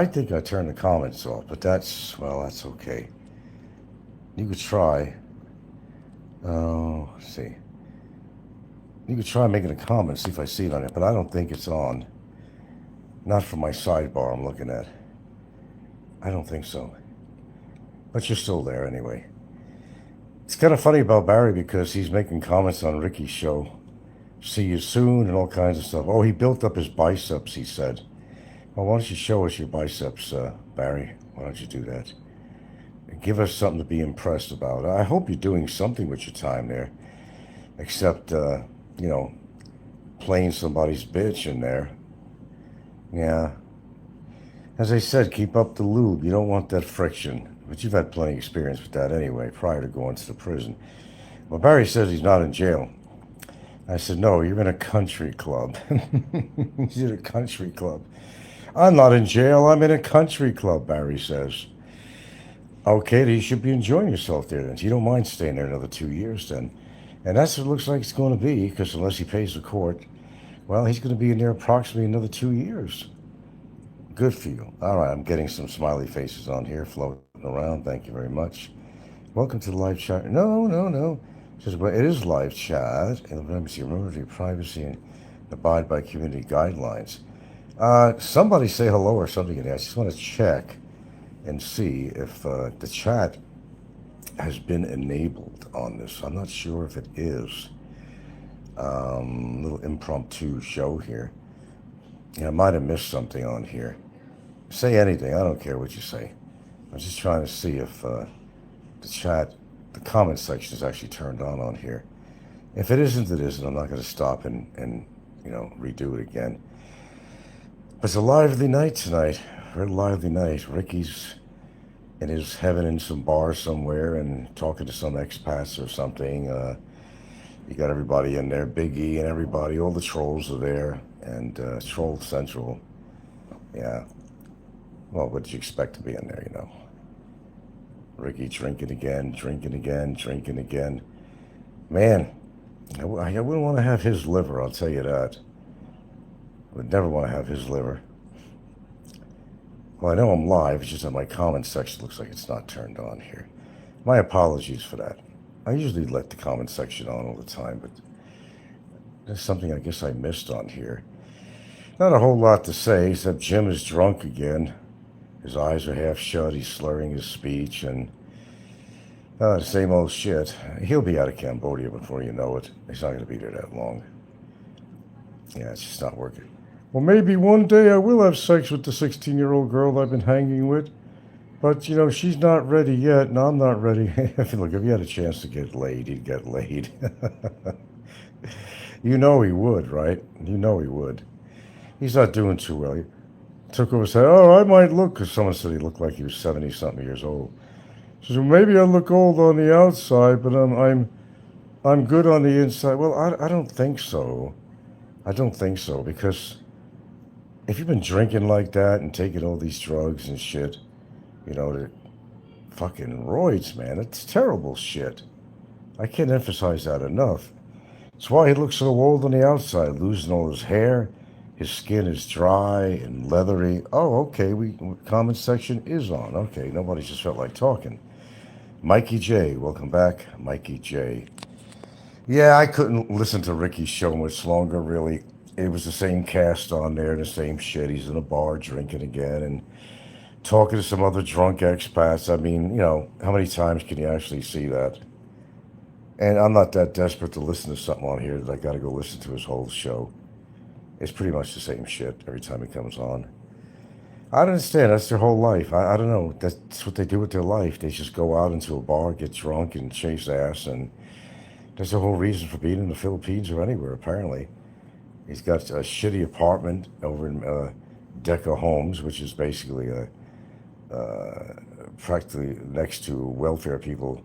think I turned the comments off, but that's okay. You could try. Oh, let's see. You could try making a comment, see if I see it on it, but I don't think it's on. Not from my sidebar I'm looking at. I don't think so. But you're still there anyway. It's kind of funny about Barry because he's making comments on Ricky's show. See you soon and all kinds of stuff. Oh, he built up his biceps, he said. Well, why don't you show us your biceps, Barry? Why don't you do that? Give us something to be impressed about. I hope you're doing something with your time there. Except, playing somebody's bitch in there. Yeah. As I said, keep up the lube. You don't want that friction. But you've had plenty of experience with that anyway, prior to going to the prison. Well, Barry says he's not in jail. I said, no, you're in a country club. He's in a country club. I'm not in jail. I'm in a country club, Barry says. Okay, then you should be enjoying yourself there then. You don't mind staying there another 2 years then. And that's what it looks like it's going to be, because unless he pays the court, well, he's going to be in there approximately another 2 years. Good for you. All right, I'm getting some smiley faces on here floating around. Thank you very much. Welcome to the live chat. No. It says, well, it is live chat. And remember your privacy and abide by community guidelines. Somebody say hello or something in there. I just want to check and see if the chat has been enabled on this. I'm not sure if it is. Little impromptu show here. Yeah, I might have missed something on here. Say anything. I don't care what you say. I'm just trying to see if the chat, the comment section is actually turned on here. If it isn't, it isn't. I'm not going to stop and redo it again. But it's a lively night tonight. Very lively night. Ricky's in his heaven in some bar somewhere and talking to some expats or something. You got everybody in there, Big E and everybody, all the trolls are there, and Troll Central. Yeah. Well, what did you expect to be in there, Ricky drinking again. Man, I wouldn't want to have his liver, I'll tell you that. I would never want to have his liver. Well, I know I'm live, it's just that my comment section looks like it's not turned on here. My apologies for that. I usually let the comment section on all the time, but there's something I guess I missed on here. Not a whole lot to say, except Jim is drunk again. His eyes are half shut, he's slurring his speech, and the same old shit. He'll be out of Cambodia before you know it. He's not going to be there that long. Yeah, it's just not working. Well, maybe one day I will have sex with the 16-year-old girl I've been hanging with. But, she's not ready yet, and I'm not ready. Look, if he had a chance to get laid, he'd get laid. He would, right? He would. He's not doing too well. He took over and said, oh, I might look, because someone said he looked like he was 70-something years old. He said, well, maybe I look old on the outside, but I'm good on the inside. Well, I don't think so. I don't think so, because if you've been drinking like that and taking all these drugs and shit, the fucking roids, man, it's terrible shit. I can't emphasize that enough. It's why he looks so old on the outside, losing all his hair. His skin is dry and leathery. Oh, okay, comment section is on. Okay, nobody just felt like talking. Mikey J, welcome back, Mikey J. Yeah, I couldn't listen to Ricky's show much longer, really. It was the same cast on there, the same shit. He's in a bar drinking again and talking to some other drunk expats. I mean, how many times can you actually see that? And I'm not that desperate to listen to something on here that I got to go listen to his whole show. It's pretty much the same shit every time he comes on. I don't understand. That's their whole life. I don't know. That's what they do with their life. They just go out into a bar, get drunk, and chase ass. And that's the whole reason for being in the Philippines or anywhere, apparently. He's got a shitty apartment over in Deca Homes, which is basically practically next to welfare people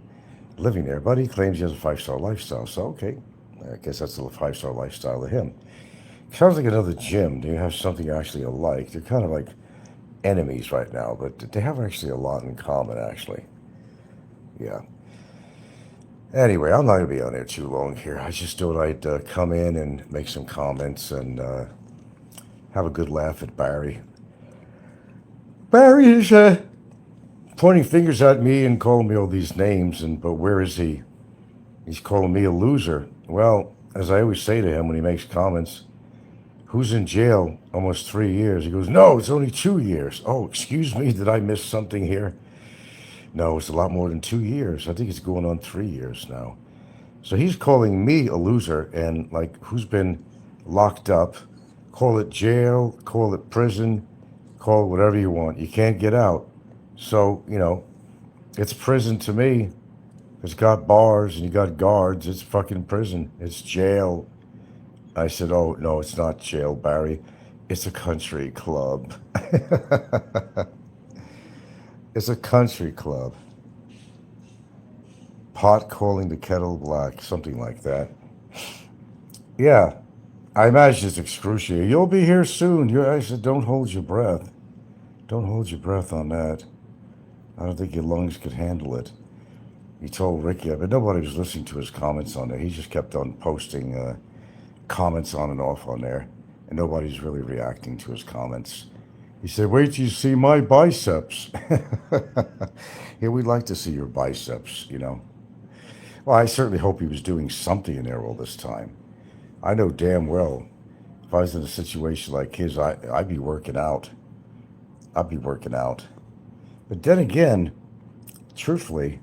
living there. But he claims he has a 5-star lifestyle. So, okay. I guess that's a 5-star lifestyle to him. Sounds like another Jim. They have something actually alike. They're kind of like enemies right now, but they have actually a lot in common, actually. Yeah. Anyway, I'm not going to be on there too long here. I just thought I'd come in and make some comments and have a good laugh at Barry. Barry is pointing fingers at me and calling me all these names. But where is he? He's calling me a loser. Well, as I always say to him when he makes comments, who's in jail almost 3 years? He goes, no, it's only 2 years. Oh, excuse me, did I miss something here? No, it's a lot more than 2 years. I think it's going on 3 years now. So he's calling me a loser, and like, who's been locked up? Call it jail, call it prison, call it whatever you want. You can't get out. So, it's prison to me. It's got bars and you got guards. It's fucking prison. It's jail. I said, oh, no, it's not jail, Barry. It's a country club. It's a country club. Pot calling the kettle black, something like that. Yeah, I imagine it's excruciating. You'll be here soon. I said, don't hold your breath. Don't hold your breath on that. I don't think your lungs could handle it. He told Ricky, but nobody was listening to his comments on there. He just kept on posting comments on and off on there, and nobody's really reacting to his comments. He said, wait till you see my biceps. Yeah, we'd like to see your biceps, Well, I certainly hope he was doing something in there all this time. I know damn well if I was in a situation like his, I'd be working out. I'd be working out. But then again, truthfully,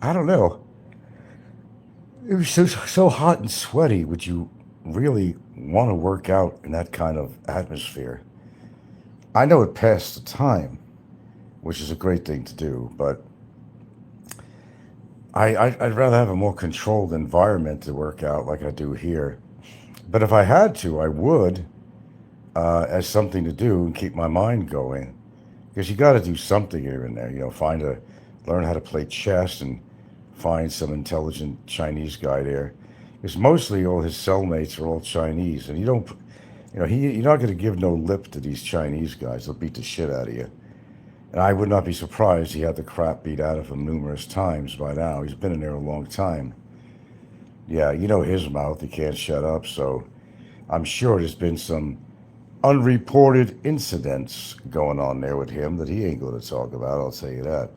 I don't know. It was so hot and sweaty. Would you really want to work out in that kind of atmosphere? I know it passed the time, which is a great thing to do, but I'd rather have a more controlled environment to work out like I do here. But if I had to, I would, as something to do and keep my mind going. Because you got to do something here and there, learn how to play chess and find some intelligent Chinese guy there. Because mostly all his cellmates are all Chinese, and you're not going to give no lip to these Chinese guys. They'll beat the shit out of you. And I would not be surprised he had the crap beat out of him numerous times by now. He's been in there a long time. Yeah, his mouth, he can't shut up, so I'm sure there's been some unreported incidents going on there with him that he ain't going to talk about, I'll tell you that.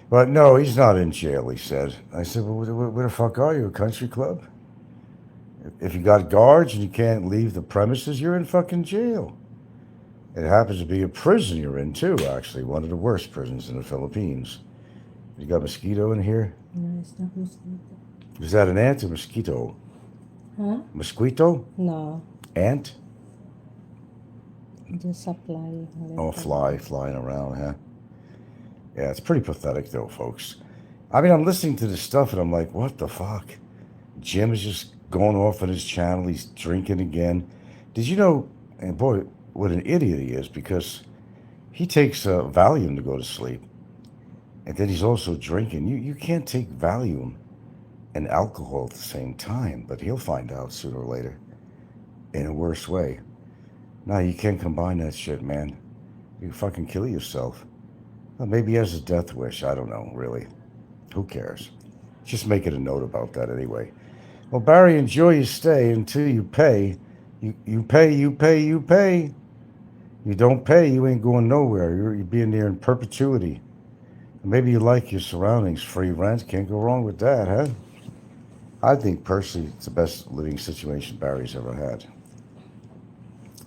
But no, he's not in jail, he said. I said, well, where the fuck are you, a country club? If you got guards and you can't leave the premises, you're in fucking jail. It happens to be a prison you're in, too, actually. One of the worst prisons in the Philippines. You got mosquito in here? No, it's not mosquito. Is that an ant or mosquito? Huh? Mosquito? No, Ant? just supply. Oh, flying around, huh? Yeah, it's pretty pathetic, though, folks. I mean, I'm listening to this stuff, and I'm like, what the fuck? Jim is just going off on his channel. He's drinking again. Did you know, and boy, what an idiot he is, because he takes Valium to go to sleep. And then he's also drinking. You can't take Valium and alcohol at the same time, but he'll find out sooner or later in a worse way. No, you can't combine that shit, man. You fucking kill yourself. Well, maybe he has a death wish. I don't know, really. Who cares? Just make it a note about that anyway. Well, Barry, enjoy your stay until you pay. You pay. You don't pay, you ain't going nowhere. You're being there in perpetuity. Maybe you like your surroundings. Free rent, can't go wrong with that, huh? I think personally it's the best living situation Barry's ever had.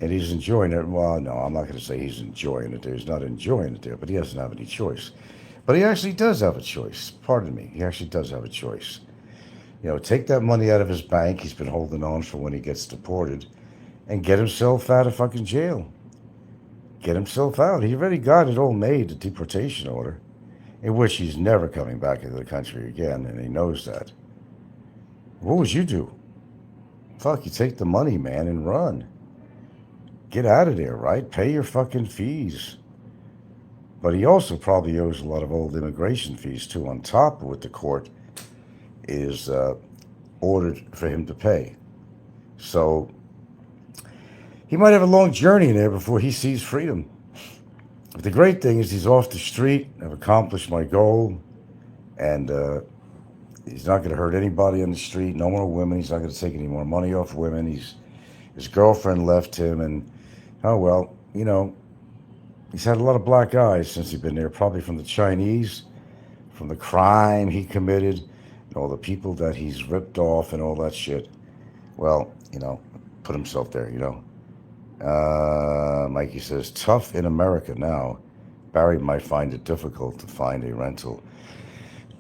And he's enjoying it. Well, no, I'm not going to say he's enjoying it there. He's not enjoying it there, but he doesn't have any choice. But he actually does have a choice. Pardon me. He actually does have a choice. Take that money out of his bank he's been holding on for when he gets deported and get himself out of fucking jail. Get himself out. He already got it all made, the deportation order, in which he's never coming back into the country again, and he knows that. What would you do? Fuck, you take the money, man, and run. Get out of there, right? Pay your fucking fees. But he also probably owes a lot of old immigration fees, too, on top of what the court is ordered for him to pay. So he might have a long journey in there before he sees freedom. But the great thing is he's off the street. I've accomplished my goal. And he's not going to hurt anybody on the street. No more women. He's not going to take any more money off women. His girlfriend left him. And, oh, well, He's had a lot of black eyes since he's been there, probably from the Chinese, from the crime he committed, and all the people that he's ripped off and all that shit. Well, put himself there, Mikey says, tough in America now. Barry might find it difficult to find a rental.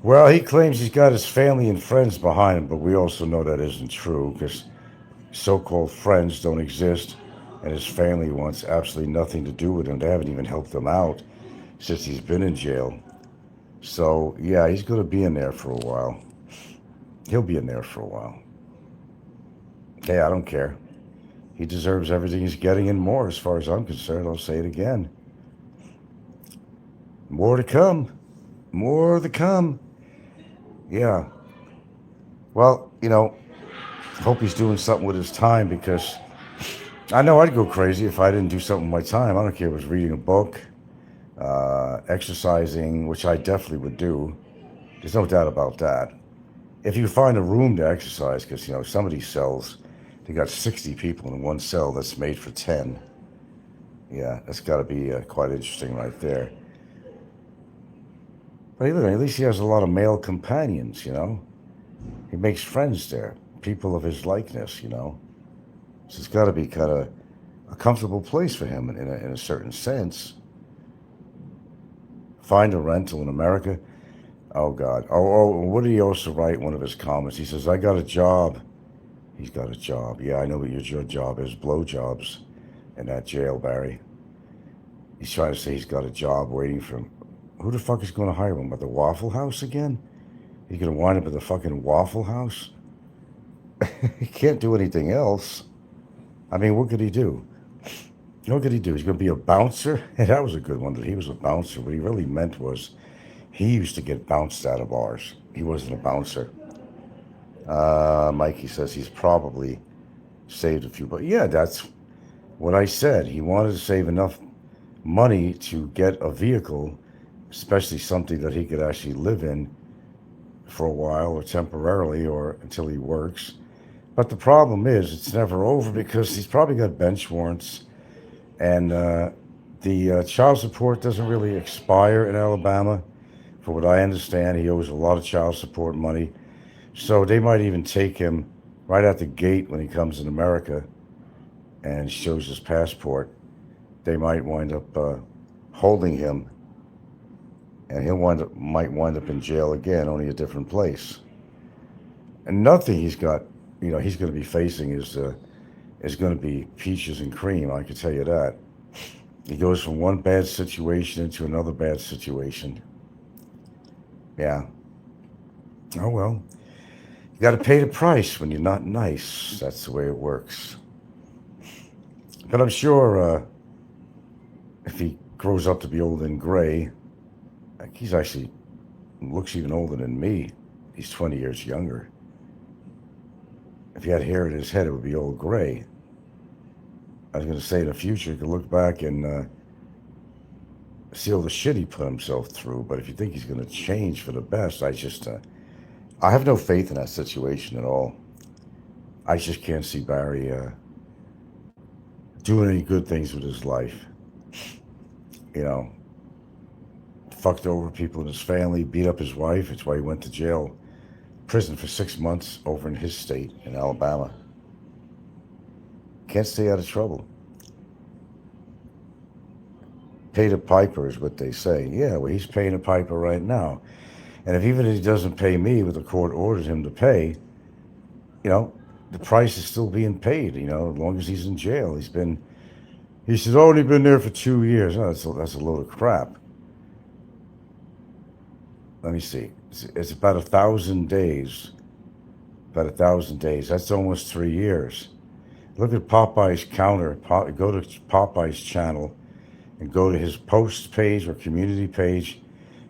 Well, he claims he's got his family and friends behind him, but we also know that isn't true because so-called friends don't exist, and his family wants absolutely nothing to do with him. They haven't even helped him out since he's been in jail. So, yeah, he's going to be in there for a while. He'll be in there for a while. Hey, I don't care. He deserves everything he's getting and more, as far as I'm concerned. I'll say it again. More to come. More to come. Yeah. Well, hope he's doing something with his time, because I know I'd go crazy if I didn't do something with my time. I don't care if it was reading a book, exercising, which I definitely would do. There's no doubt about that. If you find a room to exercise, because, some of these cells, they got 60 people in one cell that's made for 10. Yeah, that's got to be quite interesting right there. But hey, look, at least he has a lot of male companions, He makes friends there, people of his likeness, So it's got to be kind of a comfortable place for him in a certain sense. Find a rental in America. Oh, God. What did he also write in one of his comments? He says, I got a job. He's got a job. Yeah, I know what your job is. Blowjobs in that jail, Barry. He's trying to say he's got a job waiting for him. Who the fuck is going to hire him? At the Waffle House again? He's going to wind up at the fucking Waffle House? He can't do anything else. I mean, what could he do? What could he do? He's going to be a bouncer? That was a good one, that he was a bouncer. What he really meant was he used to get bounced out of bars. He wasn't a bouncer. Mikey says he's probably saved a few. But yeah, that's what I said. He wanted to save enough money to get a vehicle, especially something that he could actually live in for a while or temporarily or until he works. But the problem is it's never over, because he's probably got bench warrants, and the child support doesn't really expire in Alabama. For what I understand, he owes a lot of child support money. So they might even take him right out the gate when he comes in America and shows his passport. They might wind up holding him, and he might wind up in jail again, only a different place. And nothing he's got, he's going to be facing is going to be peaches and cream, I can tell you that. He goes from one bad situation into another bad situation. Yeah. Oh, well. You got to pay the price when you're not nice. That's the way it works. But I'm sure if he grows up to be old and gray, he's actually looks even older than me. He's 20 years younger. If he had hair in his head, it would be old gray. I was going to say in the future, he could look back and see all the shit he put himself through. But if you think he's going to change for the best, I have no faith in that situation at all. I just can't see Barry doing any good things with his life. Fucked over people in his family, beat up his wife. That's why he went to jail, prison for 6 months over in his state in Alabama. Can't stay out of trouble. Pay the piper is what they say. Yeah, well, he's paying the piper right now. And even if he doesn't pay me, what the court orders him to pay, the price is still being paid, as long as he's in jail. He's only been there for 2 years. Oh, that's a load of crap. Let me see. It's about 1,000 days. About 1,000 days. That's almost 3 years. Look at Popeye's counter. Go to Popeye's channel and go to his post page or community page,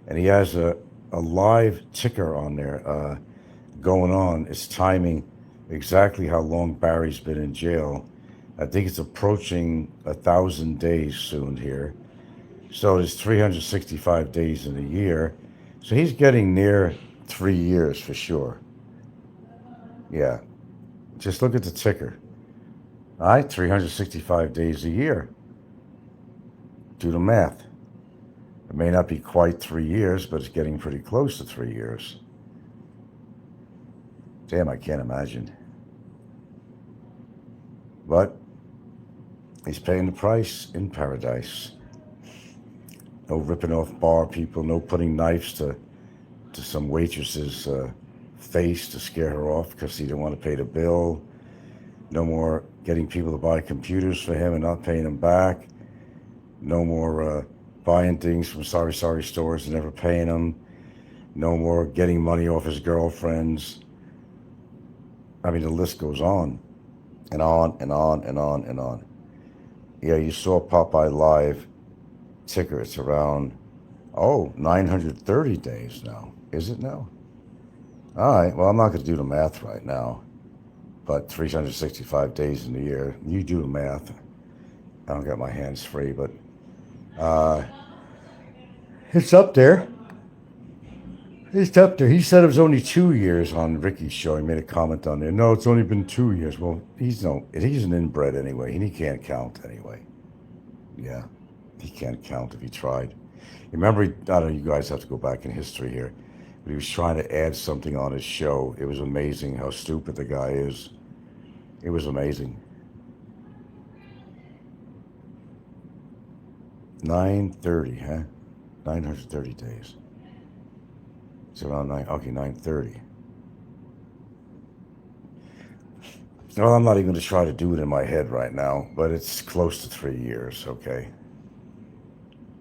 and he has a live ticker on there going on. It's timing exactly how long Barry's been in jail. I think it's approaching 1,000 days soon here. So there's 365 days in a year. So he's getting near 3 years for sure. Yeah. Just look at the ticker. All right, 365 days a year. Do the math. It may not be quite 3 years, but it's getting pretty close to 3 years. Damn, I can't imagine. But he's paying the price in paradise. No ripping off bar people, no putting knives to some waitress's face to scare her off because he didn't want to pay the bill. No more getting people to buy computers for him and not paying them back. No more buying things from sorry stores and never paying them. No more getting money off his girlfriends. I mean, the list goes on and on and on and on and on. Yeah, you saw Popeye Live ticker. It's around, 930 days now. Is it now? All right, well, I'm not going to do the math right now, but 365 days in the year. You do the math. I don't got my hands free, but it's up there. It's up there. He said it was only 2 years on Ricky's show. He made a comment on there. No, it's only been 2 years. Well, he's an inbred anyway, and he can't count anyway. Yeah, he can't count if he tried. Remember, I don't know, you guys have to go back in history here, but he was trying to add something on his show. It was amazing how stupid the guy is. It was amazing. 930, huh? 930 days. It's around 930. Well, I'm not even going to try to do it in my head right now, but it's close to 3 years, okay?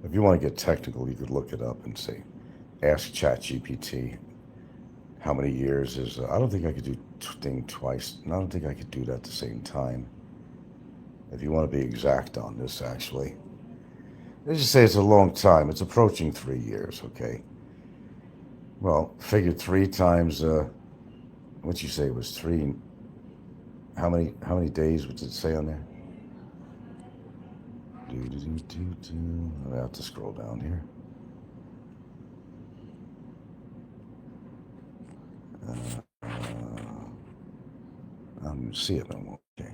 If you want to get technical, you could look it up and see. Ask ChatGPT how many years is... I don't think I could do thing twice. I don't think I could do that at the same time. If you want to be exact on this, actually. Let's just say it's a long time. It's approaching 3 years, okay? Well, figure 3 times... what'd you say it was? 3... How many days would it say on there? I have to scroll down here. I don't even see it no more. Okay.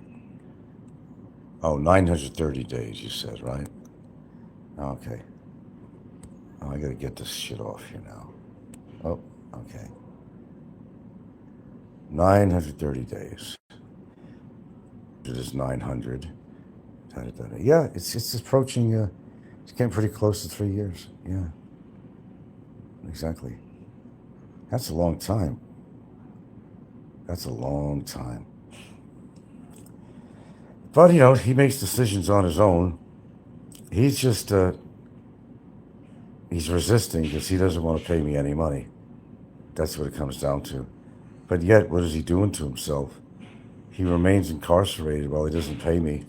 930 days, you said, right? Okay. I gotta get this shit off here now. Oh, okay. 930 days. It is 900. Yeah, it's approaching, it's getting pretty close to 3 years. Yeah, exactly. That's a long time. That's a long time. But, he makes decisions on his own. He's just, he's resisting because he doesn't want to pay me any money. That's what it comes down to. But yet, what is he doing to himself? He remains incarcerated while he doesn't pay me.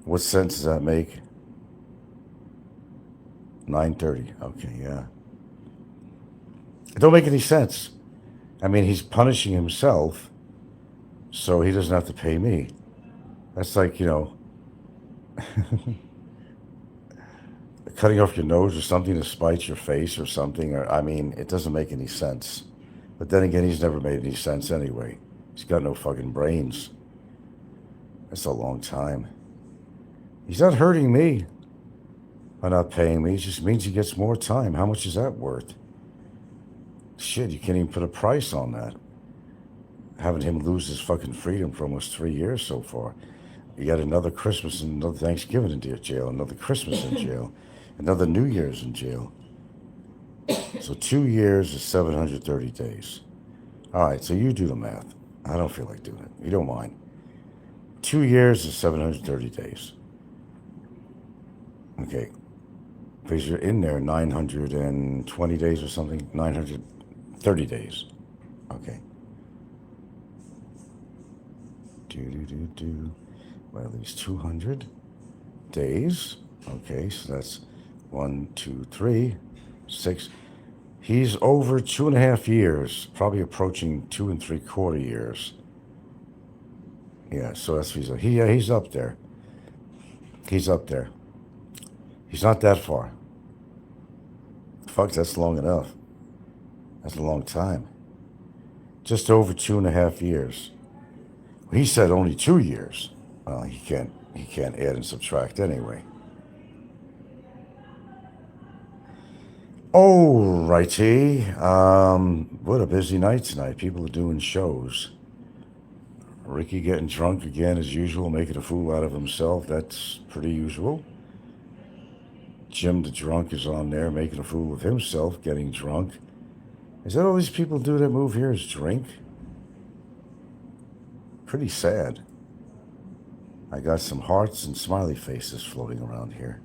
What sense does that make? 930. Okay, yeah. It don't make any sense. I mean, he's punishing himself so he doesn't have to pay me. That's like, cutting off your nose or something to spite your face or something. It doesn't make any sense. But then again, he's never made any sense anyway. He's got no fucking brains. That's a long time. He's not hurting me by not paying me. It just means he gets more time. How much is that worth? Shit, you can't even put a price on that. Having him lose his fucking freedom for almost 3 years so far. You got another Christmas and another Thanksgiving in jail, another Christmas in jail, another New Year's in jail. So 2 years is 730 days. All right, so you do the math. I don't feel like doing it. You don't mind. 2 years is 730 days. Okay. Because you're in there 920 days or something. 930 days. Okay. Well, these 200 days. Okay, so that's 1, 2, 3, 6. He's over 2.5 years, probably approaching 2 3/4 years. Yeah, so that's he's up there. He's up there. He's not that far. Fuck, that's long enough. That's a long time. Just over 2.5 years. He said only 2 years. Well, he can't add and subtract anyway. Oh, righty. What a busy night tonight. People are doing shows. Ricky getting drunk again as usual, making a fool out of himself. That's pretty usual. Jim the drunk is on there making a fool of himself, getting drunk. Is that all these people do that move here is drink? Pretty sad. I got some hearts and smiley faces floating around here.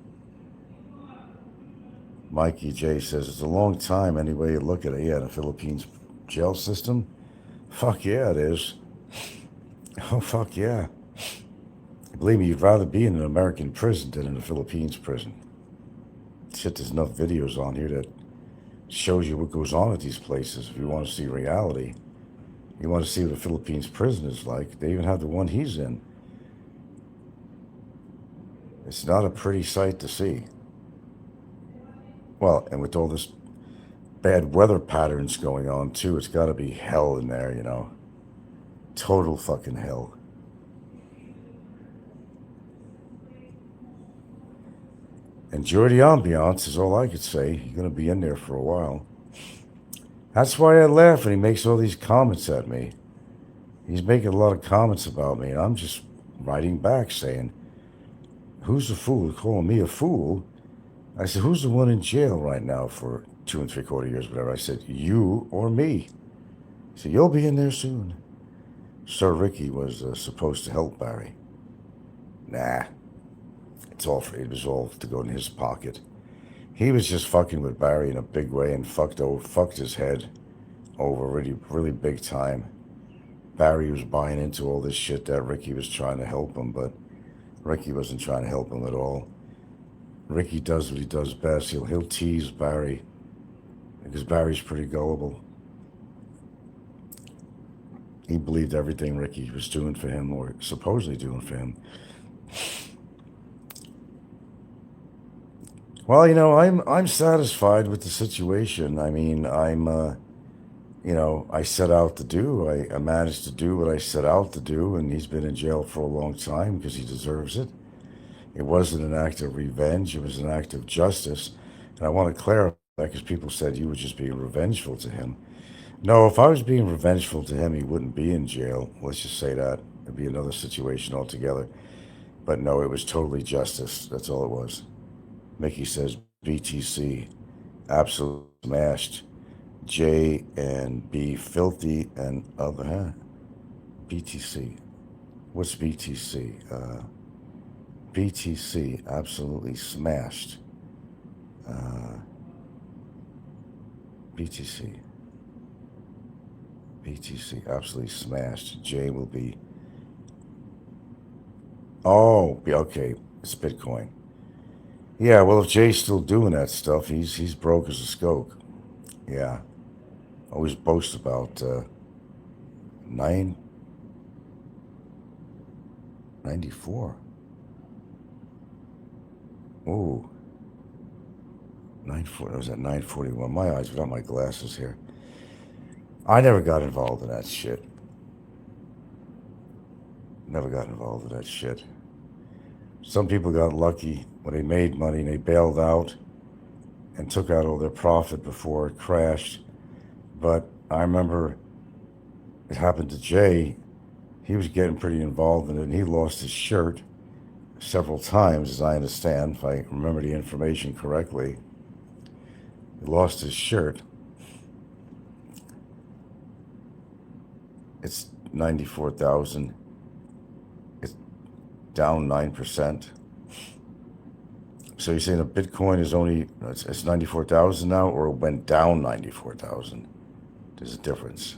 Mikey J says it's a long time any way you look at it. Yeah, the Philippines jail system. Fuck yeah, it is. Oh, fuck yeah. Believe me, you'd rather be in an American prison than in a Philippines prison. Shit, there's enough videos on here that shows you what goes on at these places. If you want to see reality, you want to see what a Philippines prison is like. They even have the one he's in. It's not a pretty sight to see. Well, and with all this bad weather patterns going on too, it's got to be hell in there, you know. Total fucking hell. Enjoy the ambiance is all I could say. You're going to be in there for a while. That's why I laugh when he makes all these comments at me. He's making a lot of comments about me, and I'm just writing back saying, who's the fool calling me a fool? I said, who's the one in jail right now for 2 3/4 years, whatever? I said, you or me. He said, you'll be in there soon. Sir Ricky was supposed to help Barry. Nah. It was all to go in his pocket. He was just fucking with Barry in a big way and fucked his head over really, really big time. Barry was buying into all this shit that Ricky was trying to help him, but Ricky wasn't trying to help him at all. Ricky does what he does best. He'll tease Barry because Barry's pretty gullible. He believed everything Ricky was doing for him or supposedly doing for him. Well, you know, I'm satisfied with the situation. I mean, I set out to do. I managed to do what I set out to do, and he's been in jail for a long time because he deserves it. It wasn't an act of revenge. It was an act of justice. And I want to clarify that because people said you were just being revengeful to him. No, if I was being revengeful to him, he wouldn't be in jail. Let's just say that. It'd be another situation altogether. But no, it was totally justice. That's all it was. Mickey says BTC, absolutely smashed. J and B, filthy and other. Huh? BTC. What's BTC? BTC, absolutely smashed. BTC. BTC, absolutely smashed. J will be. Oh, okay. It's Bitcoin. Yeah, well, if Jay's still doing that stuff, he's broke as a skoke. Yeah. Always boast about 994. Ooh. 940. I was at 941. My eyes without my glasses here. I never got involved in that shit. Never got involved in that shit. Some people got lucky when they made money and they bailed out and took out all their profit before it crashed. But I remember it happened to Jay. He was getting pretty involved in it, and he lost his shirt several times, as I understand, if I remember the information correctly. He lost his shirt. It's 94,000. It's down 9%. So you're saying a Bitcoin is only, it's 94,000 now, or it went down 94,000? There's a difference.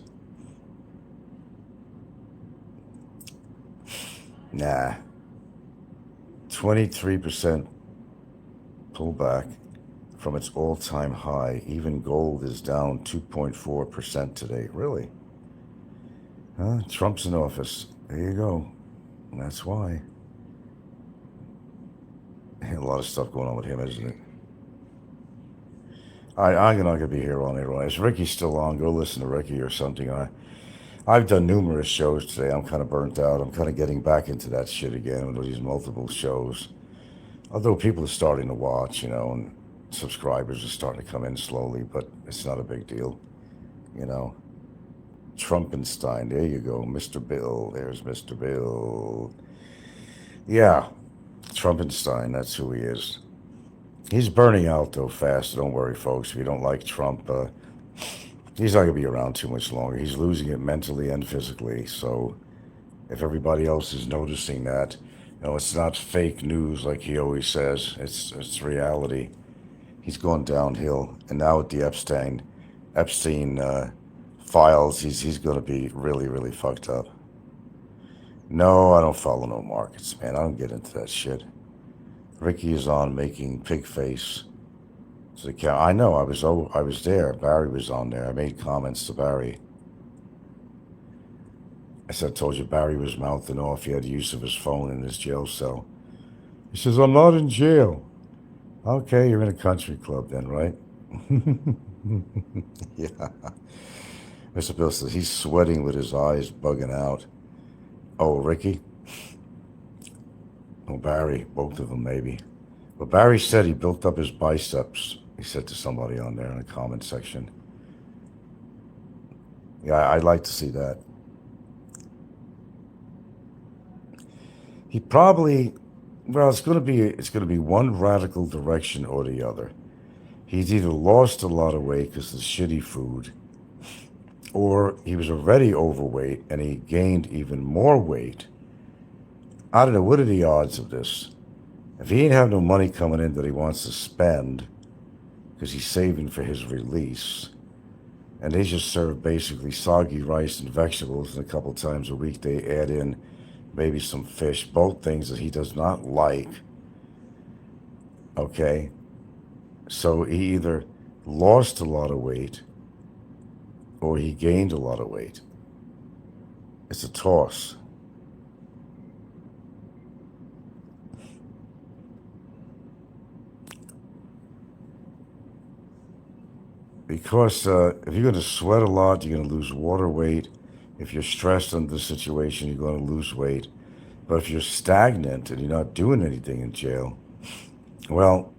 Nah. 23% pullback from its all-time high. Even gold is down 2.4% today. Really? Huh? Trump's in office. There you go. And that's why. A lot of stuff going on with him, isn't it? I'm not going to be here all night. Is Ricky still on? Go listen to Ricky or something. I've done numerous shows today. I'm kind of burnt out. I'm kind of getting back into that shit again with these multiple shows. Although people are starting to watch, you know, and subscribers are starting to come in slowly, but it's not a big deal, you know. Trumpenstein, there you go, Mr. Bill. There's Mr. Bill. Yeah, Trumpenstein, that's who he is. He's burning out though fast. Don't worry, folks. If you don't like Trump, he's not gonna be around too much longer. He's losing it mentally and physically. So if everybody else is noticing that, it's not fake news like he always says. It's reality. He's going downhill, and now with the Epstein files, he's going to be really really fucked up. No, I don't follow no markets, man. I don't get into that shit. Ricky is on making pig face to the camera. I know. I was there. Barry was on there. I made comments to Barry. I said, I told you Barry was mouthing off. He had use of his phone in his jail cell. He says, I'm not in jail. Okay, you're in a country club then, right? Yeah. Mr. Bill says he's sweating with his eyes bugging out. Oh, Ricky? Oh, Barry, both of them maybe. But Barry said he built up his biceps, he said to somebody on there in the comment section. Yeah, I'd like to see that. He probably, well, it's going to be one radical direction or the other. He's either lost a lot of weight because of the shitty food, or he was already overweight and he gained even more weight. I don't know, what are the odds of this? If he ain't have no money coming in that he wants to spend because he's saving for his release, and they just serve basically soggy rice and vegetables, and a couple times a week they add in maybe some fish, both things that he does not like, okay? So he either lost a lot of weight or he gained a lot of weight. It's a toss. Because if you're going to sweat a lot, you're going to lose water weight. If you're stressed under the situation, you're going to lose weight. But if you're stagnant and you're not doing anything in jail, well,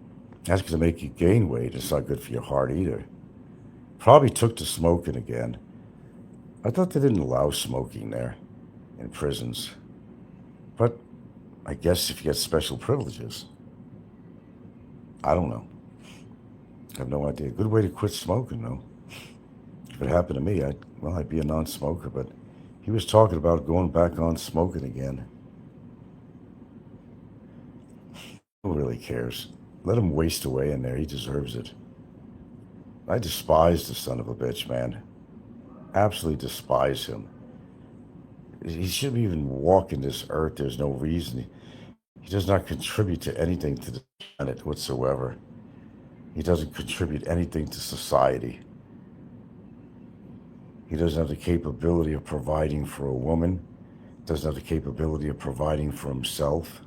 that's going to make you gain weight. It's not good for your heart either. Probably took to smoking again. I thought they didn't allow smoking there in prisons. But I guess if you get special privileges. I don't know. I have no idea. Good way to quit smoking, though. If it happened to me, I'd be a non-smoker, but he was talking about going back on smoking again. Who really cares? Let him waste away in there. He deserves it. I despise the son of a bitch, man. Absolutely despise him. He shouldn't even walk in this earth. There's no reason. He does not contribute to anything to the planet whatsoever. He doesn't contribute anything to society. He doesn't have the capability of providing for a woman. Doesn't have the capability of providing for himself.